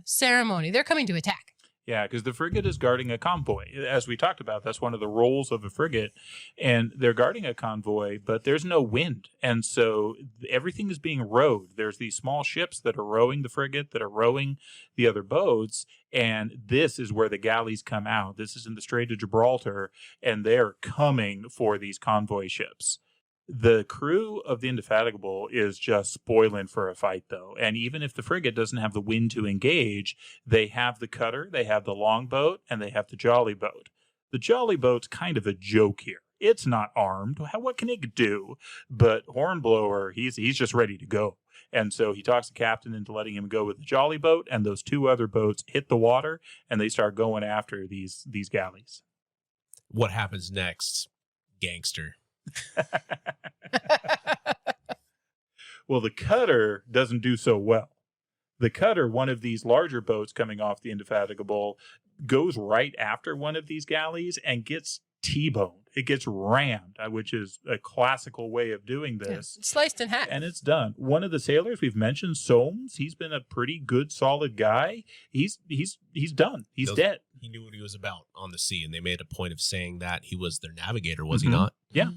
ceremony. They're coming to attack. Yeah, because the frigate is guarding a convoy. As we talked about, that's one of the roles of a frigate. And they're guarding a convoy, but there's no wind. And so everything is being rowed. There's these small ships that are rowing the frigate, that are rowing the other boats. And this is where the galleys come out. This is in the Strait of Gibraltar, and they're coming for these convoy ships. The crew of the Indefatigable is just spoiling for a fight, though. And even if the frigate doesn't have the wind to engage, they have the cutter, they have the longboat, and they have the jolly boat. The jolly boat's kind of a joke here. It's not armed. What can it do? But Hornblower, he's just ready to go. And so he talks the captain into letting him go with the jolly boat, and those 2 other boats hit the water, and they start going after these galleys. What happens next? Gangster. Well, the cutter doesn't do so well. The cutter, one of these larger boats coming off the Indefatigable, goes right after one of these galleys and gets T-boned. It gets rammed, which is a classical way of doing this. It's sliced in half. And it's done. One of the sailors we've mentioned, Soames, he's been a pretty good, solid guy. He's done. He's dead. He knew what he was about on the sea, and they made a point of saying that he was their navigator, was he not? Yeah.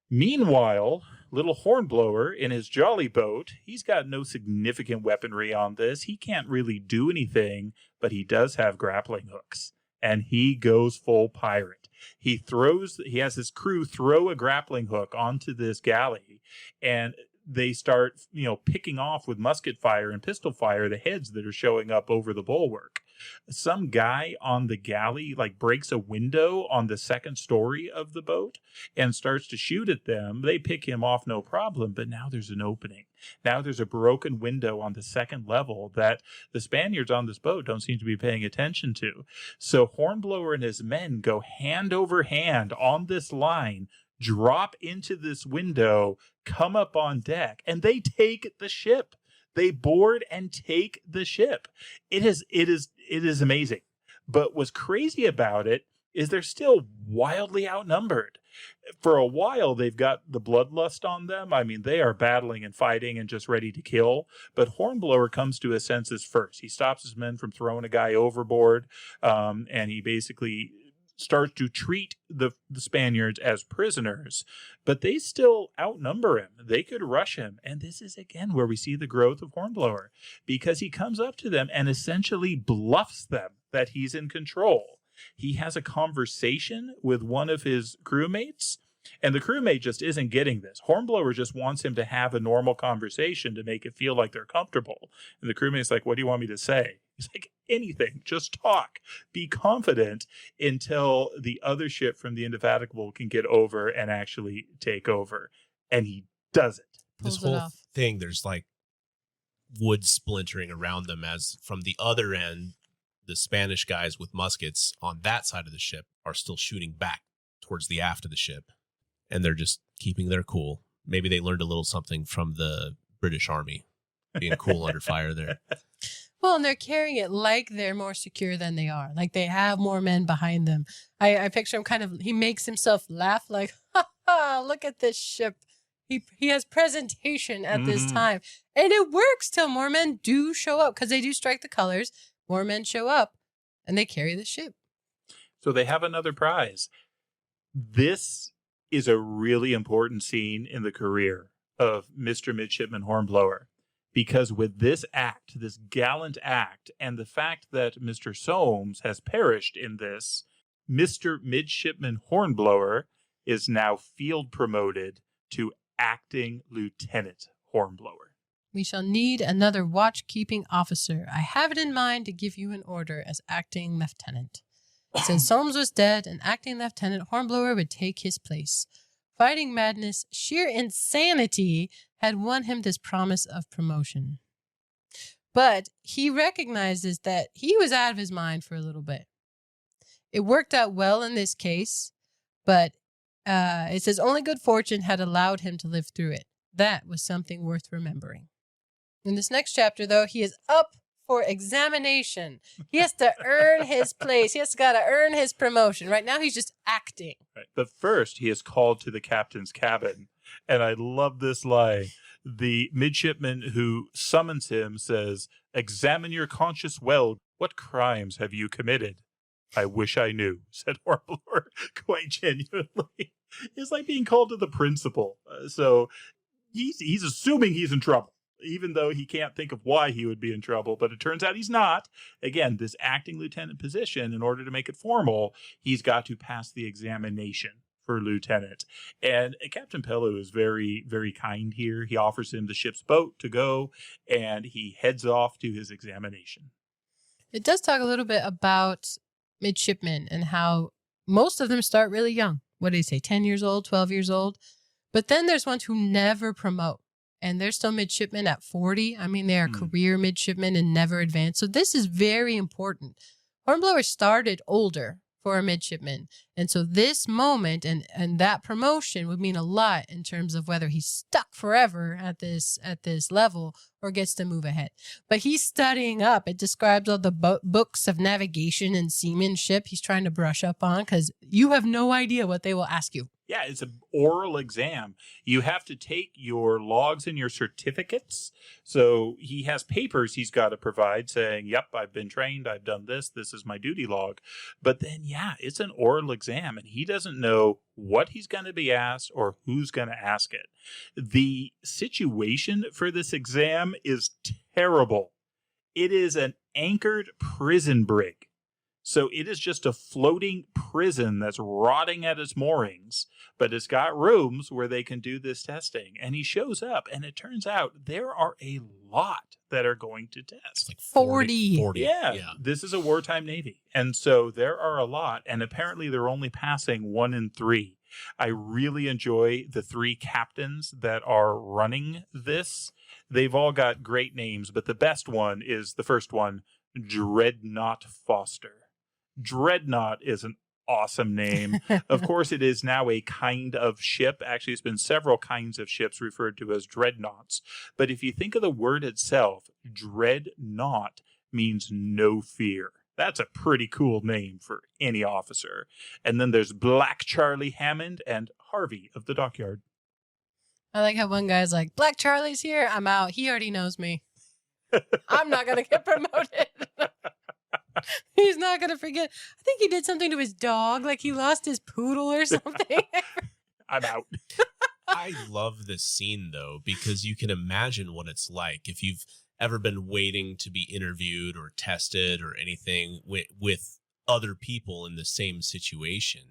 Meanwhile, little Hornblower in his jolly boat, he's got no significant weaponry on this. He can't really do anything, but he does have grappling hooks. And he goes full pirate. He has his crew throw a grappling hook onto this galley, and they start, picking off with musket fire and pistol fire the heads that are showing up over the bulwark. Some guy on the galley breaks a window on the second story of the boat and starts to shoot at them. They pick him off no problem, but now there's an opening. Now there's a broken window on the second level that the Spaniards on this boat don't seem to be paying attention to. So Hornblower and his men go hand over hand on this line, drop into this window, come up on deck, and they take the ship. They board and take the ship. It is amazing. But what's crazy about it is they're still wildly outnumbered. For a while, they've got the bloodlust on them. I mean, they are battling and fighting and just ready to kill. But Hornblower comes to his senses first. He stops his men from throwing a guy overboard, and he basically starts to treat the Spaniards as prisoners, but they still outnumber him. They could rush him. And this is, again, where we see the growth of Hornblower, because he comes up to them and essentially bluffs them that he's in control. He has a conversation with one of his crewmates, and the crewmate just isn't getting this. Hornblower just wants him to have a normal conversation to make it feel like they're comfortable. And the crewmate's like, what do you want me to say? He's like, anything, just talk. Be confident until the other ship from the Indefatigable can get over and actually take over. And he does it. This whole thing, there's wood splintering around them as from the other end, the Spanish guys with muskets on that side of the ship are still shooting back towards the aft of the ship. And they're just keeping their cool. Maybe they learned a little something from the British Army, being cool under fire there. Well, and they're carrying it like they're more secure than they are. Like they have more men behind them. I picture him he makes himself laugh like, ha ha, look at this ship. He has presentation at this time. And it works till more men do show up, because they do strike the colors. More men show up and they carry the ship. So they have another prize. This is a really important scene in the career of Mr. Midshipman Hornblower, because with this act, this gallant act, and the fact that Mr. Soames has perished in this, Mr. Midshipman Hornblower is now field promoted to acting Lieutenant Hornblower. We shall need another watch-keeping officer. I have it in mind to give you an order as acting lieutenant. Since Soames was dead, an acting lieutenant, Hornblower would take his place. Fighting madness, sheer insanity had won him this promise of promotion. But he recognizes that he was out of his mind for a little bit. It worked out well in this case, but it says only good fortune had allowed him to live through it. That was something worth remembering. In this next chapter, though, he is up for examination. He has to earn his place. He has got to earn his promotion. Right now, he's just acting. Right. But first, he is called to the captain's cabin. And I love this line. The midshipman who summons him says, "Examine your conscience well. What crimes have you committed?" "I wish I knew," said Hornblower, quite genuinely. It's like being called to the principal. So he's assuming he's in trouble, even though he can't think of why he would be in trouble. But it turns out he's not. Again, this acting lieutenant position, in order to make it formal, he's got to pass the examination for lieutenant. And Captain Pellew is very, very kind here. He offers him the ship's boat to go, and he heads off to his examination. It does talk a little bit about midshipmen and how most of them start really young. What do you say, 10 years old, 12 years old? But then there's ones who never promote, and they're still midshipmen at 40. I mean, they are career midshipmen and never advance. So this is very important. Hornblower started older for a midshipman, And so this moment and that promotion would mean a lot in terms of whether he's stuck forever at this level or gets to move ahead. But he's studying up. It describes all the books of navigation and seamanship he's trying to brush up on, because you have no idea what they will ask you. Yeah, it's an oral exam. You have to take your logs and your certificates. So he has papers he's got to provide saying, yep, I've been trained, I've done this is my duty log. But then, yeah, it's an oral exam, and he doesn't know what he's going to be asked or who's going to ask it. The situation for this exam is terrible. It is an anchored prison brig. So it is just a floating prison that's rotting at its moorings, but it's got rooms where they can do this testing. And he shows up, and it turns out there are a lot that are going to test. Like 40. Yeah, this is a wartime Navy. And so there are a lot, and apparently they're only passing 1 in 3. I really enjoy the 3 captains that are running this. They've all got great names, but the best one is the first one, Dreadnought Foster. Dreadnought is an awesome name. Of course, it is now a kind of ship. Actually, it's been several kinds of ships referred to as dreadnoughts. But if you think of the word itself, dreadnought means no fear. That's a pretty cool name for any officer. And then there's Black Charlie Hammond and Harvey of the Dockyard. I like how one guy's like, Black Charlie's here, I'm out. He already knows me. I'm not going to get promoted. He's not going to forget. I think he did something to his dog, like he lost his poodle or something. I'm out. I love this scene, though, because you can imagine what it's like if you've ever been waiting to be interviewed or tested or anything with other people in the same situation.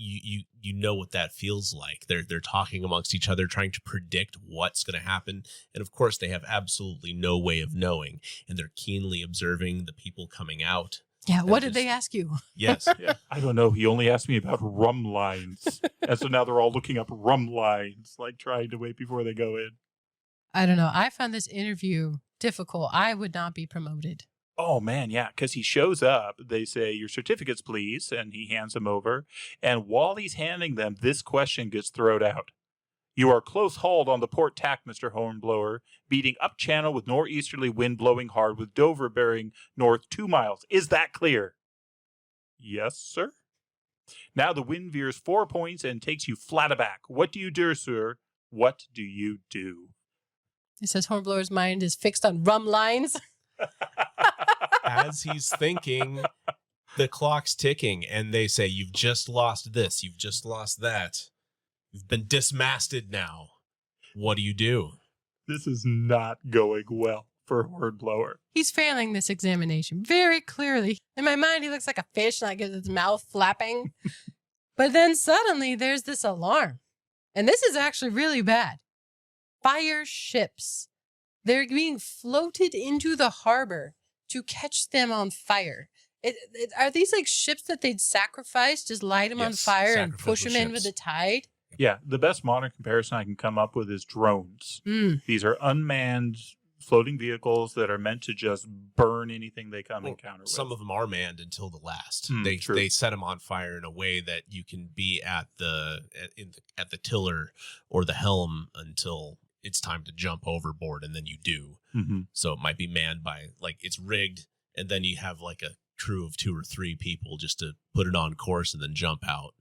You know what that feels like. They're talking amongst each other, trying to predict what's going to happen. And of course, they have absolutely no way of knowing. And they're keenly observing the people coming out. Yeah, what did they ask you? Yes. Yeah. I don't know. He only asked me about rum lines. And so now they're all looking up rum lines, like trying to wait before they go in. I don't know. I found this interview difficult. I would not be promoted. Oh, man, yeah, because he shows up. They say, your certificates, please, and he hands them over. And while he's handing them, this question gets thrown out. You are close hauled on the port tack, Mr. Hornblower, beating up channel with northeasterly wind blowing hard with Dover bearing north 2 miles. Is that clear? Yes, sir. Now the wind veers 4 points and takes you flat aback. What do you do, sir? What do you do? It says Hornblower's mind is fixed on rum lines. As he's thinking, the clock's ticking, and they say, you've just lost this, you've just lost that. You've been dismasted now. What do you do? This is not going well for Hornblower. He's failing this examination very clearly. In my mind, he looks like a fish, like his mouth flapping. But then suddenly there's this alarm. And this is actually really bad. Fire ships. They're being floated into the harbor to catch them on fire. Are these like ships that they'd sacrifice, just light them on fire and push them in with the tide? Yeah, the best modern comparison I can come up with is drones. These are unmanned floating vehicles that are meant to just burn anything they come encounter with. Some of them are manned until the last. True. They set them on fire in a way that you can be at the tiller or the helm until it's time to jump overboard, and then you do. So it might be manned by, like, it's rigged, and then you have like a crew of 2 or 3 people just to put it on course and then jump out,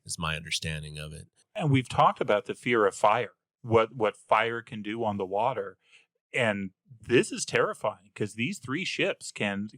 is my understanding of it. And we've talked about the fear of fire, what fire can do on the water. And this is terrifying because these 3 ships can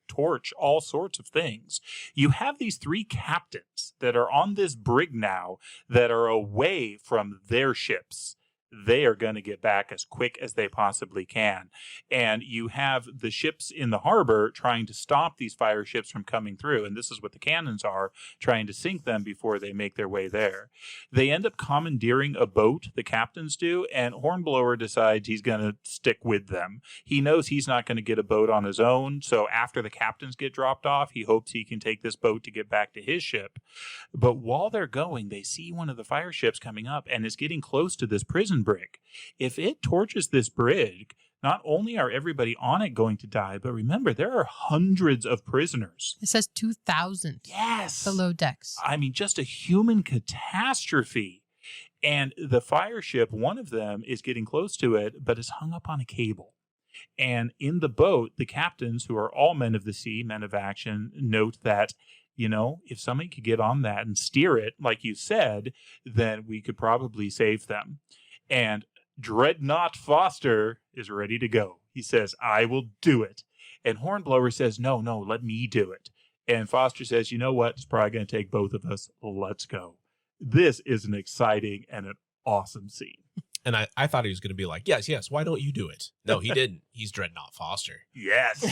torch all sorts of things. You have these 3 captains that are on this brig now that are away from their ships. They are going to get back as quick as they possibly can. And you have the ships in the harbor trying to stop these fire ships from coming through. And this is what the cannons are, trying to sink them before they make their way there. They end up commandeering a boat, the captains do, and Hornblower decides he's going to stick with them. He knows he's not going to get a boat on his own. So after the captains get dropped off, he hopes he can take this boat to get back to his ship. But while they're going, they see one of the fire ships coming up and is getting close to this prison cannon brig. If it torches this brig, not only are everybody on it going to die, but remember, there are hundreds of prisoners. It says 2,000. Yes. Below decks. I mean, just a human catastrophe. And the fire ship, one of them is getting close to it, but is hung up on a cable. And in the boat, the captains, who are all men of the sea, men of action, note that, if somebody could get on that and steer it, like you said, then we could probably save them. And Dreadnought Foster is ready to go. He says, I will do it. And Hornblower says, no, let me do it. And Foster says, you know what? It's probably going to take both of us. Let's go. This is an exciting and an awesome scene. And I thought he was going to be like, yes, why don't you do it? No, he didn't. He's Dreadnought Foster. Yes.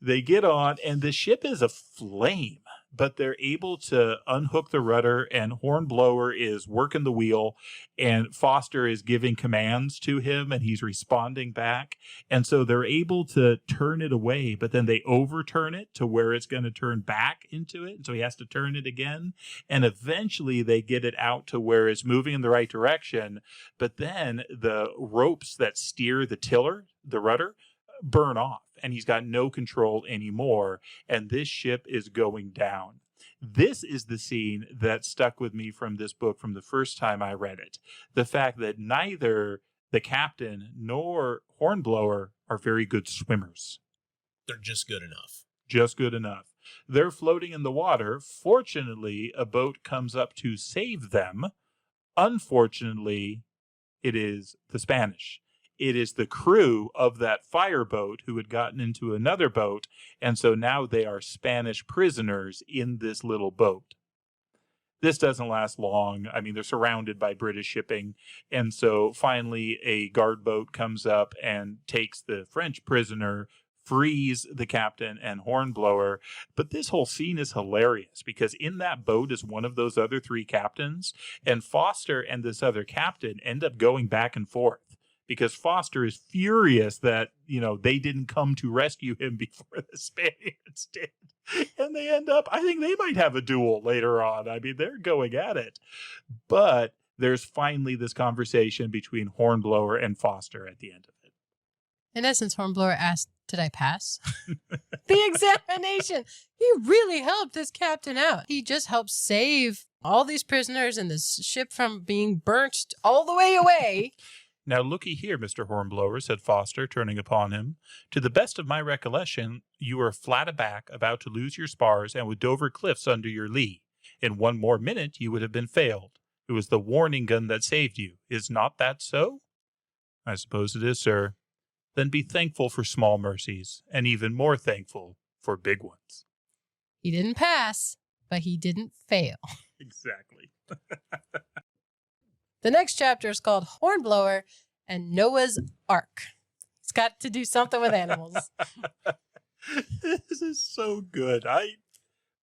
They get on, and the ship is aflame, but they're able to unhook the rudder, and Hornblower is working the wheel, and Foster is giving commands to him, and he's responding back. And so they're able to turn it away, but then they overturn it to where it's going to turn back into it. And so he has to turn it again. And eventually they get it out to where it's moving in the right direction. But then the ropes that steer the rudder, burn off, and he's got no control anymore, and this ship is going down. This is the scene that stuck with me from this book from the first time I read it. The fact that neither the captain nor Hornblower are very good swimmers. They're just good enough. Just good enough. They're floating in the water. Fortunately, a boat comes up to save them. Unfortunately, it is the Spanish. It is the crew of that fireboat who had gotten into another boat, and so now they are Spanish prisoners in this little boat. This doesn't last long. I mean, they're surrounded by British shipping, and so finally a guard boat comes up and takes the French prisoner, frees the captain and Hornblower. But this whole scene is hilarious because in that boat is one of those other three captains, and Foster and this other captain end up going back and forth. Because Foster is furious that, they didn't come to rescue him before the Spaniards did. And they end up, I think they might have a duel later on. I mean, they're going at it. But there's finally this conversation between Hornblower and Foster at the end of it. In essence, Hornblower asked, did I pass the examination? He really helped this captain out. He just helped save all these prisoners and this ship from being burnt all the way away. Now, looky here, Mr. Hornblower, said Foster, turning upon him. To the best of my recollection, you were flat aback, about to lose your spars, and with Dover cliffs under your lee. In one more minute, you would have been failed. It was the warning gun that saved you. Is not that so? I suppose it is, sir. Then be thankful for small mercies, and even more thankful for big ones. He didn't pass, but he didn't fail. Exactly. The next chapter is called Hornblower and Noah's Ark. It's got to do something with animals. This is so good.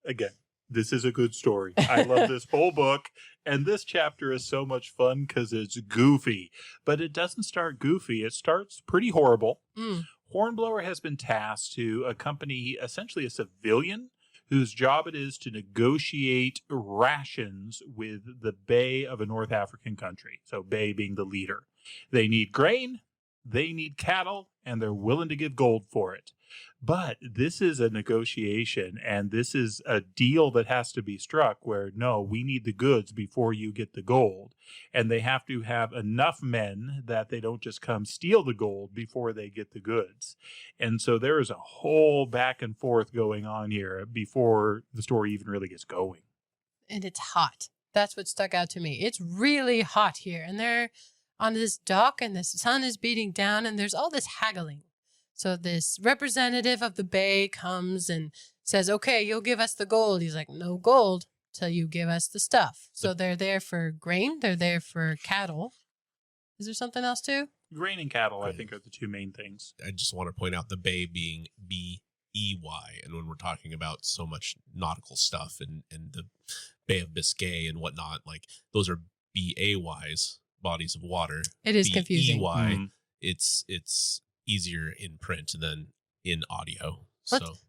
Again, this is a good story. I love this whole book. And this chapter is so much fun because it's goofy. But it doesn't start goofy. It starts pretty horrible. Hornblower has been tasked to accompany essentially a civilian whose job it is to negotiate rations with the Bey of a North African country. So Bey being the leader. They need grain, they need cattle, and they're willing to give gold for it. But this is a negotiation, and this is a deal that has to be struck where, no, we need the goods before you get the gold. And they have to have enough men that they don't just come steal the gold before they get the goods. And so there is a whole back and forth going on here before the story even really gets going. And it's hot. That's what stuck out to me. It's really hot here. And they're on this dock, and the sun is beating down, and there's all this haggling. So this representative of the Bey comes and says, okay, you'll give us the gold. He's like, no gold till you give us the stuff. So they're there for grain. They're there for cattle. Is there something else too? Grain and cattle, I think, are the two main things. I just want to point out the Bey being B-E-Y. And when we're talking about so much nautical stuff and the Bay of Biscay and whatnot, like those are B-A-Ys, bodies of water. It is confusing. B-E-Y, it's easier in print than in audio.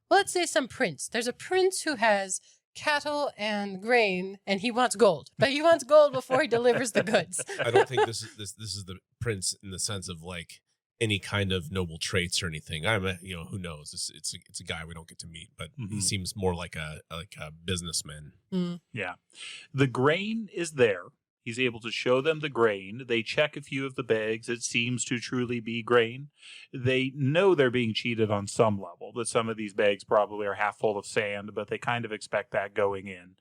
Let's say some prince. There's a prince who has cattle and grain, and he wants gold. But he wants gold before he delivers the goods. I don't think this is the prince in the sense of like any kind of noble traits or anything. Who knows? It's a guy we don't get to meet, but he seems more like a businessman. Mm. Yeah. The grain is there. He's able to show them the grain. They check a few of the bags. It seems to truly be grain. They know they're being cheated on some level, that some of these bags probably are half full of sand, but they kind of expect that going in.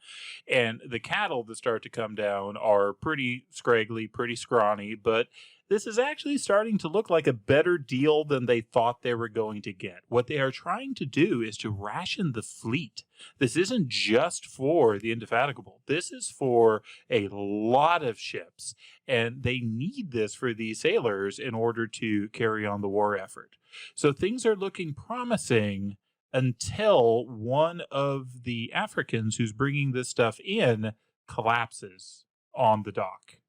And the cattle that start to come down are pretty scraggly, pretty scrawny, but this is actually starting to look like a better deal than they thought they were going to get. What they are trying to do is to ration the fleet. This isn't just for the Indefatigable. This is for a lot of ships, and they need this for these sailors in order to carry on the war effort. So things are looking promising until one of the Africans who's bringing this stuff in collapses on the dock.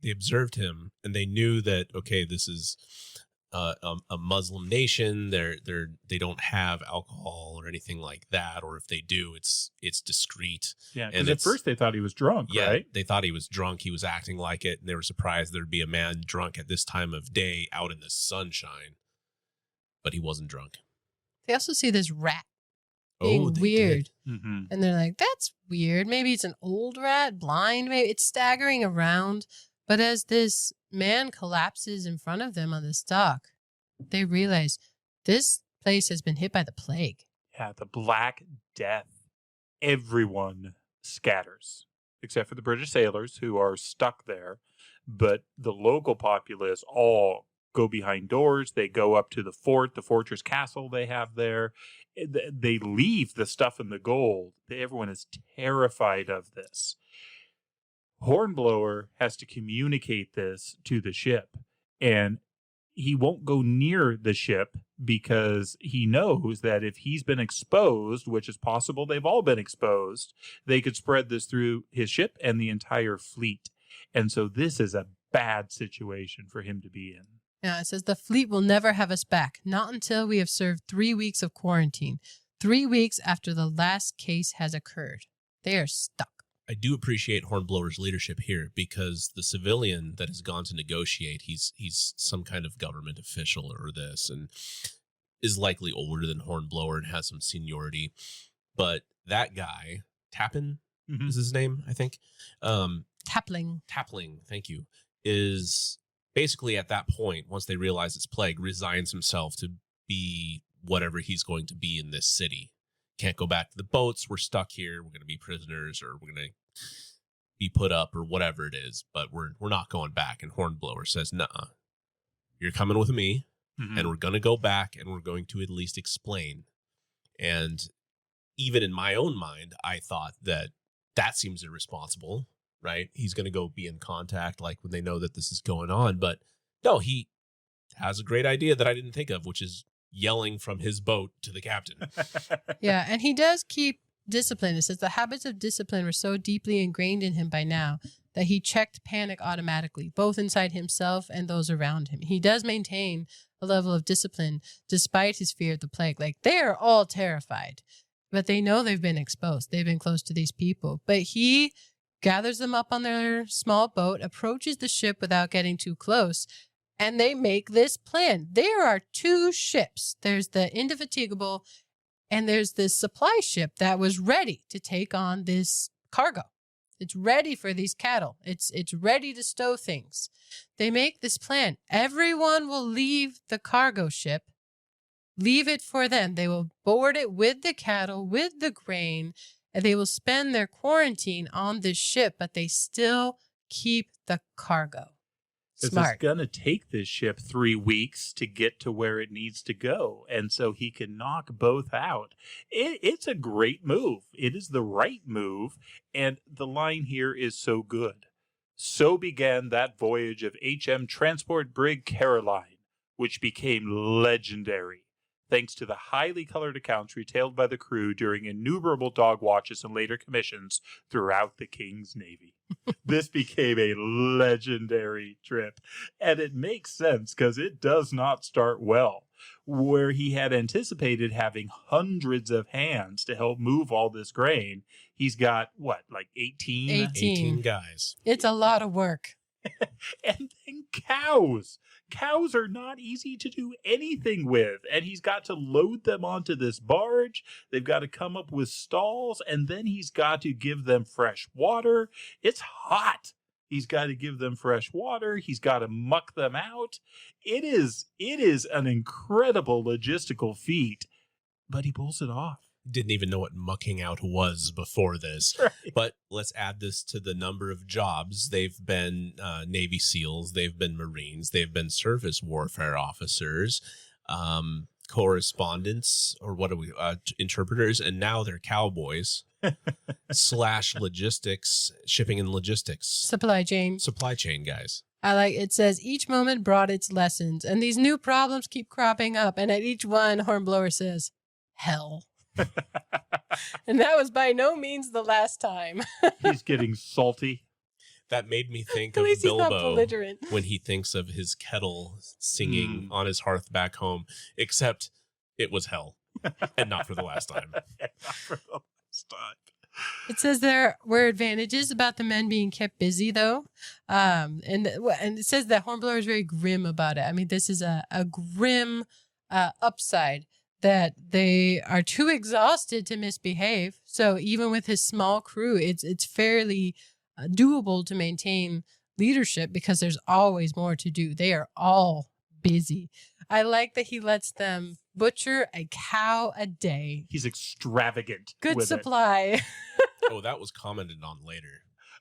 They observed him and they knew that, okay, this is a Muslim nation. They don't have alcohol or anything like that, or if they do, it's discreet. Yeah, because at first they thought he was drunk, right? They thought he was drunk. He was acting like it, and they were surprised there'd be a man drunk at this time of day out in the sunshine. But he wasn't drunk. They also see this rat being weird. Mm-hmm. And they're like, that's weird. Maybe it's an old rat, blind. Maybe it's staggering around. But as this man collapses in front of them on this dock, they realize this place has been hit by the plague. Yeah, the Black Death. Everyone scatters, except for the British sailors who are stuck there. But the local populace all go behind doors. They go up to the fort, the fortress castle they have there. They leave the stuff and the gold. Everyone is terrified of this. Hornblower has to communicate this to the ship, and he won't go near the ship because he knows that if he's been exposed, which is possible, they've all been exposed, they could spread this through his ship and the entire fleet. And so this is a bad situation for him to be in. Yeah, it says the fleet will never have us back, not until we have served 3 weeks of quarantine, 3 weeks after the last case has occurred. They are stuck. I do appreciate Hornblower's leadership here because the civilian that has gone to negotiate, he's some kind of government official or this, and is likely older than Hornblower and has some seniority. But that guy, Tappan is his name, I think. Tapling, thank you, is basically at that point, once they realize it's plague, resigns himself to be whatever he's going to be in this city. Can't go back to the boats. We're stuck here. We're going to be prisoners, or we're going to be put up, or whatever it is. But we're not going back. And Hornblower says, "Nuh-uh, you're coming with me, and we're going to go back, and we're going to at least explain." And even in my own mind, I thought that seems irresponsible, right? He's going to go be in contact, like when they know that this is going on. But no, he has a great idea that I didn't think of, which is yelling from his boat to the captain. Yeah, and he does keep discipline. It says the habits of discipline were so deeply ingrained in him by now that he checked panic automatically, both inside himself and those around him. He does maintain a level of discipline despite his fear of the plague. Like, they are all terrified, but they know they've been exposed. They've been close to these people. But he gathers them up on their small boat, approaches the ship without getting too close, and they make this plan. There are 2 ships. There's the Indefatigable, and there's this supply ship that was ready to take on this cargo. It's ready for these cattle. It's ready to stow things. They make this plan. Everyone will leave the cargo ship, leave it for them. They will board it with the cattle, with the grain, and they will spend their quarantine on this ship, but they still keep the cargo. Smart. It's going to take this ship 3 weeks to get to where it needs to go. And so he can knock both out. It's a great move. It is the right move. And the line here is so good. So began that voyage of HM Transport Brig Caroline, which became legendary, thanks to the highly colored accounts retailed by the crew during innumerable dog watches and later commissions throughout the King's Navy. This became a legendary trip, and it makes sense because it does not start well. where he had anticipated having hundreds of hands to help move all this grain. He's got, what, like 18? 18 guys. It's a lot of work. And then cows. Cows are not easy to do anything with. And he's got to load them onto this barge. They've got to come up with stalls. And then he's got to give them fresh water. It's hot. He's got to give them fresh water. He's got to muck them out. It is an incredible logistical feat. But he pulls it off. Didn't even know what mucking out was before this. Right. But let's add this to the number of jobs. They've been Navy SEALs, they've been Marines, they've been surface warfare officers, correspondents, or what are we, interpreters, and now they're cowboys / logistics, shipping and logistics. Supply chain guys. I like it says each moment brought its lessons, and these new problems keep cropping up, and at each one, Hornblower says, hell. And that was by no means the last time. He's getting salty. That made me think At of least he's not Bilbo belligerent. when he thinks of his kettle singing on his hearth back home, except it was hell, and not for the last time. Not for the last time. It says there were advantages about the men being kept busy, though. And it says that Hornblower is very grim about it. I mean, this is a grim upside, that they are too exhausted to misbehave. So even with his small crew, it's fairly doable to maintain leadership because there's always more to do. They are all busy. I like that he lets them butcher a cow a day. He's extravagant. Good with supply. Oh, that was commented on later.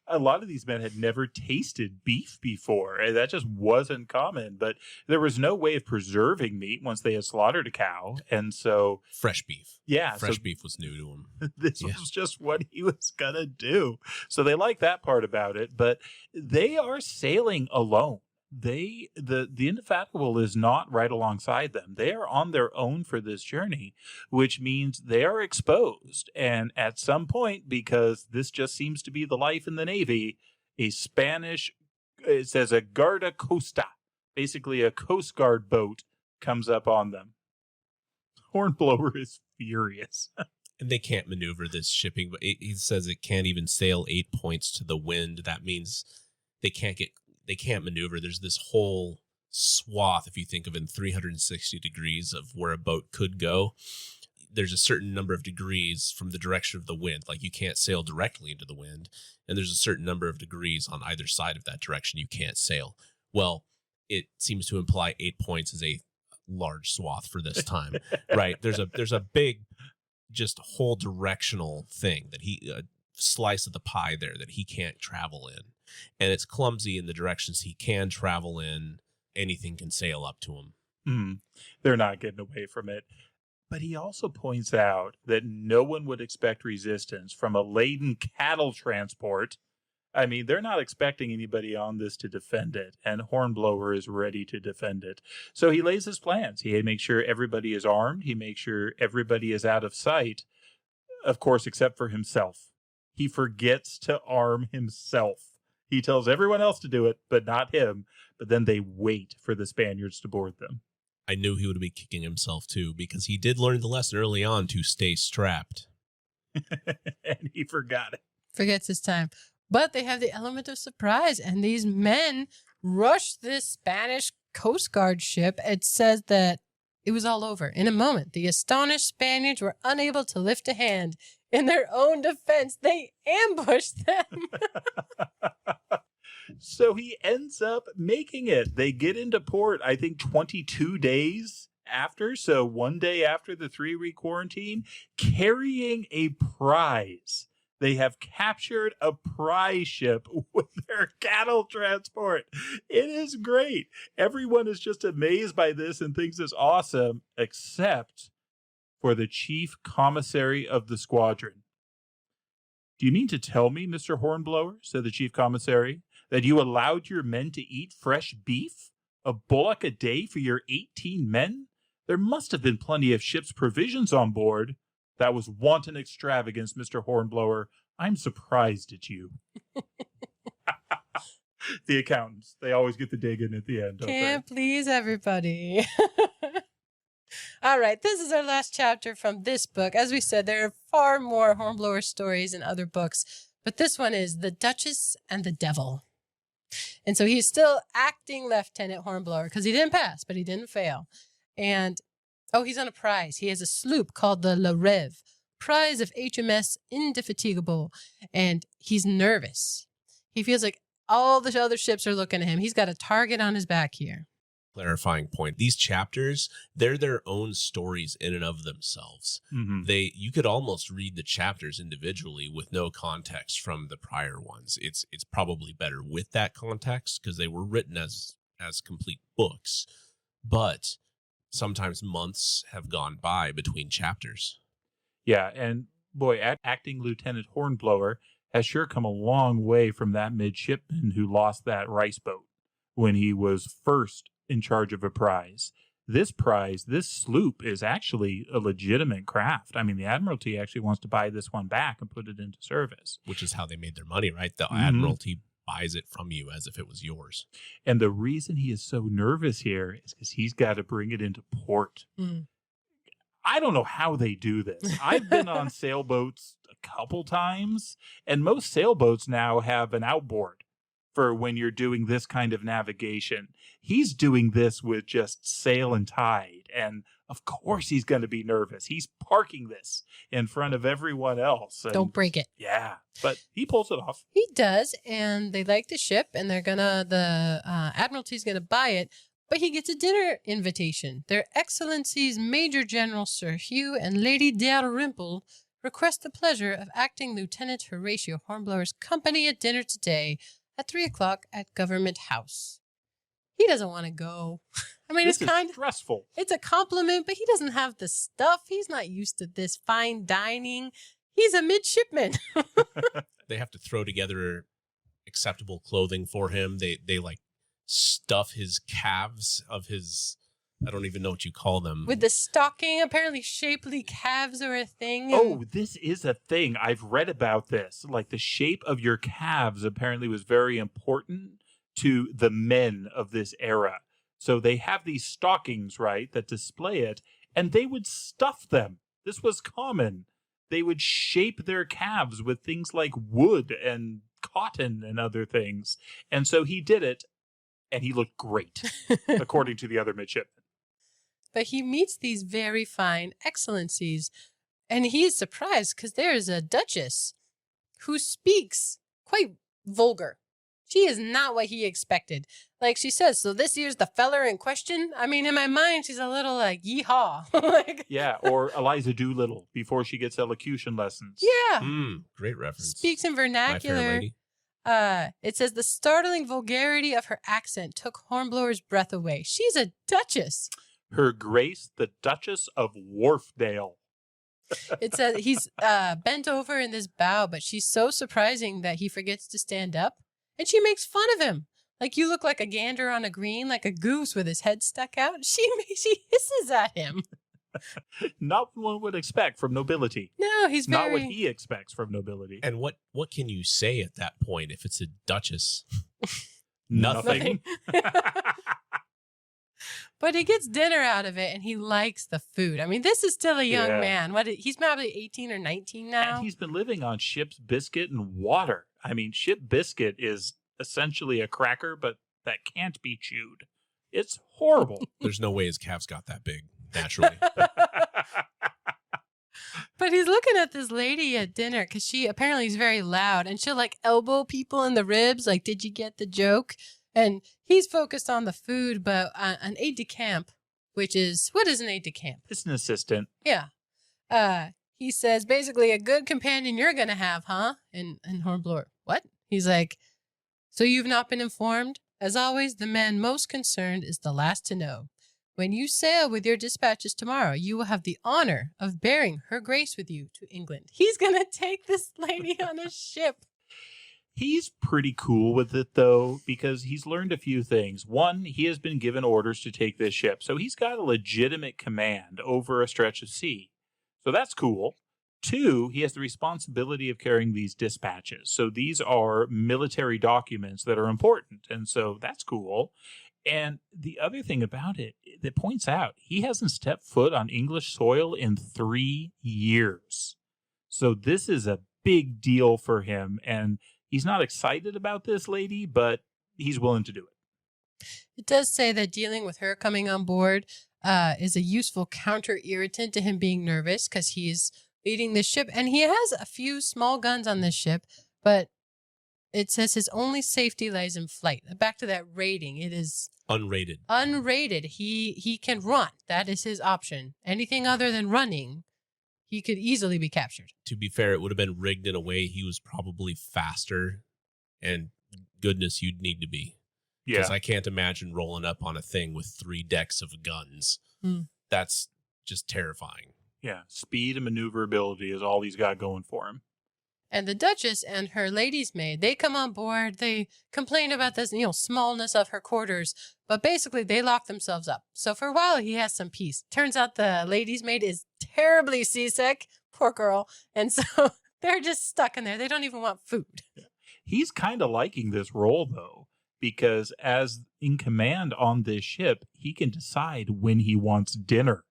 A lot of these men had never tasted beef before. And that just wasn't common. But there was no way of preserving meat once they had slaughtered a cow. And so... Fresh beef. Yeah. Fresh beef was new to him. This was just what he was going to do. So they like that part about it. But they are sailing alone. The Indefatigable is not right alongside them. They are on their own for this journey, which means they are exposed. And at some point, because this just seems to be the life in the Navy, a Spanish, it says a Guarda Costa, basically a Coast Guard boat, comes up on them. Hornblower is furious. And they can't maneuver this shipping, but he says it can't even sail 8 points to the wind. That means they can't maneuver. There's this whole swath, if you think of it in 360 degrees of where a boat could go. There's a certain number of degrees from the direction of the wind. Like you can't sail directly into the wind. And there's a certain number of degrees on either side of that direction you can't sail. Well, it seems to imply 8 points is a large swath for this time, right? There's a big, just whole directional thing that slice of the pie there that he can't travel in. And it's clumsy in the directions he can travel in. Anything can sail up to him. They're not getting away from it. But he also points out that no one would expect resistance from a laden cattle transport. I mean, they're not expecting anybody on this to defend it, and Hornblower is ready to defend it. So he lays his plans. He makes sure everybody is armed. He makes sure everybody is out of sight, of course, except for himself. He forgets to arm himself. He tells everyone else to do it, but not him. But then they wait for the Spaniards to board them. I knew he would be kicking himself too, because he did learn the lesson early on to stay strapped. And he forgot it. Forgets his time. But they have the element of surprise, and these men rush this Spanish Coast Guard ship. It says that it was all over in a moment. The astonished Spaniards were unable to lift a hand. In their own defense, they ambushed them. So he ends up making it. They get into port, I think, 22 days after. So one day after the 3-week quarantine, carrying a prize. They have captured a prize ship with their cattle transport. It is great. Everyone is just amazed by this and thinks it's awesome, except for the chief commissary of the squadron. "Do you mean to tell me, Mr. Hornblower," said the chief commissary, "that you allowed your men to eat fresh beef? A bullock a day for your 18 men? There must have been plenty of ship's provisions on board. That was wanton extravagance, Mr. Hornblower. I'm surprised at you." The accountants, they always get the dig in at the end, don't Can't please everybody. All right, this is our last chapter from this book. As we said, there are far more Hornblower stories in other books, but this one is The Duchess and the Devil. And so he's still acting Lieutenant Hornblower because he didn't pass, but he didn't fail. And, he's on a prize. He has a sloop called the La Rêve, prize of HMS Indefatigable, and he's nervous. He feels like all the other ships are looking at him. He's got a target on his back here. Clarifying point. These chapters, they're their own stories in and of themselves. Mm-hmm. You could almost read the chapters individually with no context from the prior ones. It's probably better with that context because they were written as complete books. But sometimes months have gone by between chapters. Yeah, and boy, acting Lieutenant Hornblower has sure come a long way from that midshipman who lost that rice boat when he was first in charge of a prize. This sloop is actually a legitimate craft. I mean, the Admiralty actually wants to buy this one back and put it into service. Which is how they made their money, right? The Admiralty buys it from you as if it was yours. And the reason he is so nervous here is because he's got to bring it into port. Mm. I don't know how they do this. I've been on sailboats a couple times, and most sailboats now have an outboard for when you're doing this kind of navigation. He's doing this with just sail and tide, and of course he's going to be nervous. He's parking this in front of everyone else. And Don't break it. yeah, but he pulls it off. He does, and they like the ship, and the Admiralty's gonna buy it, but he gets a dinner invitation. Their Excellencies Major General Sir Hugh and Lady Dalrymple request the pleasure of acting Lieutenant Horatio Hornblower's company at dinner today at 3:00 at Government House. He doesn't want to go. I mean, This it's kind is of stressful. it's a compliment, but he doesn't have the stuff. He's not used to this fine dining. He's a midshipman. They have to throw together acceptable clothing for him. They like stuff his calves of his, I don't even know what you call them. With the stocking, apparently shapely calves are a thing. Oh, this is a thing. I've read about this. Like the shape of your calves apparently was very important to the men of this era. So they have these stockings, right, that display it, and they would stuff them. This was common. They would shape their calves with things like wood and cotton and other things. And so he did it, and he looked great, according to the other midshipmen. But he meets these very fine excellencies, and he is surprised because there is a duchess who speaks quite vulgar. She is not what he expected. Like she says, so this here's the feller in question. I mean, in my mind, she's a little like, yeehaw. Like, Yeah, or Eliza Doolittle before she gets elocution lessons. yeah. Great reference. Speaks in My Fair vernacular. Lady. It says the startling vulgarity of her accent took Hornblower's breath away. She's a duchess. Her Grace, the Duchess of Wharfdale. It says he's bent over in this bow, but she's so surprising that he forgets to stand up. And she makes fun of him. Like, you look like a gander on a green, like a goose with his head stuck out. She hisses at him. Not what one would expect from nobility. No, he's Not very... what he expects from nobility. And what can you say at that point if it's a duchess? Nothing. But he gets dinner out of it, and he likes the food. I mean, this is still a young Yeah. man. He's probably 18 or 19 now. And he's been living on ship's biscuit and water. I mean, ship biscuit is essentially a cracker, but that can't be chewed. It's horrible. There's no way his calves got that big naturally. But he's looking at this lady at dinner because she apparently is very loud, and she'll like elbow people in the ribs. Like, did you get the joke? And he's focused on the food, but an aide-de-camp, what is an aide-de-camp? It's an assistant. Yeah. He says, basically, a good companion you're going to have, huh? And Hornblower, what? He's like, so you've not been informed? As always, the man most concerned is the last to know. When you sail with your dispatches tomorrow, you will have the honor of bearing her grace with you to England. He's going to take this lady on a ship. He's pretty cool with it, though, because he's learned a few things. One, he has been given orders to take this ship, so he's got a legitimate command over a stretch of sea. So that's cool. Two, he has the responsibility of carrying these dispatches. So these are military documents that are important, and so that's cool. And the other thing about it that points out, he hasn't stepped foot on English soil in 3 years. So this is a big deal for him. And he's not excited about this lady, but he's willing to do it. It does say that dealing with her coming on board is a useful counter irritant to him being nervous because he's leading this ship. And he has a few small guns on this ship, but it says his only safety lies in flight. Back to that rating. It is unrated. Unrated. He can run. That is his option. Anything other than running, he could easily be captured. To be fair, it would have been rigged in a way he was probably faster, and goodness, you'd need to be. Yeah. Because I can't imagine rolling up on a thing with 3 decks of guns. That's just terrifying. Yeah. Speed and maneuverability is all he's got going for him. And the Duchess and her lady's maid, they come on board. They complain about this, smallness of her quarters, but basically they lock themselves up. So for a while, he has some peace. Turns out the lady's maid is terribly seasick, poor girl, and so they're just stuck in there. They don't even want food. He's kind of liking this role though, because as in command on this ship, he can decide when he wants dinner.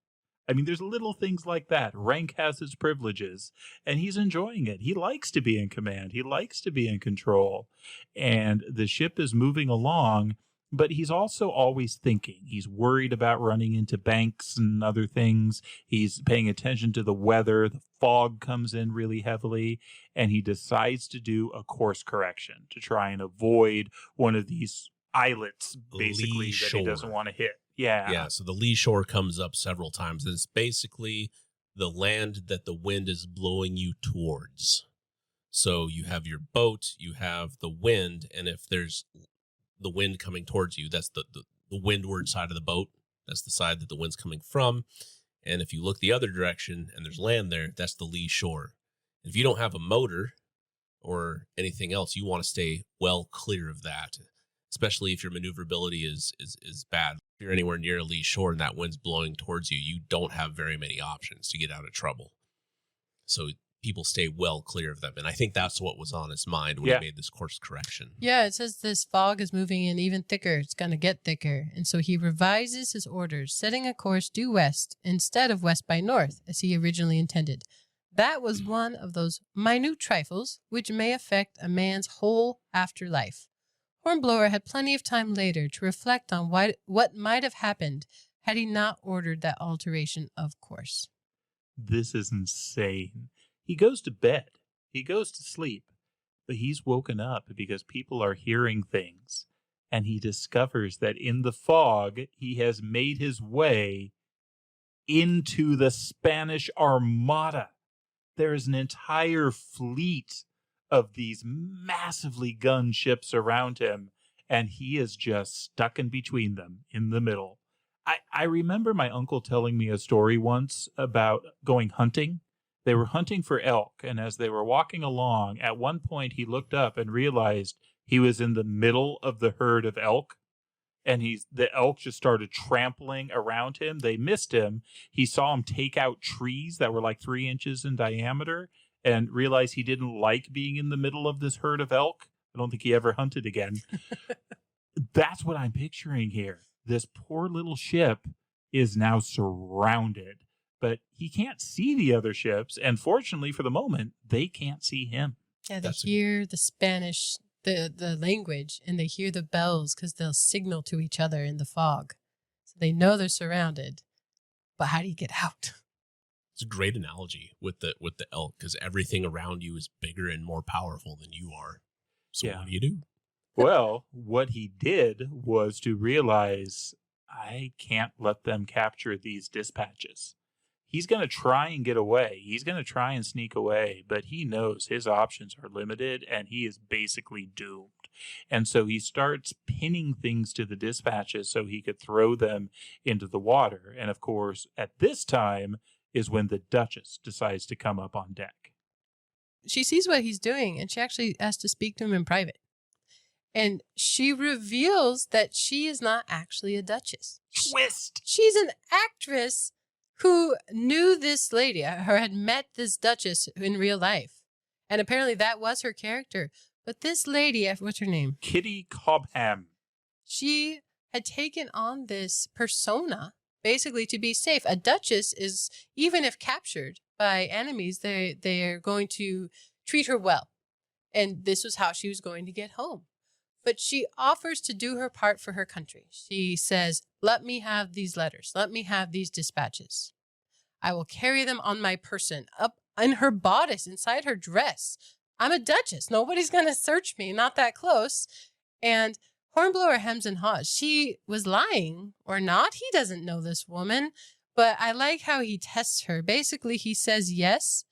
I mean, there's little things like that. Rank has its privileges, and he's enjoying it. He likes to be in command. He likes to be in control. And the ship is moving along, but he's also always thinking. He's worried about running into banks and other things. He's paying attention to the weather. The fog comes in really heavily, and he decides to do a course correction to try and avoid one of these islets, basically, that he doesn't want to hit. Yeah, so the lee shore comes up several times. It's basically the land that the wind is blowing you towards. So you have your boat, you have the wind, and if there's the wind coming towards you, that's the windward side of the boat. That's the side that the wind's coming from. And if you look the other direction and there's land there, that's the lee shore. If you don't have a motor or anything else, you want to stay well clear of that, especially if your maneuverability is bad. If you're anywhere near a lee shore and that wind's blowing towards you, you don't have very many options to get out of trouble. So people stay well clear of them. And I think that's what was on his mind when he made this course correction. Yeah, it says this fog is moving in even thicker. It's going to get thicker. And so he revises his orders, setting a course due west instead of west by north, as he originally intended. That was one of those minute trifles which may affect a man's whole afterlife. Hornblower had plenty of time later to reflect on what might have happened had he not ordered that alteration of course. This is insane. He goes to bed. He goes to sleep. But he's woken up because people are hearing things. And he discovers that in the fog, he has made his way into the Spanish Armada. There is an entire fleet of these massively gunned ships around him, and he is just stuck in between them in the middle. I remember my uncle telling me a story once about going hunting. They were hunting for elk, and as they were walking along, at one point he looked up and realized he was in the middle of the herd of elk, and the elk just started trampling around him. They missed him. He saw him take out trees that were like 3 inches in diameter, and realized he didn't like being in the middle of this herd of elk. I don't think he ever hunted again. That's what I'm picturing here. This poor little ship is now surrounded, but he can't see the other ships, and fortunately for the moment, they can't see him. Yeah, they hear the Spanish, the language, and they hear the bells because they'll signal to each other in the fog. So they know they're surrounded, but how do you get out? It's a great analogy with the elk, because everything around you is bigger and more powerful than you are. So what do you do? Well, what he did was to realize, I can't let them capture these dispatches. He's going to try and get away. He's going to try and sneak away, but he knows his options are limited and he is basically doomed. And so he starts pinning things to the dispatches so he could throw them into the water. And of course, at this time is when the Duchess decides to come up on deck. She sees what he's doing, and she actually has to speak to him in private. And she reveals that she is not actually a duchess. Twist! She's an actress who knew this lady, or had met this duchess in real life. And apparently that was her character. But this lady, what's her name? Kitty Cobham. She had taken on this persona basically to be safe. A duchess is, even if captured by enemies, they're going to treat her well. And this was how she was going to get home. But she offers to do her part for her country. She says, let me have these letters. Let me have these dispatches. I will carry them on my person, up in her bodice, inside her dress. I'm a duchess. Nobody's going to search me, not that close. And Hornblower hems and haws. She was lying or not. He doesn't know this woman. But I like how he tests her. Basically, he says yes.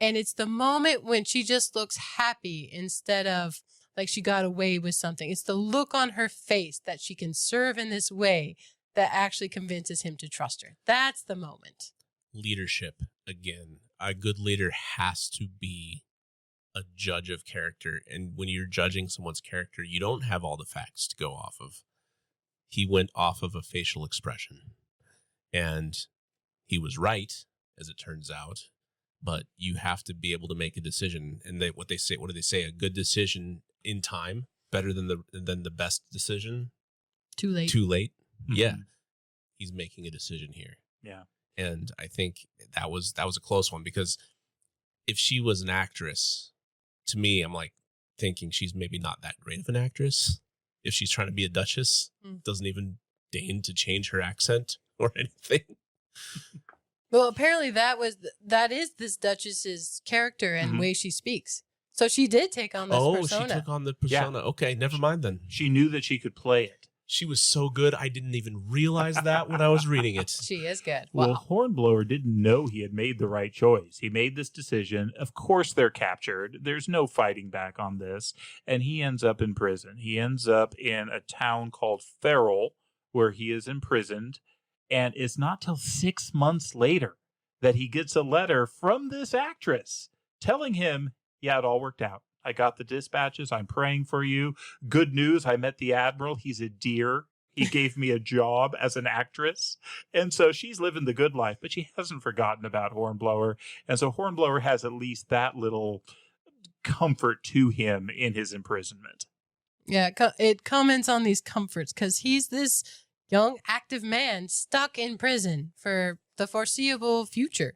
And it's the moment when she just looks happy instead of like she got away with something. It's the look on her face that she can serve in this way that actually convinces him to trust her. That's the moment. Leadership, again. A good leader has to be a judge of character. And when you're judging someone's character, you don't have all the facts to go off of. He went off of a facial expression. And he was right, as it turns out. But you have to be able to make a decision. And what do they say? A good decision in time, better than the best decision. Too late. Mm-hmm. Yeah. He's making a decision here. Yeah. And I think that was a close one, because if she was an actress, to me, I'm like thinking she's maybe not that great of an actress. If she's trying to be a duchess, doesn't even deign to change her accent or anything. Well, apparently that is this duchess's character and way she speaks. So she did take on this persona. She took on the persona. Yeah. Okay, never mind then. She knew that she could play it. She was so good, I didn't even realize that when I was reading it. She is good. Wow. Well, Hornblower didn't know he had made the right choice. He made this decision. Of course they're captured. There's no fighting back on this. And he ends up in prison. He ends up in a town called Ferrol, where he is imprisoned. And it's not till 6 months later that he gets a letter from this actress telling him, yeah, it all worked out. I got the dispatches. I'm praying for you. Good news. I met the admiral. He's a dear. He gave me a job as an actress. And so she's living the good life, but she hasn't forgotten about Hornblower. And so Hornblower has at least that little comfort to him in his imprisonment. Yeah, it comments on these comforts because he's this young, active man stuck in prison for the foreseeable future.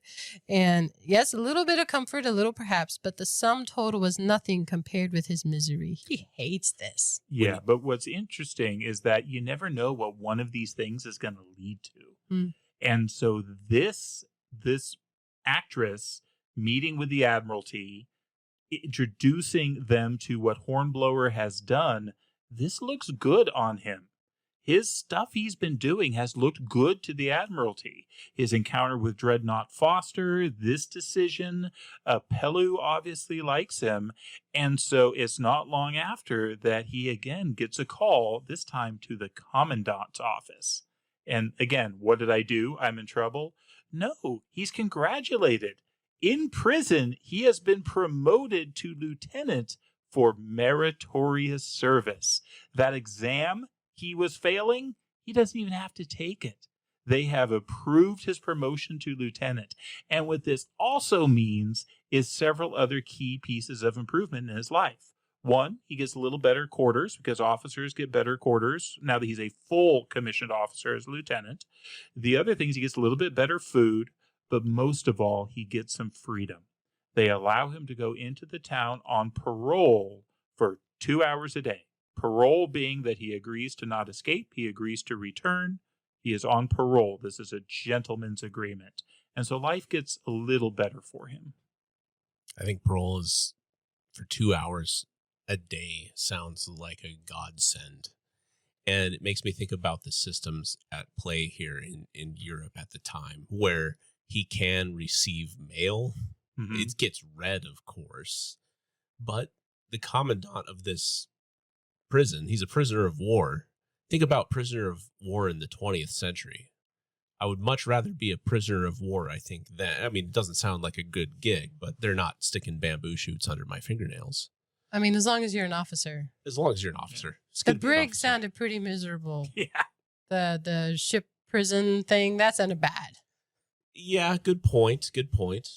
And yes, a little bit of comfort, a little perhaps, but the sum total was nothing compared with his misery. He hates this. Yeah, but what's interesting is that you never know what one of these things is going to lead to. And so this actress meeting with the Admiralty, introducing them to what Hornblower has done, this looks good on him. His stuff he's been doing has looked good to the Admiralty. His encounter with Dreadnought Foster, this decision, Pellew obviously likes him. And so it's not long after that he again gets a call, this time to the Commandant's office. And again, what did I do? I'm in trouble? No, he's congratulated. In prison, he has been promoted to lieutenant for meritorious service. That exam he was failing, he doesn't even have to take it. They have approved his promotion to lieutenant. And what this also means is several other key pieces of improvement in his life. One, he gets a little better quarters because officers get better quarters now that he's a full commissioned officer as a lieutenant. The other thing is he gets a little bit better food, but most of all, he gets some freedom. They allow him to go into the town on parole for 2 hours a day. Parole being that he agrees to not escape, he agrees to return, he is on parole. This is a gentleman's agreement. And so life gets a little better for him. I think parole is for 2 hours a day sounds like a godsend. And it makes me think about the systems at play here in Europe at the time, where he can receive mail. It gets read, of course, but the commandant of this prison, he's a prisoner of war. Think about prisoner of war in the 20th century. I would much rather be a prisoner of war, I think, than, I mean, it doesn't sound like a good gig, but they're not sticking bamboo shoots under my fingernails. I mean, as long as you're an officer. As long as you're an officer. The brig sounded pretty miserable. Yeah. The ship prison thing, that sounded bad. Yeah, good point. Good point.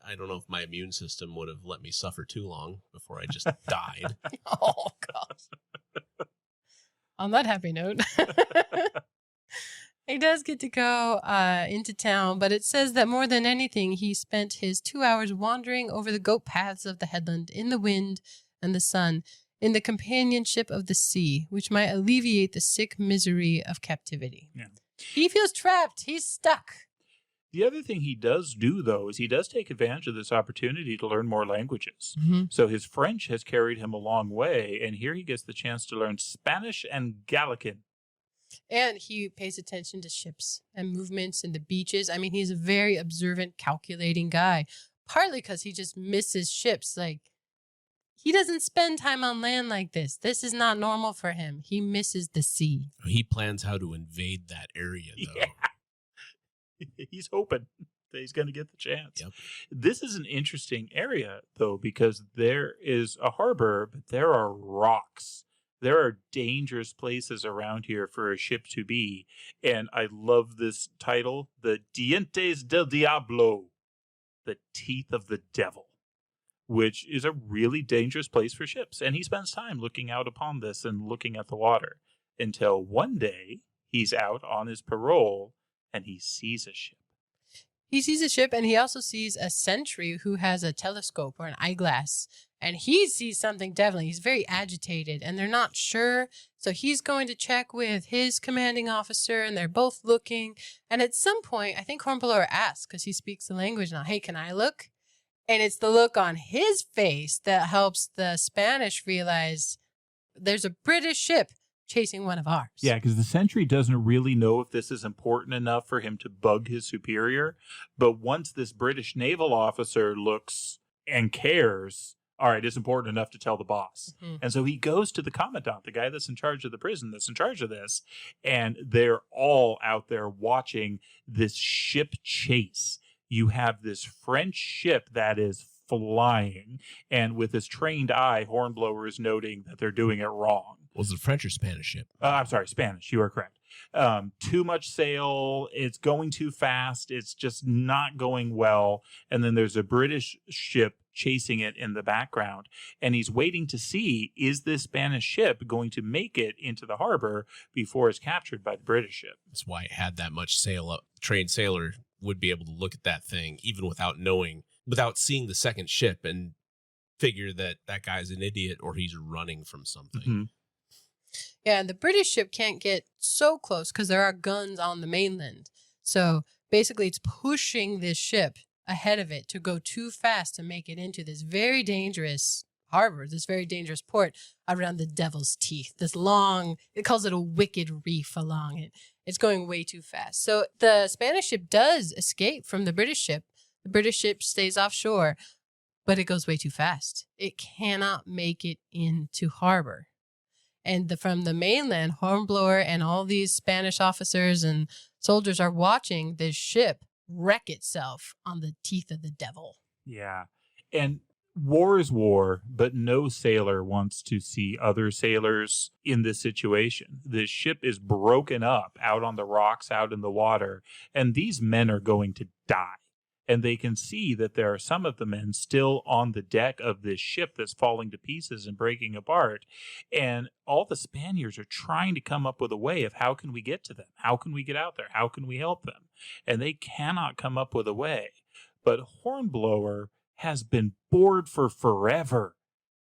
I don't know if my immune system would have let me suffer too long before I just died. Oh, God. On that happy note, he does get to go into town, but it says that more than anything, he spent his 2 hours wandering over the goat paths of the headland in the wind and the sun, in the companionship of the sea, which might alleviate the sick misery of captivity. Yeah. He feels trapped. He's stuck. The other thing he does do, though, is he does take advantage of this opportunity to learn more languages. Mm-hmm. So his French has carried him a long way, and here he gets the chance to learn Spanish and Gallican. And he pays attention to ships and movements and the beaches. I mean, he's a very observant, calculating guy, partly because he just misses ships. Like, he doesn't spend time on land like this. This is not normal for him. He misses the sea. He plans how to invade that area, though. Yeah. He's hoping that he's going to get the chance. Yep. This is an interesting area, though, because there is a harbor, but there are rocks. There are dangerous places around here for a ship to be. And I love this title, the Dientes del Diablo, the teeth of the devil, which is a really dangerous place for ships. And he spends time looking out upon this and looking at the water until one day he's out on his parole and he sees a ship. He sees a ship, and he also sees a sentry who has a telescope or an eyeglass. And he sees something definitely. He's very agitated, and they're not sure. So he's going to check with his commanding officer, and they're both looking. And at some point, I think Hornblower asks, because he speaks the language now, hey, can I look? And it's the look on his face that helps the Spanish realize there's a British ship chasing one of ours. Yeah, because the sentry doesn't really know if this is important enough for him to bug his superior. But once this British naval officer looks and cares, all right, it's important enough to tell the boss. Mm-hmm. And so he goes to the commandant, the guy that's in charge of the prison, that's in charge of this. And they're all out there watching this ship chase. You have this French ship that is flying. And with his trained eye, Hornblower is noting that they're doing it wrong. Was it French or Spanish ship? I'm sorry, Spanish. You are correct. Too much sail. It's going too fast. It's just not going well. And then there's a British ship chasing it in the background. And he's waiting to see, is this Spanish ship going to make it into the harbor before it's captured by the British ship? That's why it had that much sail up. Trained sailor would be able to look at that thing even without seeing the second ship and figure that that guy's an idiot or he's running from something. Mm-hmm. Yeah, and the British ship can't get so close because there are guns on the mainland. So basically it's pushing this ship ahead of it to go too fast to make it into this very dangerous harbor, this very dangerous port around the Devil's Teeth, this long, it calls it a wicked reef along it. It's going way too fast. So the Spanish ship does escape from the British ship. The British ship stays offshore, but it goes way too fast. It cannot make it into harbor. And from the mainland, Hornblower and all these Spanish officers and soldiers are watching this ship wreck itself on the teeth of the devil. Yeah. And war is war, but no sailor wants to see other sailors in this situation. The ship is broken up out on the rocks, out in the water, and these men are going to die. And they can see that there are some of the men still on the deck of this ship that's falling to pieces and breaking apart. And all the Spaniards are trying to come up with a way of how can we get to them? How can we get out there? How can we help them? And they cannot come up with a way. But Hornblower has been bored for forever.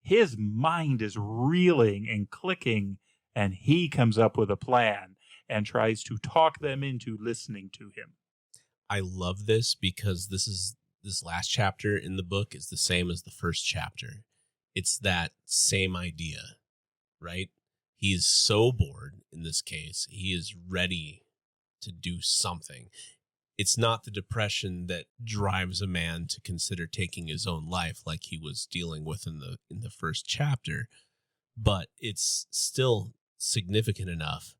His mind is reeling and clicking, and he comes up with a plan and tries to talk them into listening to him. I love this because this last chapter in the book is the same as the first chapter. It's that same idea, right? He is so bored in this case. He is ready to do something. It's not the depression that drives a man to consider taking his own life like he was dealing with in the first chapter, but it's still significant enough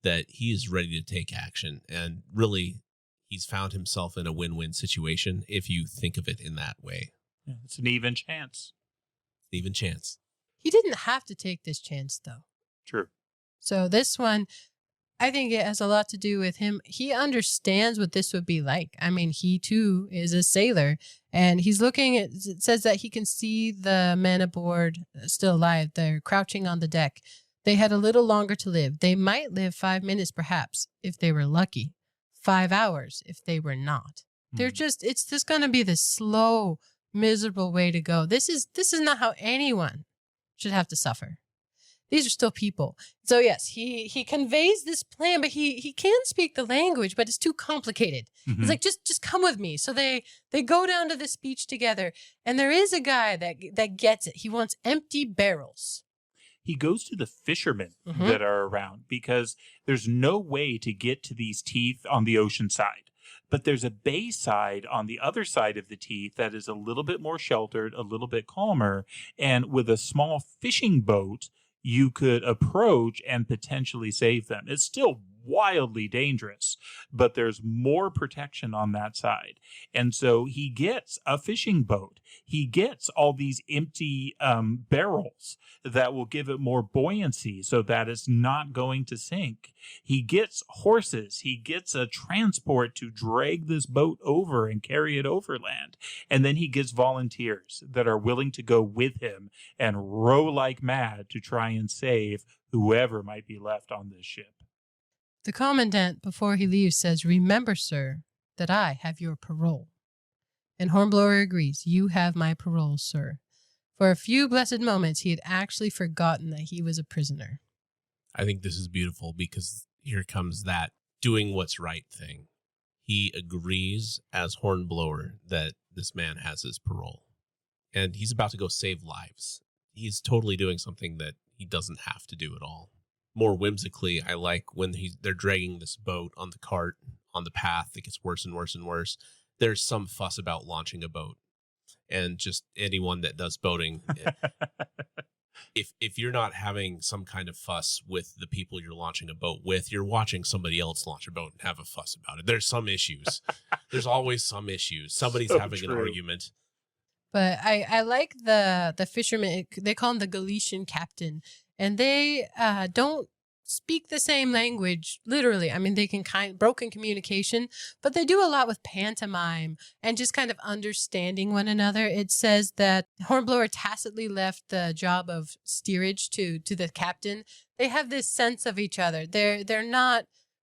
that he is ready to take action. And really, he's found himself in a win-win situation if you think of it in that way. Yeah, it's an even chance. Even chance. He didn't have to take this chance, though. True. So this one, I think it has a lot to do with him. He understands what this would be like. I mean, he too is a sailor, and he's looking at, it says that he can see the men aboard still alive. They're crouching on the deck. They had a little longer to live. They might live 5 minutes, perhaps, if they were lucky. 5 hours, if they were not. It's just going to be this slow, miserable way to go. This is not how anyone should have to suffer. These are still people. So yes, he conveys this plan, but he can speak the language, but it's too complicated. He's like, just come with me. So they go down to the speech together, and there is a guy that gets it. He wants empty barrels. He goes to the fishermen that are around because there's no way to get to these teeth on the ocean side. But there's a bay side on the other side of the teeth that is a little bit more sheltered, a little bit calmer. And with a small fishing boat, you could approach and potentially save them. It's still wildly dangerous, but there's more protection on that side. And so he gets a fishing boat. He gets all these empty barrels that will give it more buoyancy so that it's not going to sink. He gets horses. He gets a transport to drag this boat over and carry it overland. And then he gets volunteers that are willing to go with him and row like mad to try and save whoever might be left on this ship. The commandant, before he leaves, says, "Remember, sir, that I have your parole." And Hornblower agrees. "You have my parole, sir." For a few blessed moments, he had actually forgotten that he was a prisoner. I think this is beautiful because here comes that doing what's right thing. He agrees as Hornblower that this man has his parole. And he's about to go save lives. He's totally doing something that he doesn't have to do at all. More whimsically, I like when they're dragging this boat on the cart, on the path. It gets worse and worse and worse. There's some fuss about launching a boat. And just anyone that does boating, if you're not having some kind of fuss with the people you're launching a boat with, you're watching somebody else launch a boat and have a fuss about it. There's some issues. There's always some issues. Somebody's having an argument. But I like the fishermen. They call him the Galician captain. And they don't speak the same language, literally. I mean, they can broken communication, but they do a lot with pantomime and just kind of understanding one another. It says that Hornblower tacitly left the job of steerage to the captain. They have this sense of each other. They're not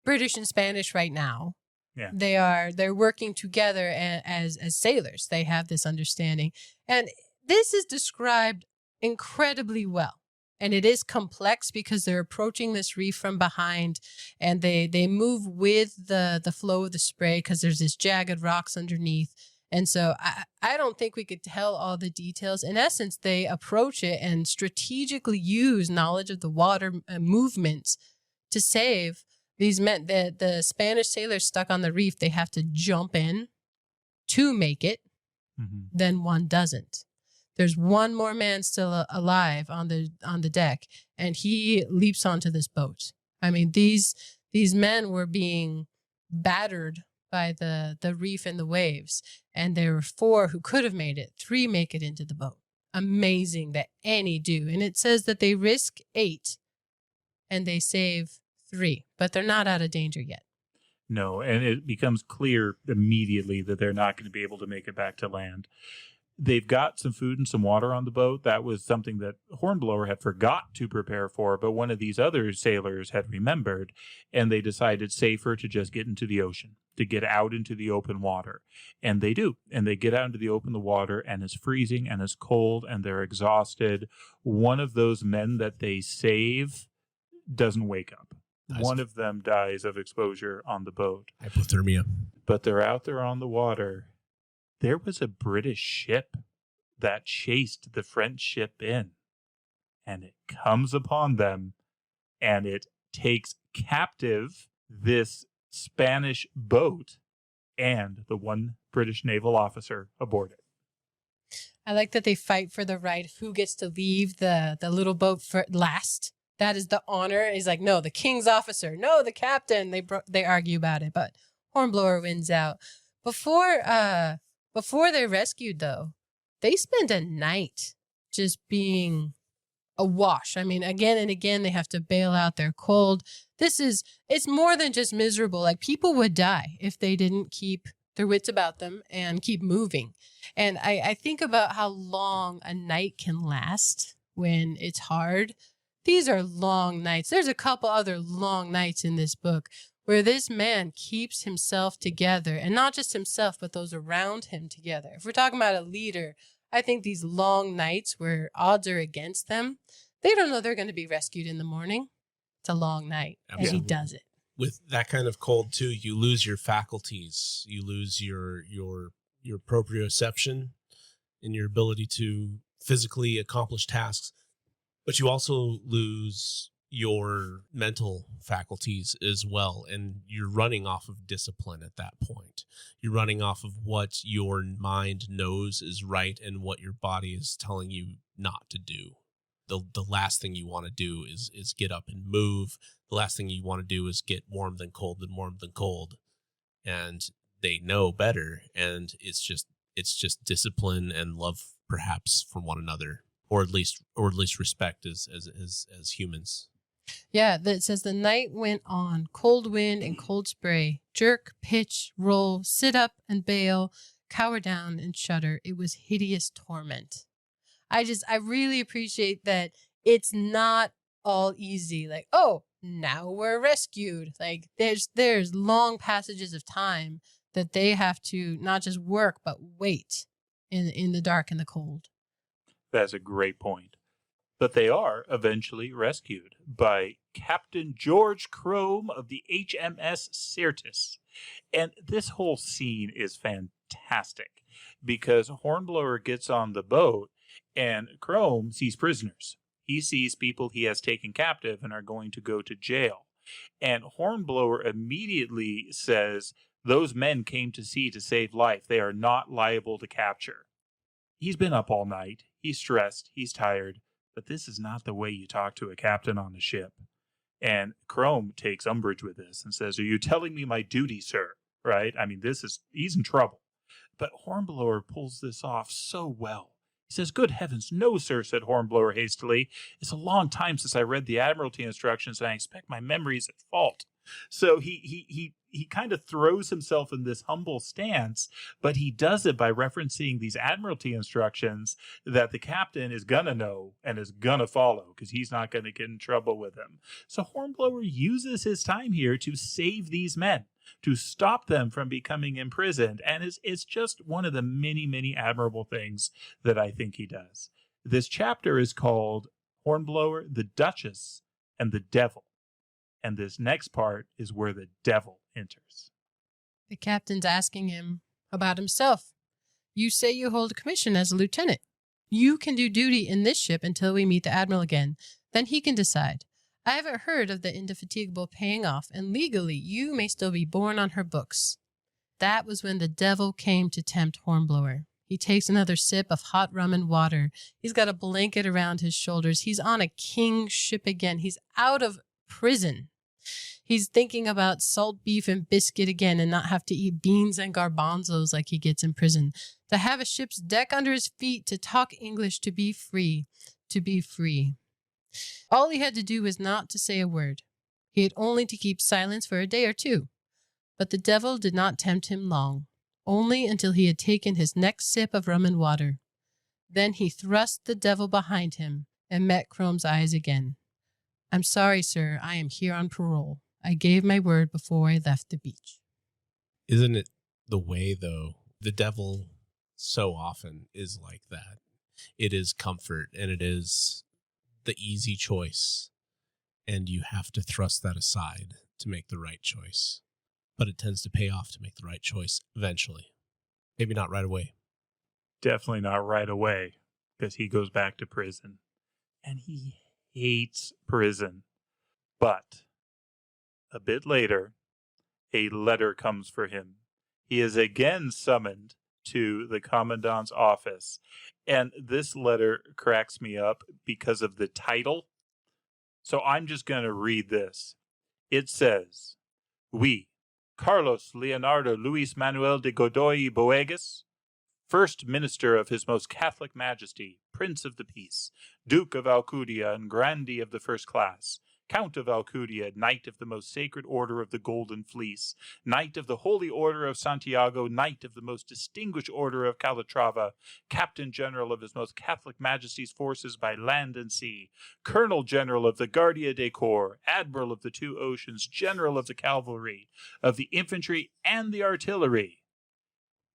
British and Spanish right now. Yeah. They're working together as sailors. They have this understanding. And this is described incredibly well. And it is complex because they're approaching this reef from behind, and they move with the flow of the spray because there's this jagged rocks underneath. And so I don't think we could tell all the details. In essence, they approach it and strategically use knowledge of the water movements to save these men. The Spanish sailors stuck on the reef, they have to jump in to make it. Then one doesn't. There's one more man still alive on the deck, and he leaps onto this boat. I mean, these men were being battered by the reef and the waves, and there were 4 who could have made it. 3 make it into the boat. Amazing that any do. And it says that they risk 8 and they save 3, but they're not out of danger yet. No, and it becomes clear immediately that they're not going to be able to make it back to land. They've got some food and some water on the boat. That was something that Hornblower had forgot to prepare for, but one of these other sailors had remembered, and they decided safer to just get into the ocean, to get out into the open water. And they do. And they get out into the open water, and it's freezing and it's cold, and they're exhausted. One of those men that they save doesn't wake up. Nice. One of them dies of exposure on the boat. Hypothermia. But they're out there on the water. There was a British ship that chased the French ship in, and it comes upon them, and it takes captive this Spanish boat and the one British naval officer aboard it. I like that they fight for the right of who gets to leave the little boat for last. That is the honor. He's like, no, the king's officer. No, the captain. They argue about it, but Hornblower wins out. Before they're rescued, though, they spend a night just being awash. I mean, again and again, they have to bail out. They're cold. It's more than just miserable. Like, people would die if they didn't keep their wits about them and keep moving. And I think about how long a night can last when it's hard. These are long nights. There's a couple other long nights in this book where this man keeps himself together, and not just himself, but those around him together. If we're talking about a leader, I think these long nights where odds are against them, they don't know they're going to be rescued in the morning. It's a long night, Absolutely. and he does it. With that kind of cold too, you lose your faculties, you lose your proprioception and your ability to physically accomplish tasks, but you also lose your mental faculties as well. And you're running off of discipline at that point. You're running off of what your mind knows is right and what your body is telling you not to do. The last thing you want to do is get up and move. The last thing you want to do is get warm than cold and warm than cold. And they know better. And it's just discipline and love perhaps for one another, or at least respect as humans. Yeah, it says the night went on, cold wind and cold spray, jerk, pitch, roll, sit up and bail, cower down and shudder. It was hideous torment. I really appreciate that it's not all easy. Like, oh, now we're rescued. Like there's long passages of time that they have to not just work, but wait in the dark and the cold. That's a great point. But they are eventually rescued by Captain George Crome of the HMS Syrtis. And this whole scene is fantastic because Hornblower gets on the boat and Crome sees prisoners. He sees people he has taken captive and are going to go to jail. And Hornblower immediately says, those men came to sea to save life. They are not liable to capture. He's been up all night. He's stressed. He's tired. But this is not the way you talk to a captain on a ship. And Crome takes umbrage with this and says, are you telling me my duty, sir? Right? I mean, he's in trouble. But Hornblower pulls this off so well. He says, good heavens, no, sir, said Hornblower hastily. It's a long time since I read the Admiralty instructions, and I expect my memory is at fault. So he kind of throws himself in this humble stance, but he does it by referencing these Admiralty instructions that the captain is going to know and is going to follow because he's not going to get in trouble with him. So Hornblower uses his time here to save these men, to stop them from becoming imprisoned. And it's just one of the many, many admirable things that I think he does. This chapter is called Hornblower, the Duchess, and the Devil. And this next part is where the devil enters. The captain's asking him about himself. You say you hold a commission as a lieutenant. You can do duty in this ship until we meet the admiral again. Then he can decide. I haven't heard of the Indefatigable paying off, and legally you may still be born on her books. That was when the devil came to tempt Hornblower. He takes another sip of hot rum and water. He's got a blanket around his shoulders. He's on a king's ship again. He's out of prison. He's thinking about salt beef and biscuit again and not have to eat beans and garbanzos like he gets in prison. To have a ship's deck under his feet, to talk English, to be free, to be free. All he had to do was not to say a word. He had only to keep silence for a day or two. But the devil did not tempt him long, only until he had taken his next sip of rum and water. Then he thrust the devil behind him and met Chrome's eyes again. I'm sorry, sir, I am here on parole. I gave my word before I left the beach. Isn't it the way, though? The devil so often is like that. It is comfort, and it is the easy choice. And you have to thrust that aside to make the right choice. But it tends to pay off to make the right choice eventually. Maybe not right away. Definitely not right away, because he goes back to prison. And he hates prison. But a bit later, a letter comes for him. He is again summoned to the commandant's office. And this letter cracks me up because of the title. So I'm just going to read this. It says, We, Carlos Leonardo Luis Manuel de Godoy y Boegas, First Minister of His Most Catholic Majesty, Prince of the Peace, Duke of Alcudia and Grandee of the First Class, Count of Alcudia, Knight of the most sacred order of the Golden Fleece, Knight of the Holy Order of Santiago, Knight of the most distinguished order of Calatrava, Captain General of His Most Catholic Majesty's forces by land and sea, Colonel General of the Guardia de Corps, Admiral of the two oceans, General of the cavalry, of the infantry, and the artillery.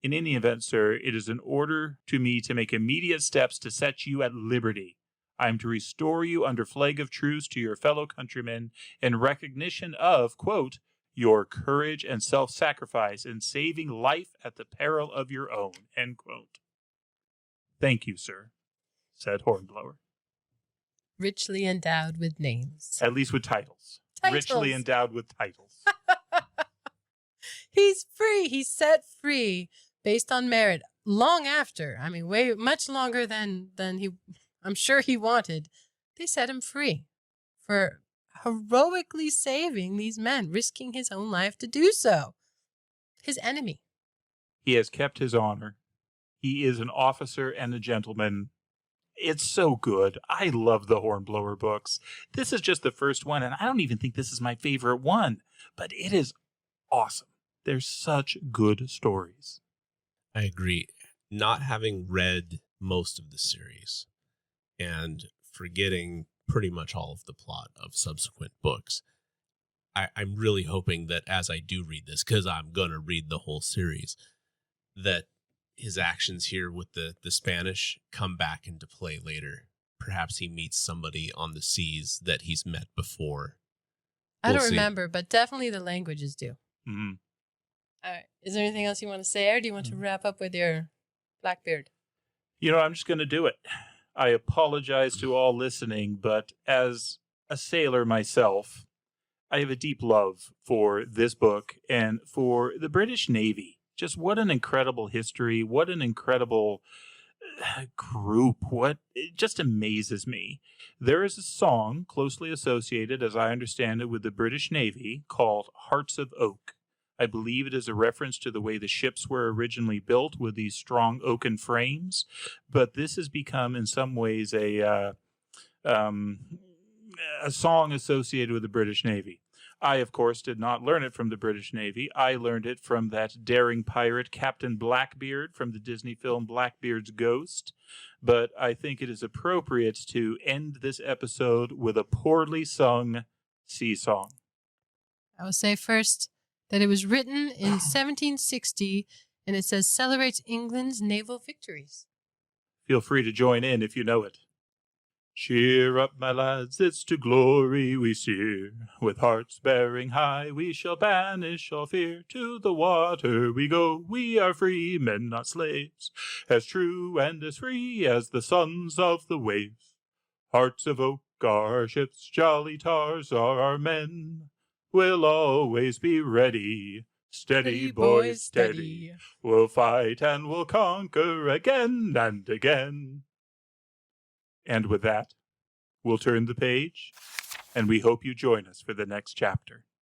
In any event, sir, it is an order to me to make immediate steps to set you at liberty. I am to restore you under flag of truce to your fellow countrymen in recognition of, quote, your courage and self-sacrifice in saving life at the peril of your own, end quote. Thank you, sir, said Hornblower. Richly endowed with names. At least with titles. Richly endowed with titles. He's free. He's set free based on merit long after. I mean, way much longer than I'm sure he wanted. They set him free for heroically saving these men, risking his own life to do so. His enemy. He has kept his honor. He is an officer and a gentleman. It's so good. I love the Hornblower books. This is just the first one, and I don't even think this is my favorite one, but it is awesome. They're such good stories. I agree. Not having read most of the series and forgetting pretty much all of the plot of subsequent books, I'm really hoping that as I do read this, because I'm going to read the whole series, that his actions here with the Spanish come back into play later. Perhaps he meets somebody on the seas that he's met before. I don't remember, but definitely the languages do. Mm-hmm. All right. Is there anything else you want to say, or do you want to wrap up with your Blackbeard? You know, I'm just going to do it. I apologize to all listening, but as a sailor myself, I have a deep love for this book and for the British Navy. Just what an incredible history. What an incredible group. It just amazes me. There is a song closely associated, as I understand it, with the British Navy called Hearts of Oak. I believe it is a reference to the way the ships were originally built with these strong oaken frames, but this has become in some ways a song associated with the British Navy. I, of course, did not learn it from the British Navy. I learned it from that daring pirate, Captain Blackbeard, from the Disney film Blackbeard's Ghost. But I think it is appropriate to end this episode with a poorly sung sea song. I will say first that it was written in 1760, and it says celebrates England's naval victories. Feel free to join in if you know it. Cheer up, my lads, it's to glory we steer. With hearts bearing high, we shall banish all fear. To the water we go, we are free men, not slaves, as true and as free as the sons of the waves. Hearts of oak are our ships, jolly tars are our men. We'll always be ready. Steady, boys, steady. We'll fight and we'll conquer again and again. And with that, we'll turn the page, and we hope you join us for the next chapter.